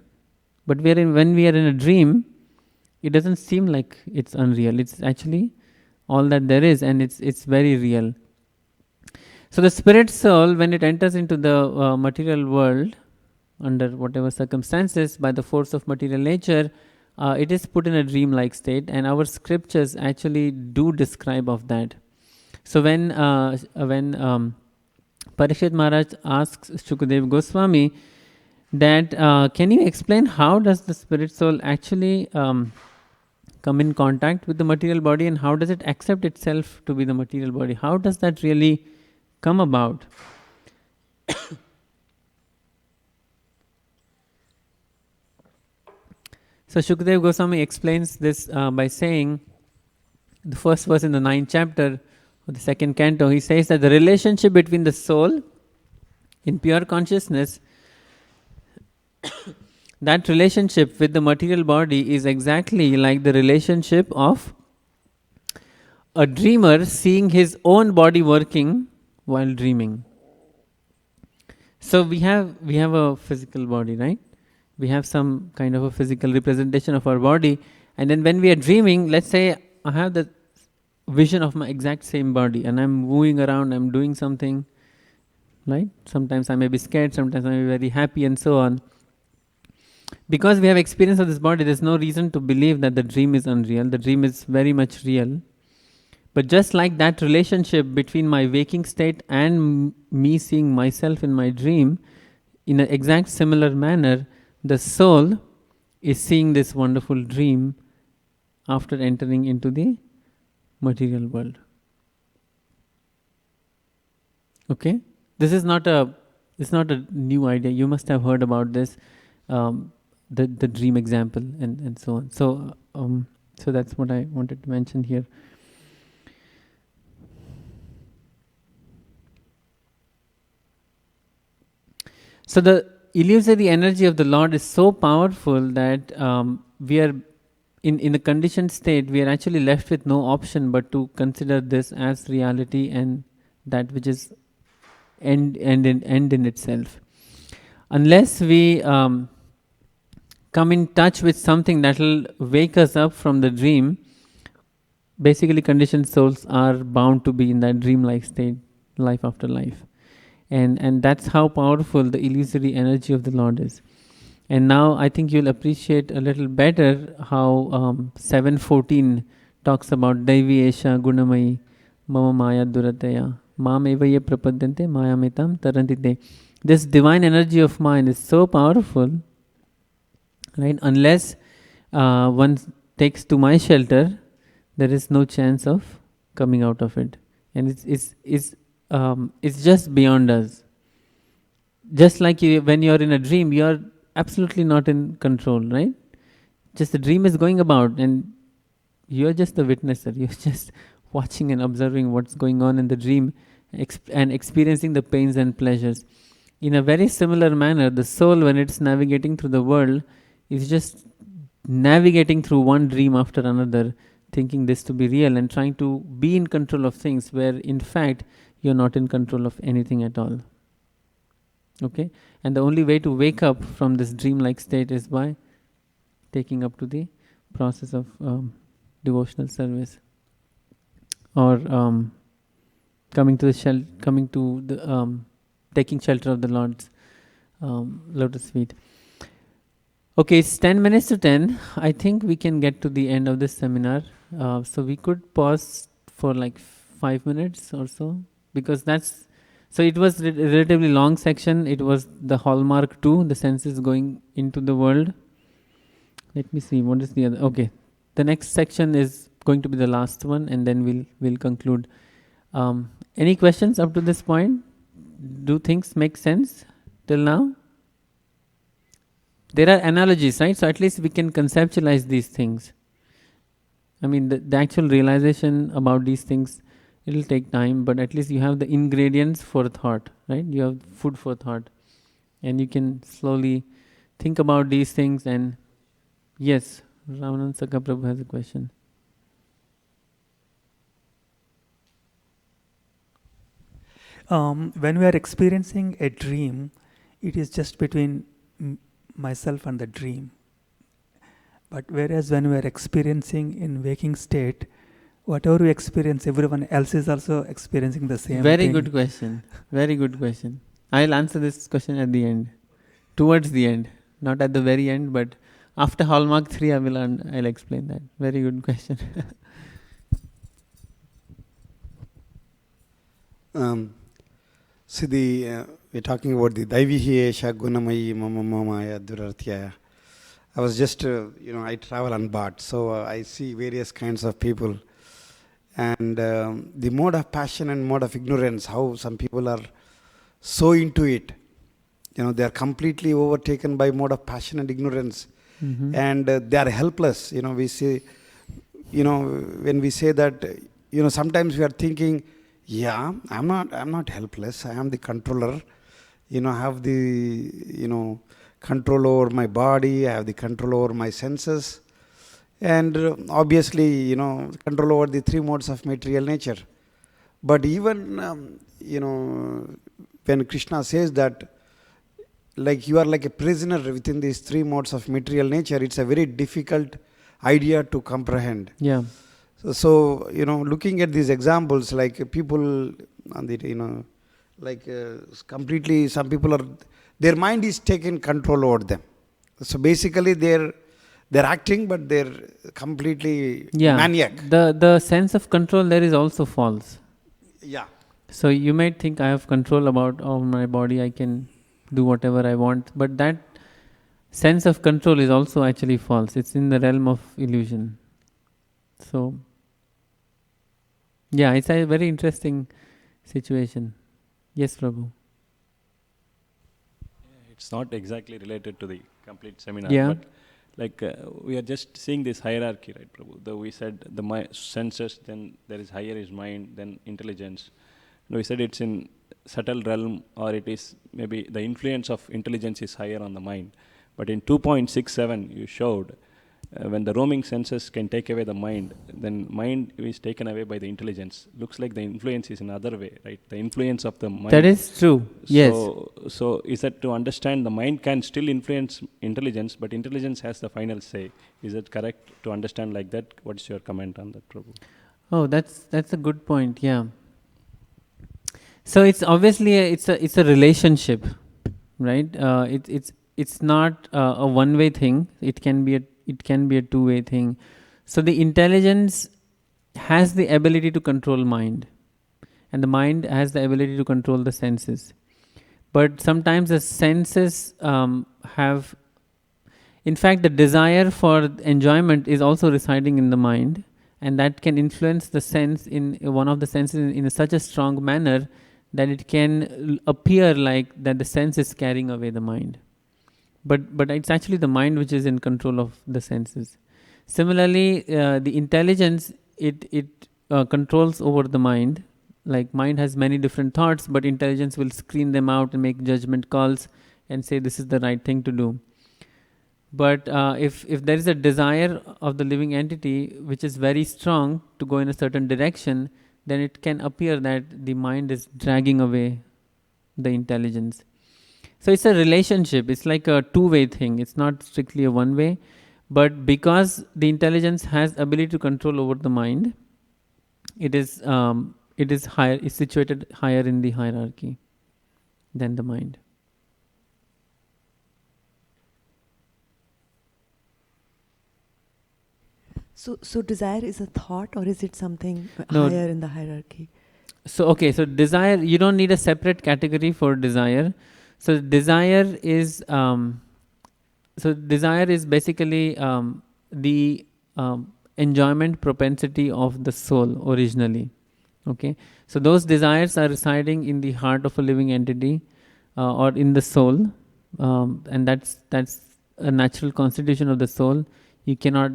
but when we are in a dream, it doesn't seem like it's unreal. It's actually all that there is, and it's very real. So the spirit soul, when it enters into the material world, under whatever circumstances, by the force of material nature, it is put in a dream-like state, and our scriptures actually do describe of that. So when Parikshit Maharaj asks Shukadev Goswami that can you explain how does the spirit soul actually come in contact with the material body, and how does it accept itself to be the material body? How does that really come about? So Shukadev Goswami explains this by saying, the first verse in the 9th chapter of the 2nd canto, he says that the relationship between the soul in pure consciousness, that relationship with the material body is exactly like the relationship of a dreamer seeing his own body working while dreaming. So we have a physical body, right? We have some kind of a physical representation of our body, and then when we are dreaming, let's say I have the vision of my exact same body and I'm moving around, I'm doing something, right? Sometimes I may be scared, sometimes I may be very happy, and so on. Because we have experience of this body, there's no reason to believe that the dream is unreal. The dream is very much real. But just like that relationship between my waking state and me seeing myself in my dream, in an exact similar manner, the soul is seeing this wonderful dream after entering into the material world. Okay? This is not a new idea. You must have heard about this, the dream example and so on. So that's what I wanted to mention here. So the illusory energy of the Lord is so powerful that we are in the conditioned state, we are actually left with no option but to consider this as reality and that which is end in itself. Unless we come in touch with something that will wake us up from the dream, basically conditioned souls are bound to be in that dream-like state, life after life. And that's how powerful the illusory energy of the Lord is. And now I think you'll appreciate a little better how 7:14 talks about Daivi Esha Gunamayi Mama Maya Durataya Mam Eva Ye Prapadyante Maya Mitam Tarantite. This divine energy of mine is so powerful, right? Unless one takes to my shelter, there is no chance of coming out of it. And it's just beyond us. Just like when you're in a dream, you're absolutely not in control, right? Just the dream is going about and you're just the witnesser. You're just watching and observing what's going on in the dream and experiencing the pains and pleasures. In a very similar manner, the soul, when it's navigating through the world, is just navigating through one dream after another, thinking this to be real and trying to be in control of things where in fact you're not in control of anything at all. Okay? And the only way to wake up from this dream-like state is by taking up to the process of devotional service, or taking shelter of the Lord's lotus feet. Okay, it's 10 minutes to 10. I think we can get to the end of this seminar. So we could pause for like 5 minutes or so, because so it was a relatively long section. It was the hallmark 2, the senses going into the world. Let me see, what is the other? Okay, the next section is going to be the last one, and then we'll conclude. Any questions up to this point? Do things make sense till now? There are analogies, right? So at least we can conceptualize these things. I mean, the actual realization about these things, it'll take time, but at least you have the ingredients for thought, right? You have food for thought. And you can slowly think about these things. And yes, Ramanand Sakha Prabhu has a question. When we are experiencing a dream, it is just between myself and the dream. But whereas when we are experiencing in waking state, whatever we experience, everyone else is also experiencing the same Very thing. good question. Very good question. I'll answer this question at the end. Towards the end. Not at the very end, but after Hallmark 3, I'll explain that. Very good question. See, we're talking about the Daivihiyesha Gunamayi Mama Mamaya Durartyaya. I was just, I travel unbought, so I see various kinds of people. And the mode of passion and mode of ignorance, how some people are so into it. They are completely overtaken by mode of passion and ignorance. Mm-hmm. And they are helpless. We say, when we say that, sometimes we are thinking, yeah, I'm not helpless. I am the controller. I have the, control over my body. I have the control over my senses. And obviously, control over the three modes of material nature. But even, when Krishna says that, like you are like a prisoner within these three modes of material nature, it's a very difficult idea to comprehend. Yeah. So looking at these examples, like people on the, completely, some people their mind is taken control over them. So basically they're acting, but they're completely maniac. The sense of control there is also false. Yeah. So you might think I have control about my body, I can do whatever I want, but that sense of control is also actually false. It's in the realm of illusion. So, yeah, it's a very interesting situation. Yes, Prabhu. It's not exactly related to the complete seminar, Yeah. but we are just seeing this hierarchy, right, Prabhu? Though we said the senses, then there is higher is mind, then intelligence. We said it's in subtle realm, or it is maybe the influence of intelligence is higher on the mind. But in 2.67 you showed when the roaming senses can take away the mind, then mind is taken away by the intelligence. Looks like the influence is in other way, right? The influence of the mind. That is true. Yes. So is that to understand the mind can still influence intelligence, but intelligence has the final say? Is it correct to understand like that? What's your comment on that, Prabhu? Oh, that's a good point. Yeah. So it's obviously it's a relationship, right? It's not a one-way thing. It can be a two-way thing. So the intelligence has the ability to control mind, and the mind has the ability to control the senses. But sometimes the senses have, in fact, the desire for enjoyment is also residing in the mind, and that can influence the sense in one of the senses in such a strong manner that it can appear like that the sense is carrying away the mind. But it's actually the mind which is in control of the senses. Similarly, the intelligence, it controls over the mind. Like mind has many different thoughts, but intelligence will screen them out and make judgment calls and say this is the right thing to do. But if there is a desire of the living entity which is very strong to go in a certain direction, then it can appear that the mind is dragging away the intelligence. So it's a relationship. It's like a two-way thing. It's not strictly a one-way. But because the intelligence has ability to control over the mind, it is higher. It's situated higher in the hierarchy than the mind. So desire is a thought, or is it something higher in the hierarchy? So desire, you don't need a separate category for desire. So desire is basically the enjoyment propensity of the soul originally. Okay, so those desires are residing in the heart of a living entity or in the soul, and that's a natural constitution of the soul. You cannot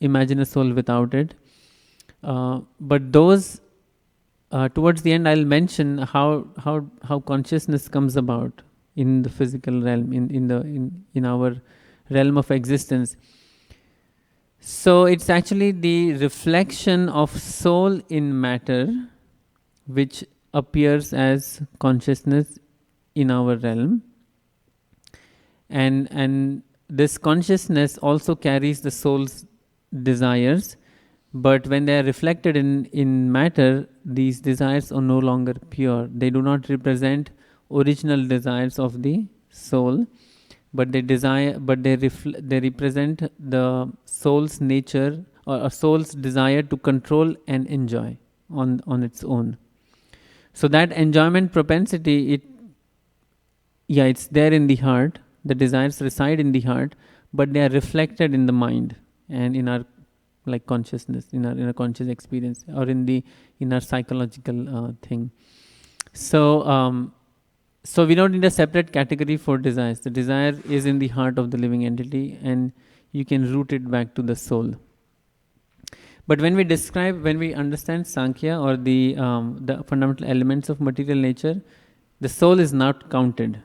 imagine a soul without it. But those towards the end, I'll mention how consciousness comes about in the physical realm, in our realm of existence. So it's actually the reflection of soul in matter which appears as consciousness in our realm, and this consciousness also carries the soul's desires, but when they are reflected in matter, these desires are no longer pure. They do not represent original desires of the soul, but they represent the soul's nature, or a soul's desire to control and enjoy on its own. So that enjoyment propensity, it's there in the heart. The desires reside in the heart, but they are reflected in the mind and in our consciousness, in our conscious experience, or in our psychological thing. So we don't need a separate category for desires. The desire is in the heart of the living entity, and you can root it back to the soul. But when we understand Sankhya, or the fundamental elements of material nature, the soul is not counted.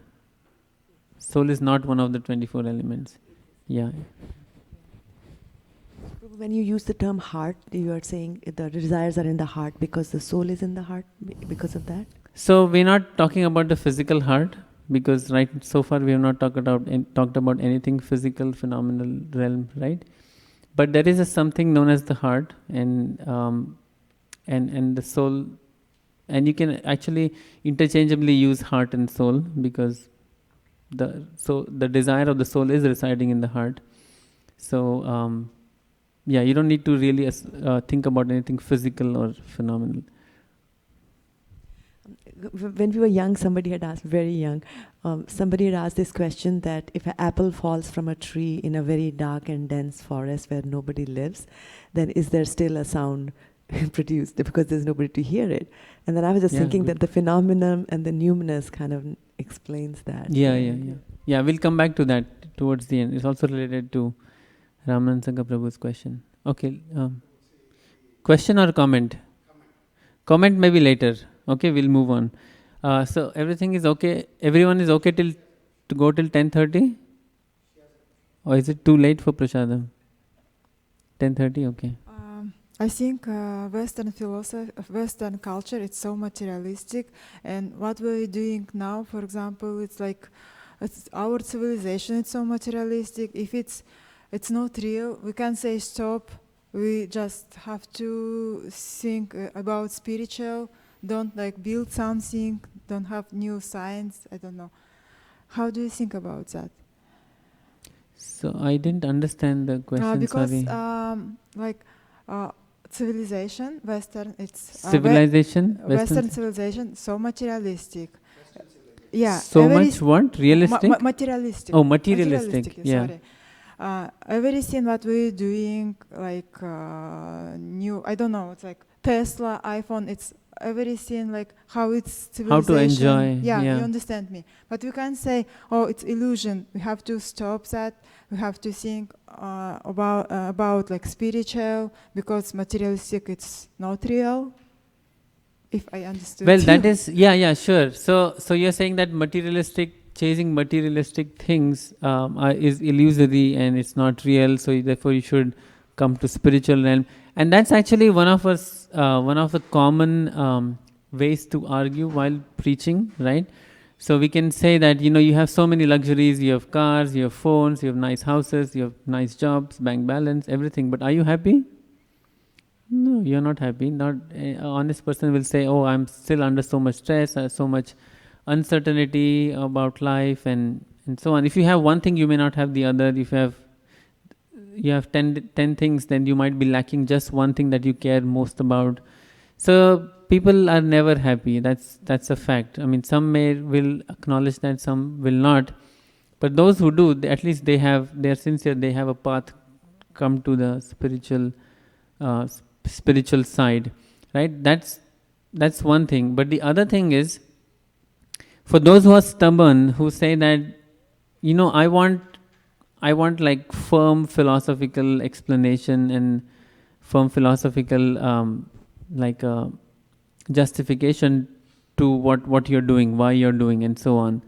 Soul is not one of the 24 elements. Yeah. When you use the term heart, you are saying the desires are in the heart because the soul is in the heart, because of that? So we're not talking about the physical heart, because so far we have not talked about anything physical, phenomenal realm, right? But there is something known as the heart, and the soul, and you can actually interchangeably use heart and soul, because the desire of the soul is residing in the heart. So you don't need to really think about anything physical or phenomenal. When we were young, somebody had asked, very young, somebody had asked this question, that if an apple falls from a tree in a very dark and dense forest where nobody lives, then is there still a sound produced because there's nobody to hear it? And then I was just thinking that the phenomenon and the numinous kind of explains that. Yeah, we'll come back to that towards the end. It's also related to Ramananda Prabhu's question. Okay. Question or comment? Comment maybe later. Okay, we'll move on. So everything is okay. Everyone is okay to go till 10:30, or is it too late for prasadam? 10:30, okay. I think Western philosophy, Western culture, it's so materialistic, and what we're doing now, for example, it's our civilization. It's so materialistic. If it's not real, we can't say stop. We just have to think about spiritual. Don't build something, don't have new science, I don't know. How do you think about that? So I didn't understand the question, because, sorry. Civilization, Western, it's... civilization? Western civilization, so materialistic. Yeah. So much what? Realistic? Materialistic. Oh, materialistic, yeah. Sorry. Everything what we're doing, new, I don't know, it's like Tesla, iPhone, it's everything how it's civilization. How to enjoy. Yeah, you understand me. But we can't say, oh, it's illusion. We have to stop that. We have to think about spiritual, because materialistic, it's not real. If I understood. Well, that is, sure. So you're saying that chasing materialistic things is illusory and it's not real. So therefore you should come to spiritual realm. And that's actually one of the common ways to argue while preaching, right? So we can say that, you have so many luxuries, you have cars, you have phones, you have nice houses, you have nice jobs, bank balance, everything. But are you happy? No, you're not happy. An honest person will say, oh, I'm still under so much stress, so much uncertainty about life, and so on. If you have one thing, you may not have the other. If you have 10 things, then you might be lacking just one thing that you care most about. So people are never happy. That's a fact. I mean, some will acknowledge that, some will not. But those who do, at least they are sincere. They have a path come to the spiritual side, right? That's one thing. But the other thing is, for those who are stubborn, who say that, I want firm philosophical explanation and firm philosophical justification to what you're doing, why you're doing, and so on.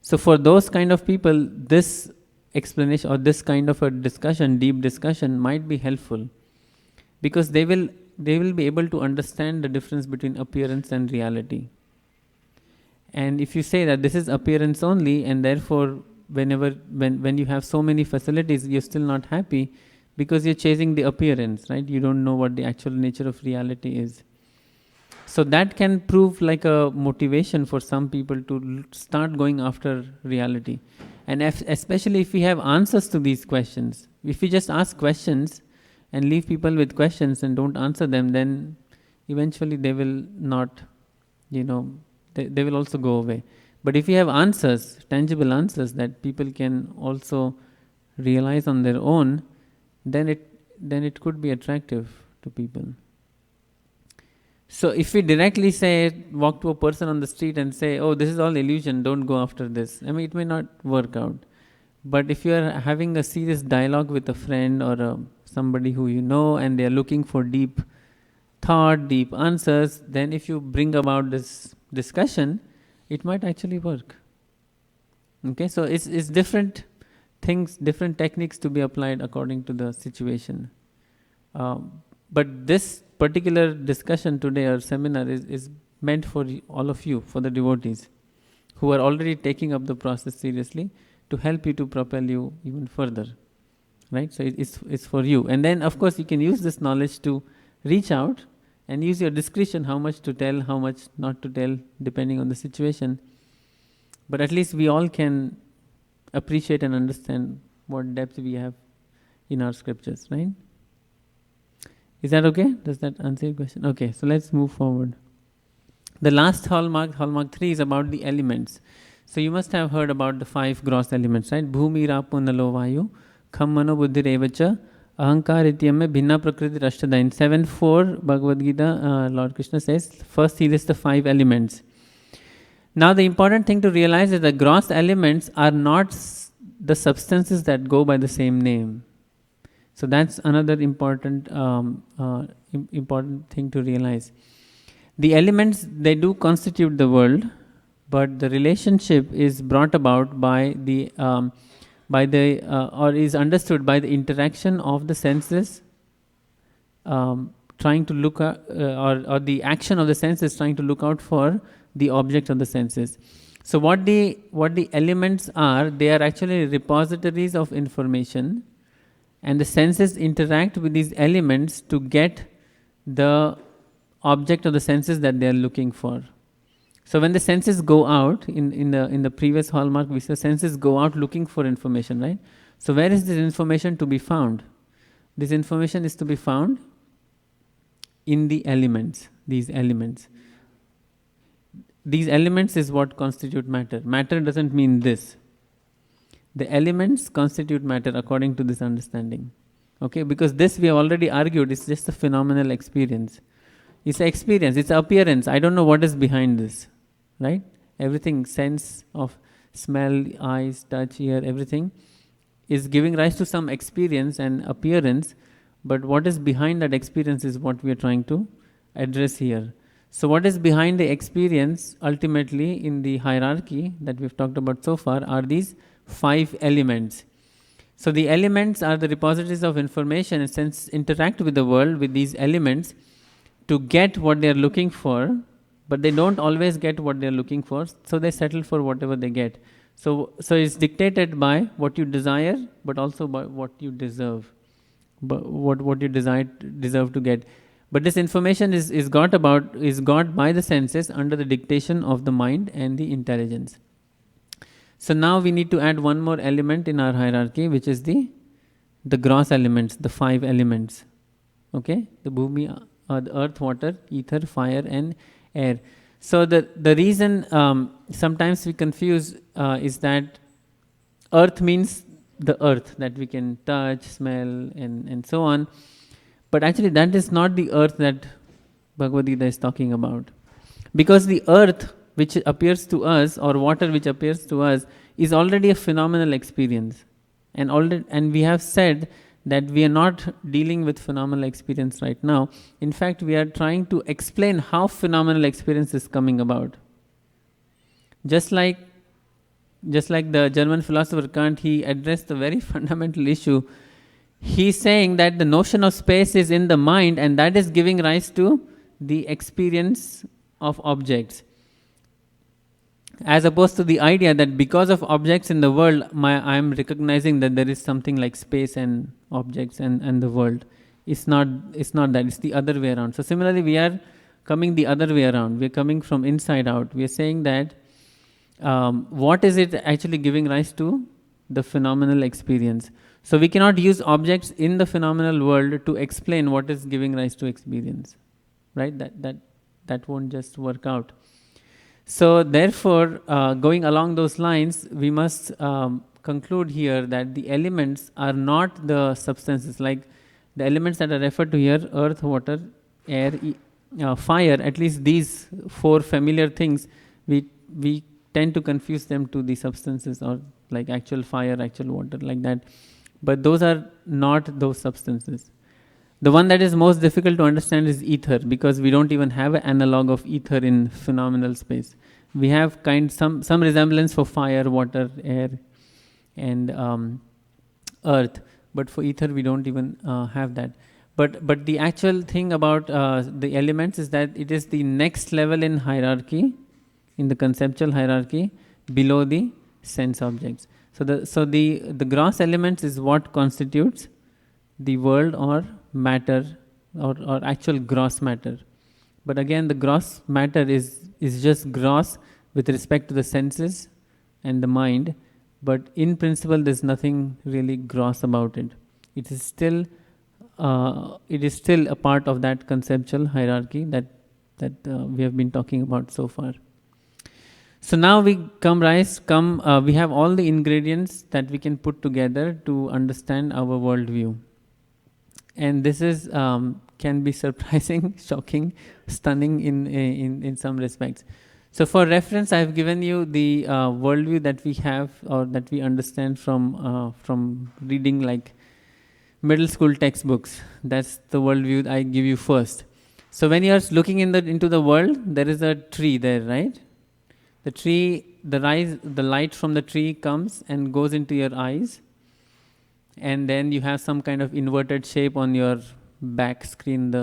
So for those kind of people, this explanation or this kind of a discussion, deep discussion, might be helpful, because they will be able to understand the difference between appearance and reality. And if you say that this is appearance only, and therefore when you have so many facilities, you're still not happy because you're chasing the appearance, right? You don't know what the actual nature of reality is. So that can prove like a motivation for some people to start going after reality. And especially if we have answers to these questions. If we just ask questions and leave people with questions and don't answer them, then eventually they will not, they will also go away. But if we have answers, tangible answers that people can also realize on their own, then it could be attractive to people. So if we directly walk to a person on the street and say, oh, this is all illusion, don't go after this, it may not work out. But if you are having a serious dialogue with a friend or somebody who you know, and they are looking for deep thought, deep answers, then if you bring about this discussion, it might actually work. Okay, so it's different things, different techniques to be applied according to the situation. But this particular discussion today or seminar is meant for all of you, for the devotees who are already taking up the process seriously, to help you to propel you even further, right? So it's for you. And then of course you can use this knowledge to reach out and use your discretion, how much to tell, how much not to tell, depending on the situation. But at least we all can appreciate and understand what depth we have in our scriptures, right? Is that okay? Does that answer your question? Okay, so let's move forward. The last hallmark 3, is about the elements. So you must have heard about the 5 gross elements, right? Bhumi, Rapo, Nalo, Vayu, Kham, Mano, Buddhi, Revacha, Ahankar, Ityam, Bhinna, Prakriti, Rashtadha. In 7.4, Bhagavad Gita, Lord Krishna says, first he lists the 5 elements. Now the important thing to realize is the gross elements are not the substances that go by the same name. So that's another important thing to realize. The elements, they do constitute the world, but the relationship is brought about by or is understood by the interaction of the senses, trying to look at, or the action of the senses trying to look out for the object of the senses. So what the elements are, they are actually repositories of information, and the senses interact with these elements to get the object of the senses that they are looking for. So when the senses go out, in the previous hallmark we said senses go out looking for information, right? So where is this information to be found? This information is to be found in the elements, these elements. These elements is what constitute matter. Matter doesn't mean this. The elements constitute matter according to this understanding. Okay, because this we have already argued is just a phenomenal experience. It's an experience, it's an appearance. I don't know what is behind this, right? Everything, sense of smell, eyes, touch, ear, everything is giving rise to some experience and appearance, but what is behind that experience is what we are trying to address here. So what is behind the experience ultimately in the hierarchy that we've talked about so far are these 5 elements. So the elements are the repositories of information, and sense interact with the world with these elements to get what they are looking for, but they don't always get what they are looking for, so they settle for whatever they get. So it's dictated by what you desire, but also by what you deserve, but what you deserve to get. But this information is got by the senses under the dictation of the mind and the intelligence. So now we need to add one more element in our hierarchy, which is the gross elements, the 5 elements. Okay, the bhumi, the earth, water, ether, fire, and air. So the reason sometimes we confuse is that earth means the earth that we can touch, smell, and so on. But actually that is not the earth that Bhagavad Gita is talking about. Because the earth which appears to us, or water which appears to us, is already a phenomenal experience. And we have said that we are not dealing with phenomenal experience right now. In fact, we are trying to explain how phenomenal experience is coming about. Just like the German philosopher Kant, he addressed a very fundamental issue. He's saying that the notion of space is in the mind, and that is giving rise to the experience of objects. as opposed to the idea that because of objects in the world, I am recognizing that there is something like space and objects and the world. It's not that, it's the other way around. So similarly, we are coming the other way around. We are coming from inside out. We are saying that what is it actually giving rise to? The phenomenal experience. So we cannot use objects in the phenomenal world to explain what is giving rise to experience, right? That won't just work out. So therefore, going along those lines, we must conclude here that the elements are not the substances. Like the elements that are referred to here, earth, water, air, fire, at least these four familiar things, we tend to confuse them to the substances, or like actual fire, actual water, like that. But those are not those substances. The one that is most difficult to understand is ether, because we don't even have an analog of ether in phenomenal space. We have some resemblance for fire, water, air, and earth, but for ether we don't even have that. But the actual thing about the elements is that it is the next level in hierarchy, in the conceptual hierarchy, below the sense objects. So the gross elements is what constitutes the world or matter, or actual gross matter. But again, the gross matter is just gross with respect to the senses and the mind, but in principle there's nothing really gross about it. It is still a part of that conceptual hierarchy that we have been talking about so far. So now we we have all the ingredients that we can put together to understand our worldview. And this is can be surprising, shocking, stunning in some respects. So for reference, I have given you the worldview that we have, or that we understand from reading like middle school textbooks. That's the worldview I give you first. So when you are looking into the world, there is a tree there, right? The tree, the light from the tree comes and goes into your eyes, and then you have some kind of inverted shape on your back screen,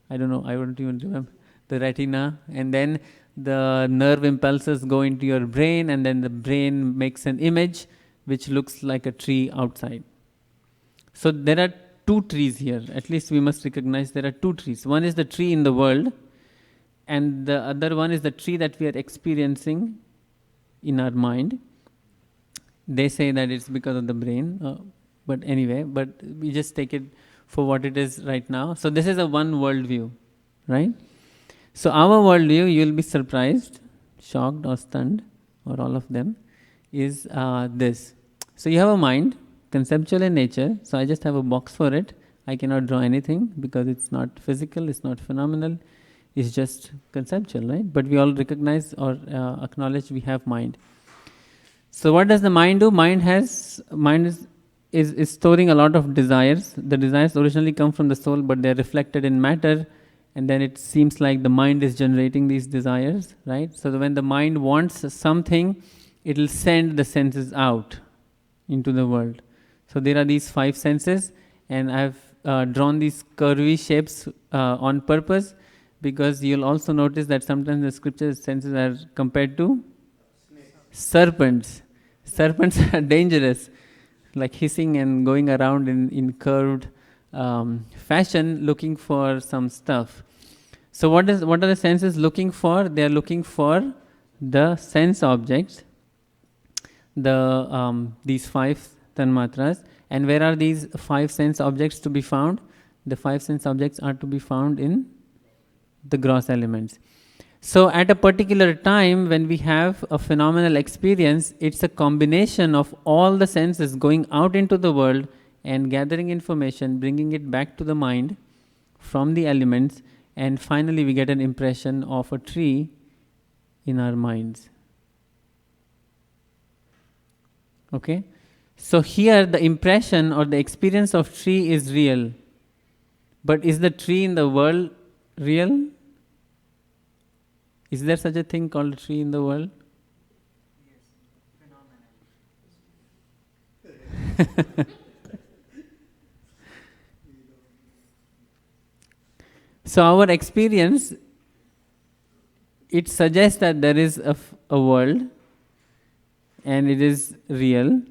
I don't even remember, the retina, and then the nerve impulses go into your brain, and then the brain makes an image which looks like a tree outside. So there are two trees here. At least we must recognize there are two trees. One is the tree in the world, and the other one is the tree that we are experiencing in our mind. They say that it's because of the brain, but anyway, but we just take it for what it is right now. So this is a one worldview, right? So our worldview, you will be surprised, shocked or stunned, or all of them, is this. So you have a mind, conceptual in nature. So I just have a box for it. I cannot draw anything because it's not physical, it's not phenomenal, it's just conceptual, right? But we all recognize or acknowledge we have mind. So what does the mind do? Mind is storing a lot of desires. The desires originally come from the soul, but they're reflected in matter, and then it seems like the mind is generating these desires, right? So when the mind wants something, it will send the senses out into the world. So there are these 5 senses, and I've drawn these curvy shapes on purpose, because you'll also notice that sometimes in the scriptures senses are compared to serpents. Serpents are dangerous, like hissing and going around in curved fashion, looking for some stuff. So what are the senses looking for? They are looking for the sense objects, these 5 tanmatras. And where are these 5 sense objects to be found? The 5 sense objects are to be found in the gross elements. So at a particular time, when we have a phenomenal experience, it's a combination of all the senses going out into the world and gathering information, bringing it back to the mind from the elements, and finally we get an impression of a tree in our minds. Okay? So here the impression or the experience of tree is real. But is the tree in the world real? Is there such a thing called a tree in the world? Yes, So our experience, it suggests that there is a world and it is real,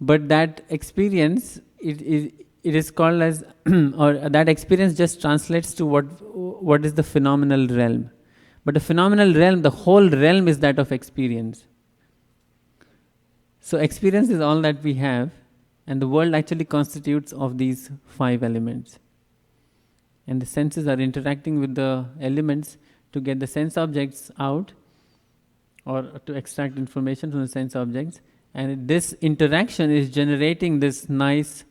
but that experience, it is called as, or that experience just translates to what is the phenomenal realm. But the phenomenal realm, the whole realm is that of experience. So experience is all that we have, and the world actually constitutes of these 5 elements. And the senses are interacting with the elements to get the sense objects out, or to extract information from the sense objects. And this interaction is generating this nice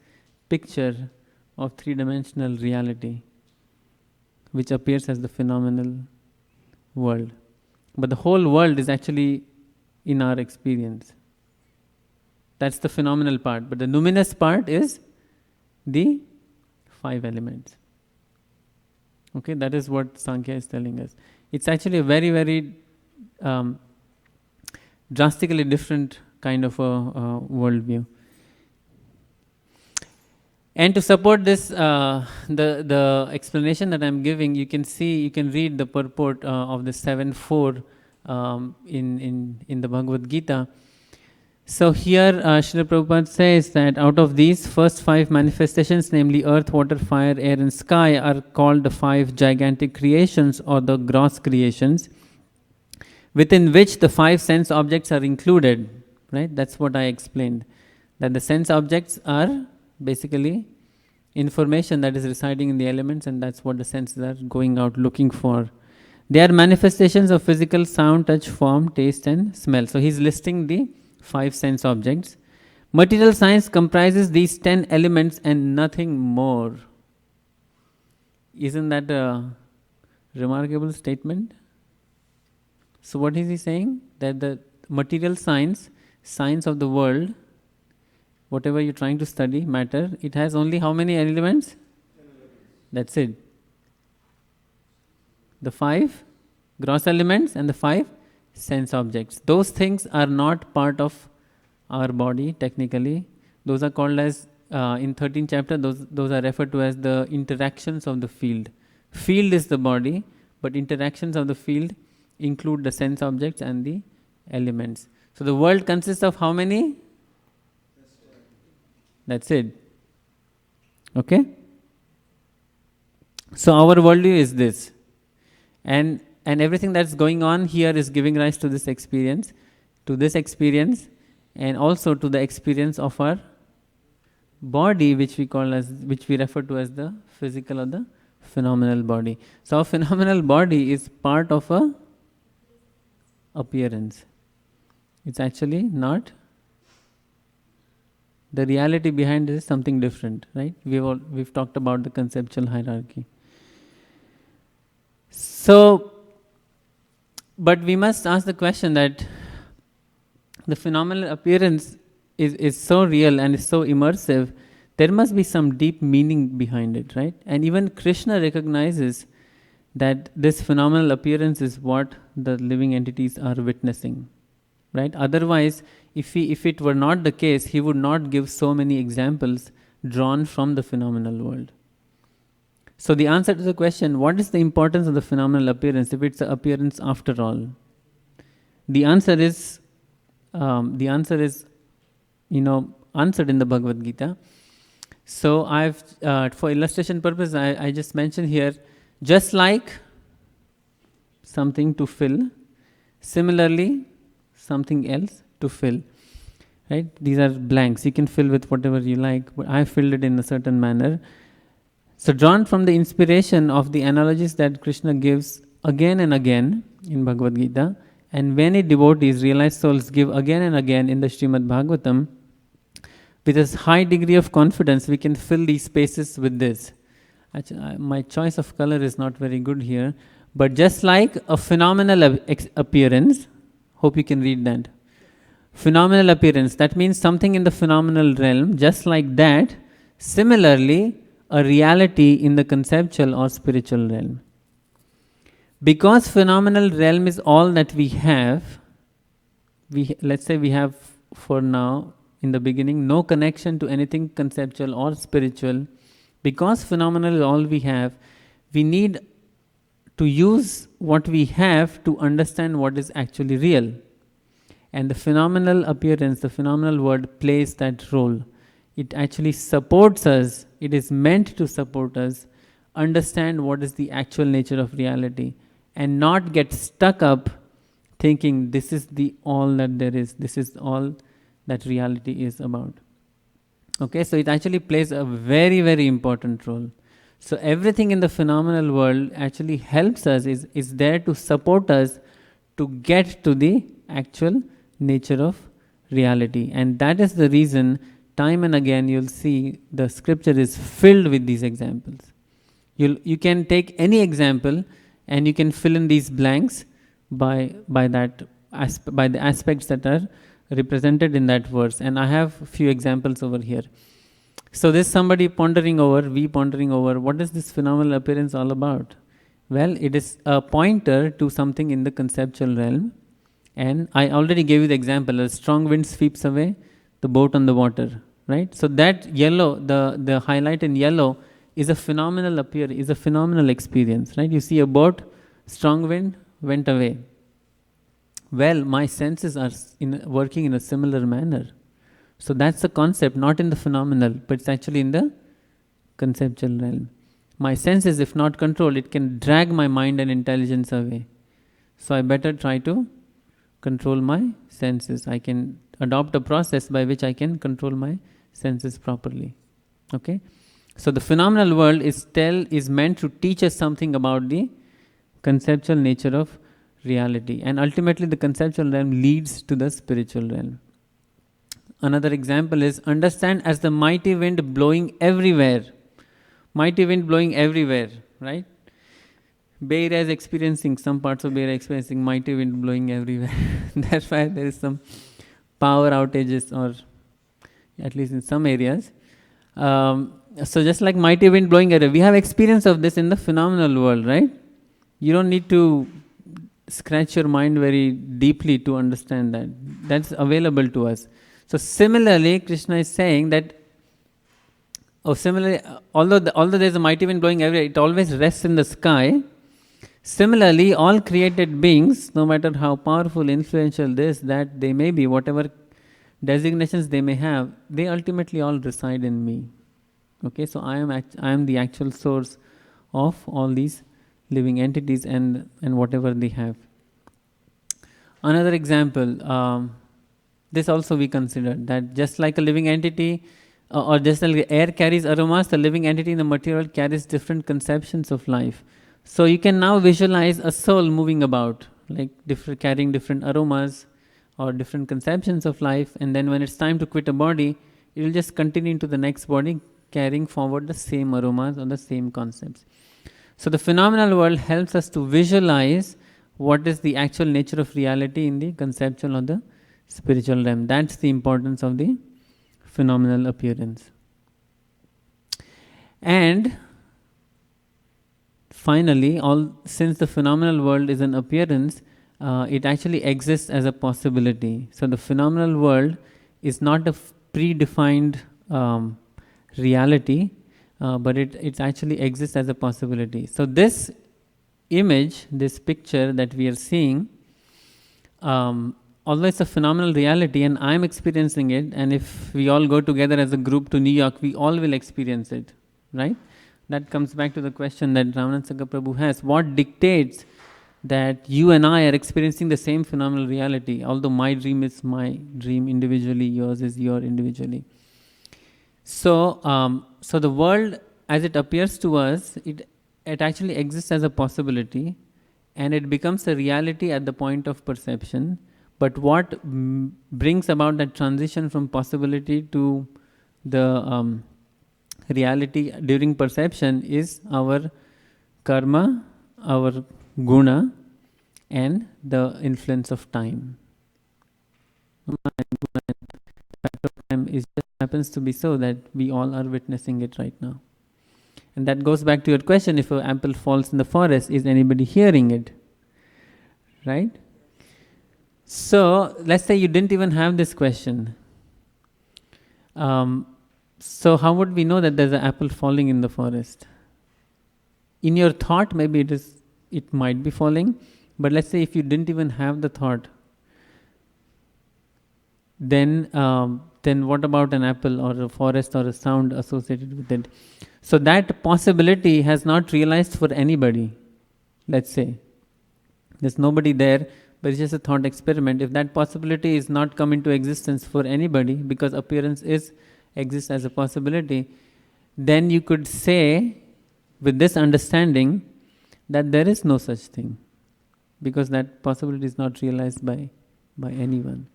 picture of 3-dimensional reality, which appears as the phenomenal world. But the whole world is actually in our experience. That's the phenomenal part. But the numinous part is the 5 elements. Okay, that is what Sankhya is telling us. It's actually a very, very drastically different kind of a worldview. And to support this, the explanation that I'm giving, you can read the purport of the 7.4 in the Bhagavad Gita. So here Srila Prabhupada says that out of these first 5 manifestations, namely earth, water, fire, air and sky, are called the 5 gigantic creations or the gross creations, within which the 5 sense objects are included. Right? That's what I explained. That the sense objects are basically information that is residing in the elements, and that's what the senses are going out looking for. They are manifestations of physical sound, touch, form, taste and smell. So he's listing the 5 sense objects. Material science comprises these 10 elements and nothing more. Isn't that a remarkable statement? So what is he saying? That the material science of the world, whatever you're trying to study, matter, it has only how many elements? That's it. The 5 gross elements and the 5 sense objects. Those things are not part of our body technically. Those are called as, in 13th chapter, those are referred to as the interactions of the field. Field is the body, but interactions of the field include the sense objects and the elements. So the world consists of how many? That's it. Okay? So our worldview is this. And everything that's going on here is giving rise to this experience, and also to the experience of our body, which we refer to as the physical or the phenomenal body. So our phenomenal body is part of a appearance. It's actually not. The reality behind this is something different, right? We've talked about the conceptual hierarchy. So, but we must ask the question that the phenomenal appearance is so real and is so immersive, there must be some deep meaning behind it, right? And even Krishna recognizes that this phenomenal appearance is what the living entities are witnessing, right? Otherwise, if it were not the case, he would not give so many examples drawn from the phenomenal world. So the answer to the question, what is the importance of the phenomenal appearance if it's an appearance after all? The answer is answered in the Bhagavad Gita. So I've, for illustration purpose, I just mentioned here, just like something to fill, similarly something else to fill. Right? These are blanks. You can fill with whatever you like, but I filled it in a certain manner. So drawn from the inspiration of the analogies that Krishna gives again and again in Bhagavad Gita, and many devotees, realized souls, give again and again in the Srimad Bhagavatam, with a high degree of confidence, we can fill these spaces with this. Actually, my choice of color is not very good here, but just like a phenomenal appearance, hope you can read that. Phenomenal appearance, that means something in the phenomenal realm, just like that, similarly, a reality in the conceptual or spiritual realm. Because phenomenal realm is all that we have, let's say we have for now, in the beginning, no connection to anything conceptual or spiritual. Because phenomenal is all we have, we need to use what we have to understand what is actually real. And the phenomenal appearance, the phenomenal world plays that role. It actually supports us, it is meant to support us, understand what is the actual nature of reality, and not get stuck up thinking this is the all that there is, this is all that reality is about. Okay, so it actually plays a very, very important role. So everything in the phenomenal world actually helps us, is there to support us to get to the actual nature of reality. And that is the reason time and again you'll see the scripture is filled with these examples. You can take any example and you can fill in these blanks by the aspects that are represented in that verse. And I have a few examples over here. So there's somebody pondering over, what is this phenomenal appearance all about? Well, it is a pointer to something in the conceptual realm. And I already gave you the example, a strong wind sweeps away the boat on the water, right? So that yellow, the highlight in yellow is a phenomenal experience, right? You see a boat, strong wind, went away. Well, my senses are working in a similar manner. So that's the concept, not in the phenomenal, but it's actually in the conceptual realm. My senses, if not controlled, it can drag my mind and intelligence away. So I better try to control my senses. I can adopt a process by which I can control my senses properly. Okay? So the phenomenal world is meant to teach us something about the conceptual nature of reality. And ultimately the conceptual realm leads to the spiritual realm. Another example is understand as the mighty wind blowing everywhere. Mighty wind blowing everywhere, right? Bay Area is experiencing, some parts of Bay Area experiencing mighty wind blowing everywhere. That's why there is some power outages, or at least in some areas. So just like mighty wind blowing everywhere, we have experience of this in the phenomenal world, right? You don't need to scratch your mind very deeply to understand that. That's available to us. So similarly, Krishna is saying that, although there is a mighty wind blowing everywhere, it always rests in the sky. Similarly, all created beings, no matter how powerful, influential this, that they may be, whatever designations they may have, they ultimately all reside in me. Okay, so I am the actual source of all these living entities and whatever they have. Another example, this also we consider, that just like a living entity, or just like air carries aromas, the living entity in the material carries different conceptions of life. So you can now visualize a soul moving about, like carrying different aromas or different conceptions of life, and then when it's time to quit a body, it will just continue into the next body, carrying forward the same aromas or the same concepts. So the phenomenal world helps us to visualize what is the actual nature of reality in the conceptual or the spiritual realm. That's the importance of the phenomenal appearance. And finally, since the phenomenal world is an appearance, it actually exists as a possibility. So the phenomenal world is not a predefined reality, but it actually exists as a possibility. So this image, this picture that we are seeing, although it's a phenomenal reality and I'm experiencing it, and if we all go together as a group to New York, we all will experience it, right? That comes back to the question that Ramanatha Prabhu has. What dictates that you and I are experiencing the same phenomenal reality, although my dream is my dream individually, yours is your individually. So, so the world as it appears to us, it actually exists as a possibility, and it becomes a reality at the point of perception. But what brings about that transition from possibility to the reality during perception is our karma, our guna, and the influence of time. Time just happens to be so that we all are witnessing it right now. And that goes back to your question, if an apple falls in the forest, is anybody hearing it? Right? So, let's say you didn't even have this question. So how would we know that there's an apple falling in the forest? In your thought, maybe it it might be falling. But let's say if you didn't even have the thought, then what about an apple or a forest or a sound associated with it? So that possibility has not realized for anybody. Let's say there's nobody there, but it's just a thought experiment. If that possibility is not come into existence for anybody, because appearance exists as a possibility, then you could say with this understanding that there is no such thing, because that possibility is not realized by anyone.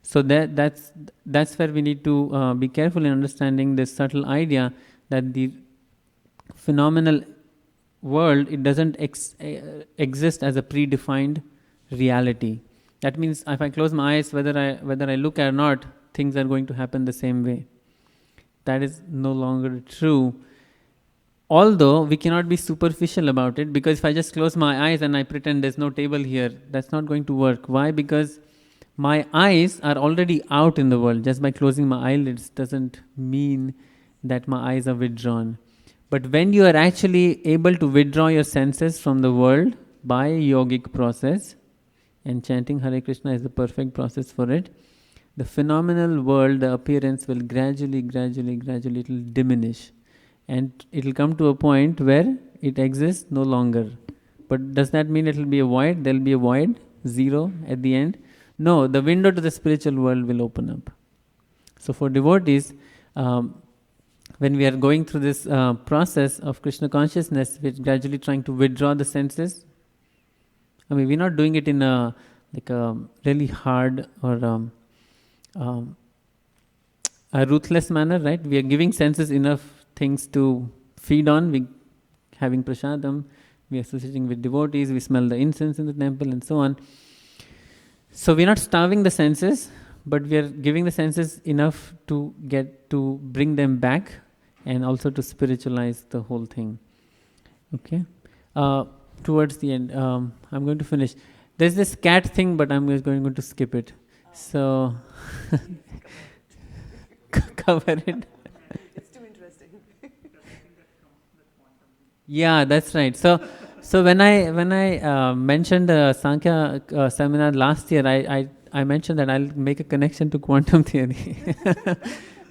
So that's where we need to be careful in understanding this subtle idea that the phenomenal world, it doesn't exist as a predefined reality. That means if I close my eyes, whether I look or not, things are going to happen the same way. That is no longer true. Although we cannot be superficial about it, because if I just close my eyes and I pretend there's no table here, that's not going to work. Why? Because my eyes are already out in the world. Just by closing my eyelids doesn't mean that my eyes are withdrawn. But when you are actually able to withdraw your senses from the world by a yogic process, and chanting Hare Krishna is the perfect process for it, the phenomenal world, the appearance will gradually it will diminish. And it will come to a point where it exists no longer. But does that mean it will be a void? There will be a void, zero at the end? No, the window to the spiritual world will open up. So for devotees, when we are going through this process of Krishna consciousness, we're gradually trying to withdraw the senses. I mean, we're not doing it in a really hard or a ruthless manner, right? We are giving senses enough things to feed on. We having prasadam, we are associating with devotees, we smell the incense in the temple and so on. So we're not starving the senses, but we are giving the senses enough to get to bring them back and also to spiritualize the whole thing. Okay? Towards the end, I'm going to finish. There's this cat thing, but I'm going to skip it. So, cover it. It's too interesting. Yeah, that's right. So when I mentioned the Sankhya seminar last year, I mentioned that I'll make a connection to quantum theory.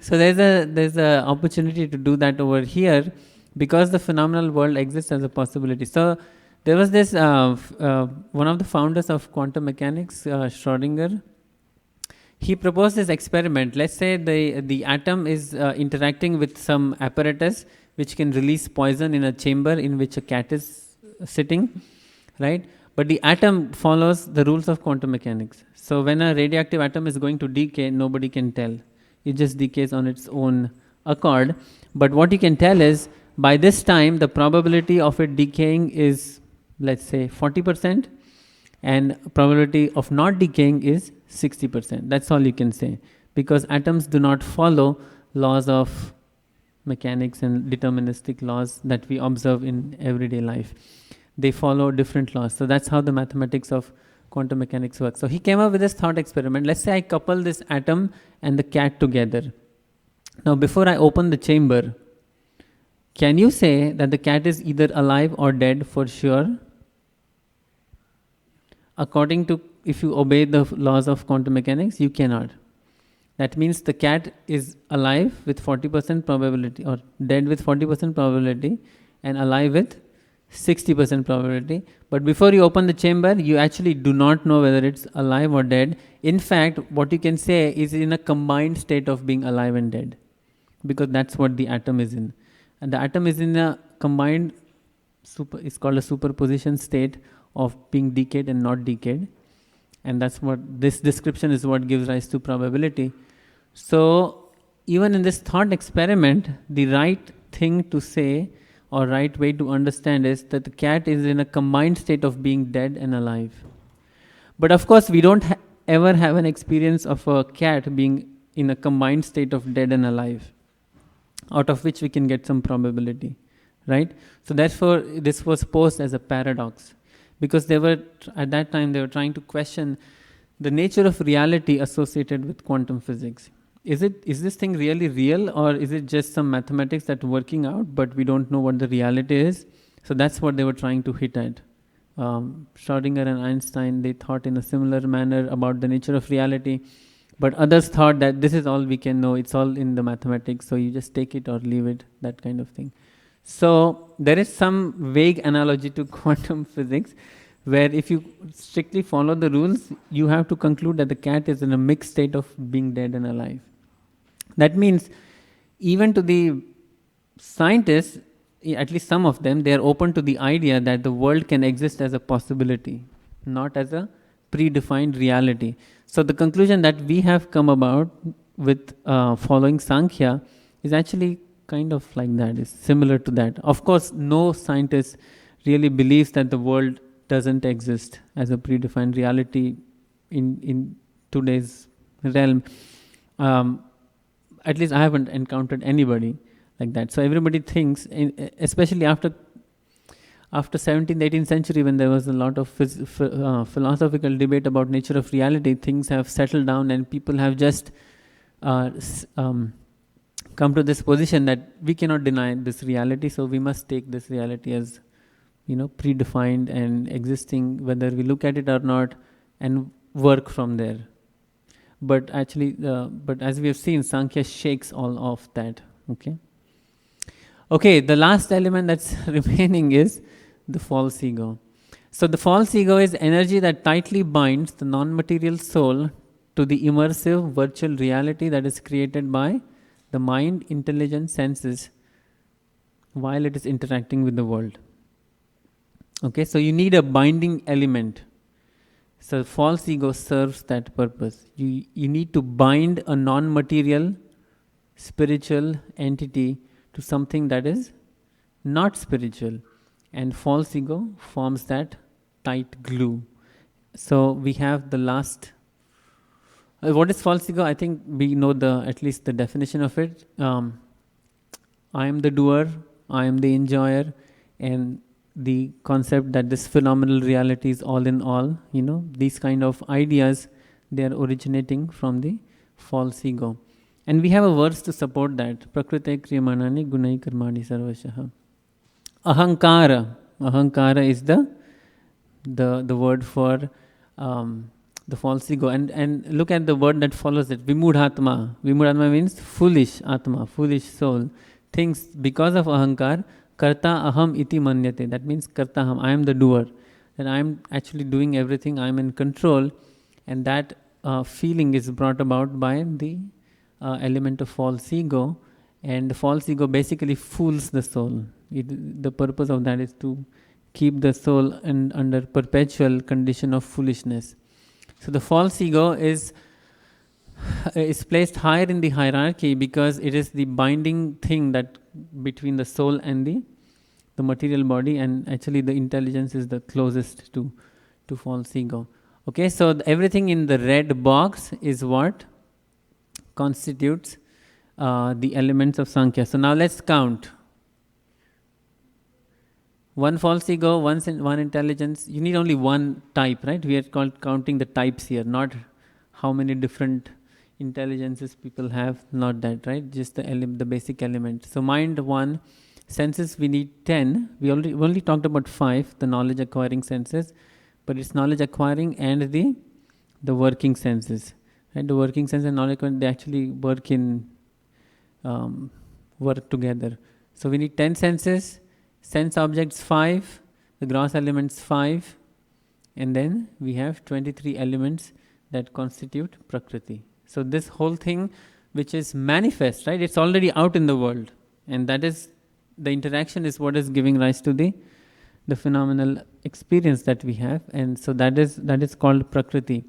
So there's a opportunity to do that over here, because the phenomenal world exists as a possibility. So there was this one of the founders of quantum mechanics, Schrödinger. He proposed this experiment. Let's say the atom is interacting with some apparatus which can release poison in a chamber in which a cat is sitting, right? But the atom follows the rules of quantum mechanics. So when a radioactive atom is going to decay, nobody can tell. It just decays on its own accord. But what you can tell is, by this time, the probability of it decaying is, let's say, 40%, and probability of not decaying is 60%. That's all you can say, because atoms do not follow laws of mechanics and deterministic laws that we observe in everyday life. They follow different laws. So that's how the mathematics of quantum mechanics works. So he came up with this thought experiment. Let's say I couple this atom and the cat together. Now before I open the chamber, can you say that the cat is either alive or dead for sure? According to, if you obey the laws of quantum mechanics, you cannot. That means the cat is alive with 40% probability, or dead with 40% probability, and alive with 60% probability. But before you open the chamber, you actually do not know whether it's alive or dead. In fact, what you can say is in a combined state of being alive and dead, because that's what the atom is in. And the atom is in a combined, it's called a superposition state of being decayed and not decayed. And that's what, this description is what gives rise to probability. So even in this thought experiment, the right thing to say or right way to understand is that the cat is in a combined state of being dead and alive. But of course, we don't ever have an experience of a cat being in a combined state of dead and alive, out of which we can get some probability, right? So therefore, this was posed as a paradox, because they were, at that time, they were trying to question the nature of reality associated with quantum physics. Is this thing really real, or is it just some mathematics that's working out, but we don't know what the reality is? So that's what they were trying to hit at. Schrödinger and Einstein, they thought in a similar manner about the nature of reality. But others thought that this is all we can know, it's all in the mathematics, so you just take it or leave it, that kind of thing. So there is some vague analogy to quantum physics, where if you strictly follow the rules, you have to conclude that the cat is in a mixed state of being dead and alive. That means even to the scientists, at least some of them, they are open to the idea that the world can exist as a possibility, not as a predefined reality. So the conclusion that we have come about with following Sankhya is actually kind of like that, is similar to that. Of course, no scientist really believes that the world doesn't exist as a predefined reality in today's realm. At least I haven't encountered anybody like that. So everybody thinks, especially after 17th, 18th century, when there was a lot of philosophical debate about nature of reality, things have settled down and people have just come to this position that we cannot deny this reality, so we must take this reality as, predefined and existing, whether we look at it or not, and work from there. But actually, but as we have seen, Sankhya shakes all of that. Okay, the last element that's remaining is the false ego. So the false ego is energy that tightly binds the non-material soul to the immersive virtual reality that is created by the mind, intelligence, senses while it is interacting with the world. Okay, so you need a binding element. So false ego serves that purpose. You need to bind a non-material spiritual entity to something that is not spiritual, and false ego forms that tight glue. So we have the last. What is false ego? I think we know at least the definition of it. I am the doer, I am the enjoyer, and the concept that this phenomenal reality is all in all. These kind of ideas, they are originating from the false ego. And we have a verse to support that. Prakrite kriyamanani gunai karmani sarvashaha. Ahankara. Ahankara is the word for the false ego. And look at the word that follows it. Vimudhatma. Vimudhatma means foolish atma, foolish soul. Thinks because of ahankar, karta aham iti manyate. That means karta aham, I am the doer. That I am actually doing everything, I am in control. And that feeling is brought about by the element of false ego, and the false ego basically fools the soul. The purpose of that is to keep the soul under perpetual condition of foolishness. So the false ego is placed higher in the hierarchy because it is the binding thing that between the soul and the material body, and actually the intelligence is the closest to false ego. Okay, so everything in the red box is what constitutes the elements of Sankhya. So now let's count. One false ego, one intelligence. You need only one type, right? We are counting the types here, not how many different intelligences people have, not that, right? Just the basic element. So mind 1, senses we need 10. We only talked about 5, the knowledge acquiring senses, but it's knowledge acquiring and the working senses. Right? The working sense and knowledge, they actually work together. So we need 10 senses, sense objects 5, the gross elements 5, and then we have 23 elements that constitute Prakriti. So this whole thing, which is manifest, right? It's already out in the world, and that is the interaction is what is giving rise to the phenomenal experience that we have, and so that is called Prakriti.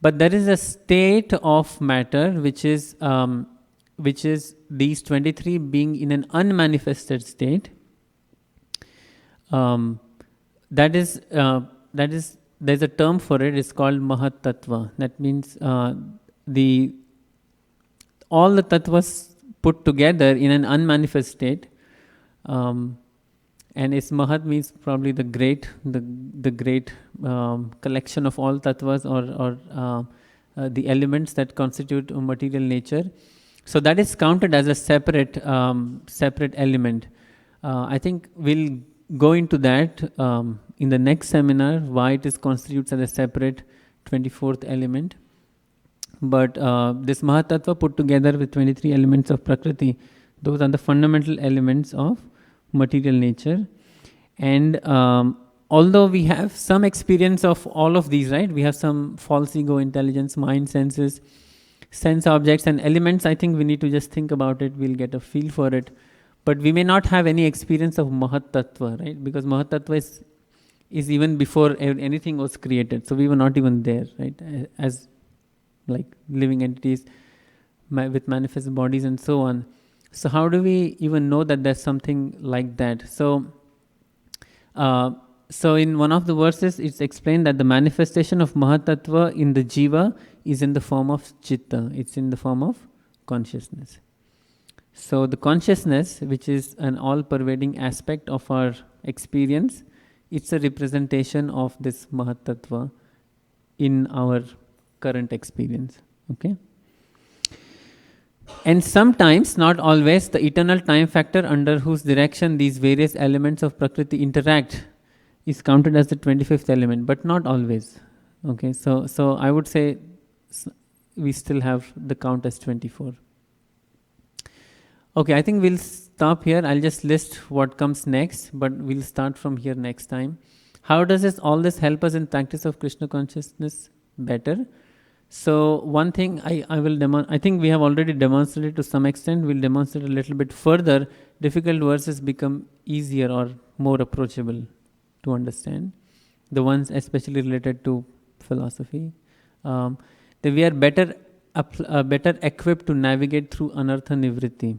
But there is a state of matter which is these 23 being in an unmanifested state. There's a term for it. It's called Mahat Tattva. That means all the tattvas put together in an unmanifest state. And its Mahat means probably the great collection of all tattvas or the elements that constitute material nature. So that is counted as a separate element. I think we'll go into that in the next seminar why it is constitutes as a separate 24th element. But this Mahatattva put together with 23 elements of Prakriti, those are the fundamental elements of material nature. And although we have some experience of all of these, right? We have some false ego, intelligence, mind, senses, sense objects and elements. I think we need to just think about it. We'll get a feel for it. But we may not have any experience of Mahatattva, right? Because Mahatattva is even before anything was created. So we were not even there, right? As like living entities with manifest bodies and so on. So how do we even know that there's something like that? So in one of the verses, it's explained that the manifestation of Mahatattva in the Jiva is in the form of Chitta. It's in the form of consciousness. So the consciousness, which is an all-pervading aspect of our experience, it's a representation of this Mahatattva in our current experience. Okay? And sometimes, not always, the eternal time factor under whose direction these various elements of Prakriti interact is counted as the 25th element, but not always. Okay, so I would say we still have the count as 24. Okay, I think we'll stop here. I'll just list what comes next, but we'll start from here next time. How does all this help us in practice of Krishna consciousness better? So one thing I think we have already demonstrated to some extent. We'll demonstrate a little bit further. Difficult verses become easier or more approachable to understand. The ones especially related to philosophy. That we are better equipped to navigate through anartha nivritti.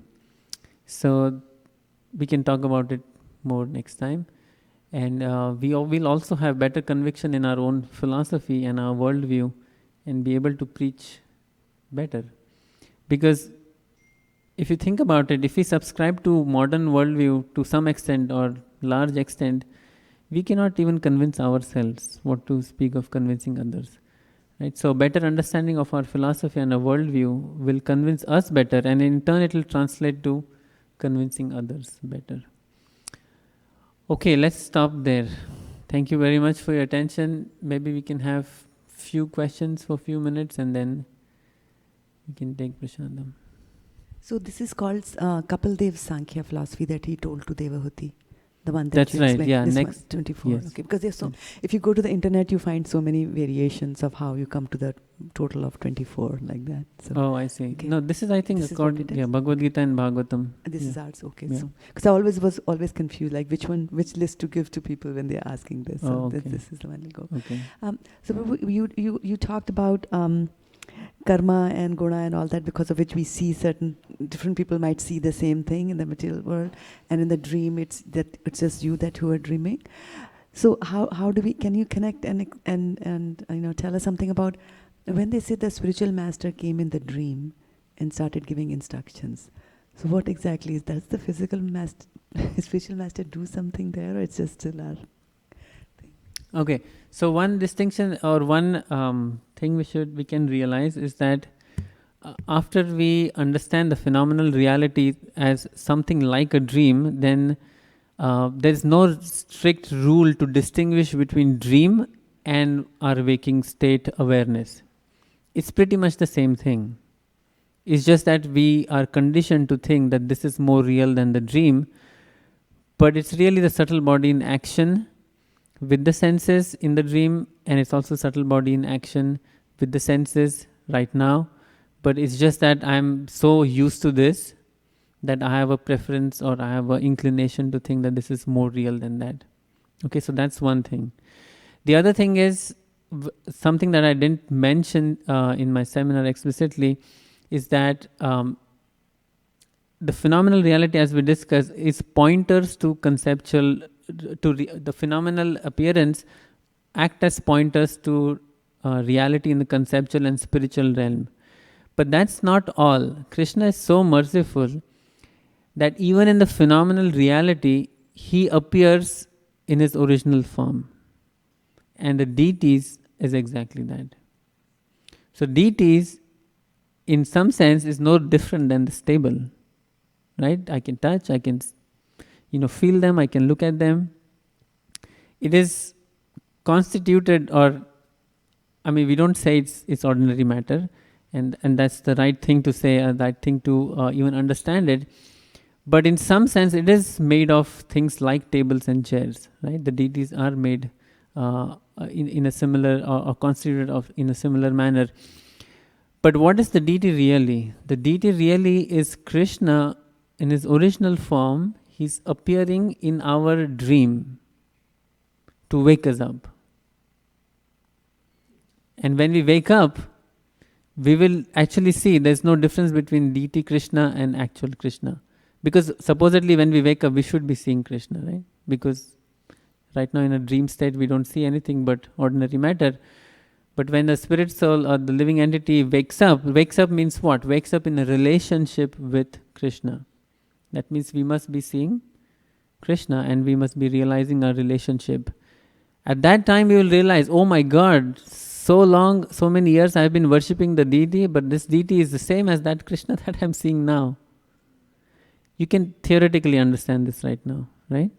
So we can talk about it more next time. And we will also have better conviction in our own philosophy and our worldview, and be able to preach better. Because if you think about it, if we subscribe to modern worldview to some extent or large extent, we cannot even convince ourselves, what to speak of convincing others. Right? So better understanding of our philosophy and our worldview will convince us better, and in turn it will translate to convincing others better. Okay, let's stop there. Thank you very much for your attention. Maybe we can have few questions for a few minutes and then we can take Prashadam. So this is called Kapildev Sankhya philosophy that he told to Devahuti. The one that That's you right, explained. yeah, This next. one, 24. Yes. Okay, because there's if you go to the internet, you find so many variations of how you come to the total of 24, like that. So Oh, I see. okay. No, this is, I think, This is what according, it is? Bhagavad Gita and Bhagavatam. this Yeah. is ours, okay. Yeah. So because I was always confused, like which list to give to people when they're asking this. So Oh, okay. this is the one to go. Okay. So Prabhu, you talked about karma and guna and all that, because of which we see different people might see the same thing in the material world, and in the dream it's just you who are dreaming. So how do can you connect and tell us something about when they say the spiritual master came in the dream and started giving instructions? So what exactly is that? Does the physical master, spiritual master, do something there, or it's just still our thing? Okay, so one distinction or one thing we can realize is that after we understand the phenomenal reality as something like a dream, then there is no strict rule to distinguish between dream and our waking state awareness. It's pretty much the same thing. It's just that we are conditioned to think that this is more real than the dream, but it's really the subtle body in action with the senses in the dream, and it's also subtle body in action with the senses right now. But it's just that I'm so used to this that I have a preference or I have an inclination to think that this is more real than that. Okay, so that's one thing. The other thing is something that I didn't mention in my seminar explicitly is that the phenomenal reality, as we discussed, is pointers to conceptual, the phenomenal appearance act as pointers to reality in the conceptual and spiritual realm. But that's not all. Krishna is so merciful that even in the phenomenal reality, he appears in his original form. And the deities is exactly that. So deities, in some sense, is no different than the stable. Right? I can touch, I can feel them, I can look at them. It is constituted, or we don't say it's ordinary matter, and that's the right thing to say, right thing to even understand it. But in some sense, it is made of things like tables and chairs, right? The deities are made in a similar, or constituted of in a similar manner. But what is the deity really? The deity really is Krishna in his original form. He's appearing in our dream to wake us up. And when we wake up, we will actually see there's no difference between deity Krishna and actual Krishna. Because supposedly when we wake up, we should be seeing Krishna, right? Because right now in a dream state, we don't see anything but ordinary matter. But when the spirit soul or the living entity wakes up means what? Wakes up in a relationship with Krishna. That means we must be seeing Krishna and we must be realizing our relationship. At that time we will realize, oh my God, so long, so many years I have been worshipping the deity, but this deity is the same as that Krishna that I am seeing now. You can theoretically understand this right now, right?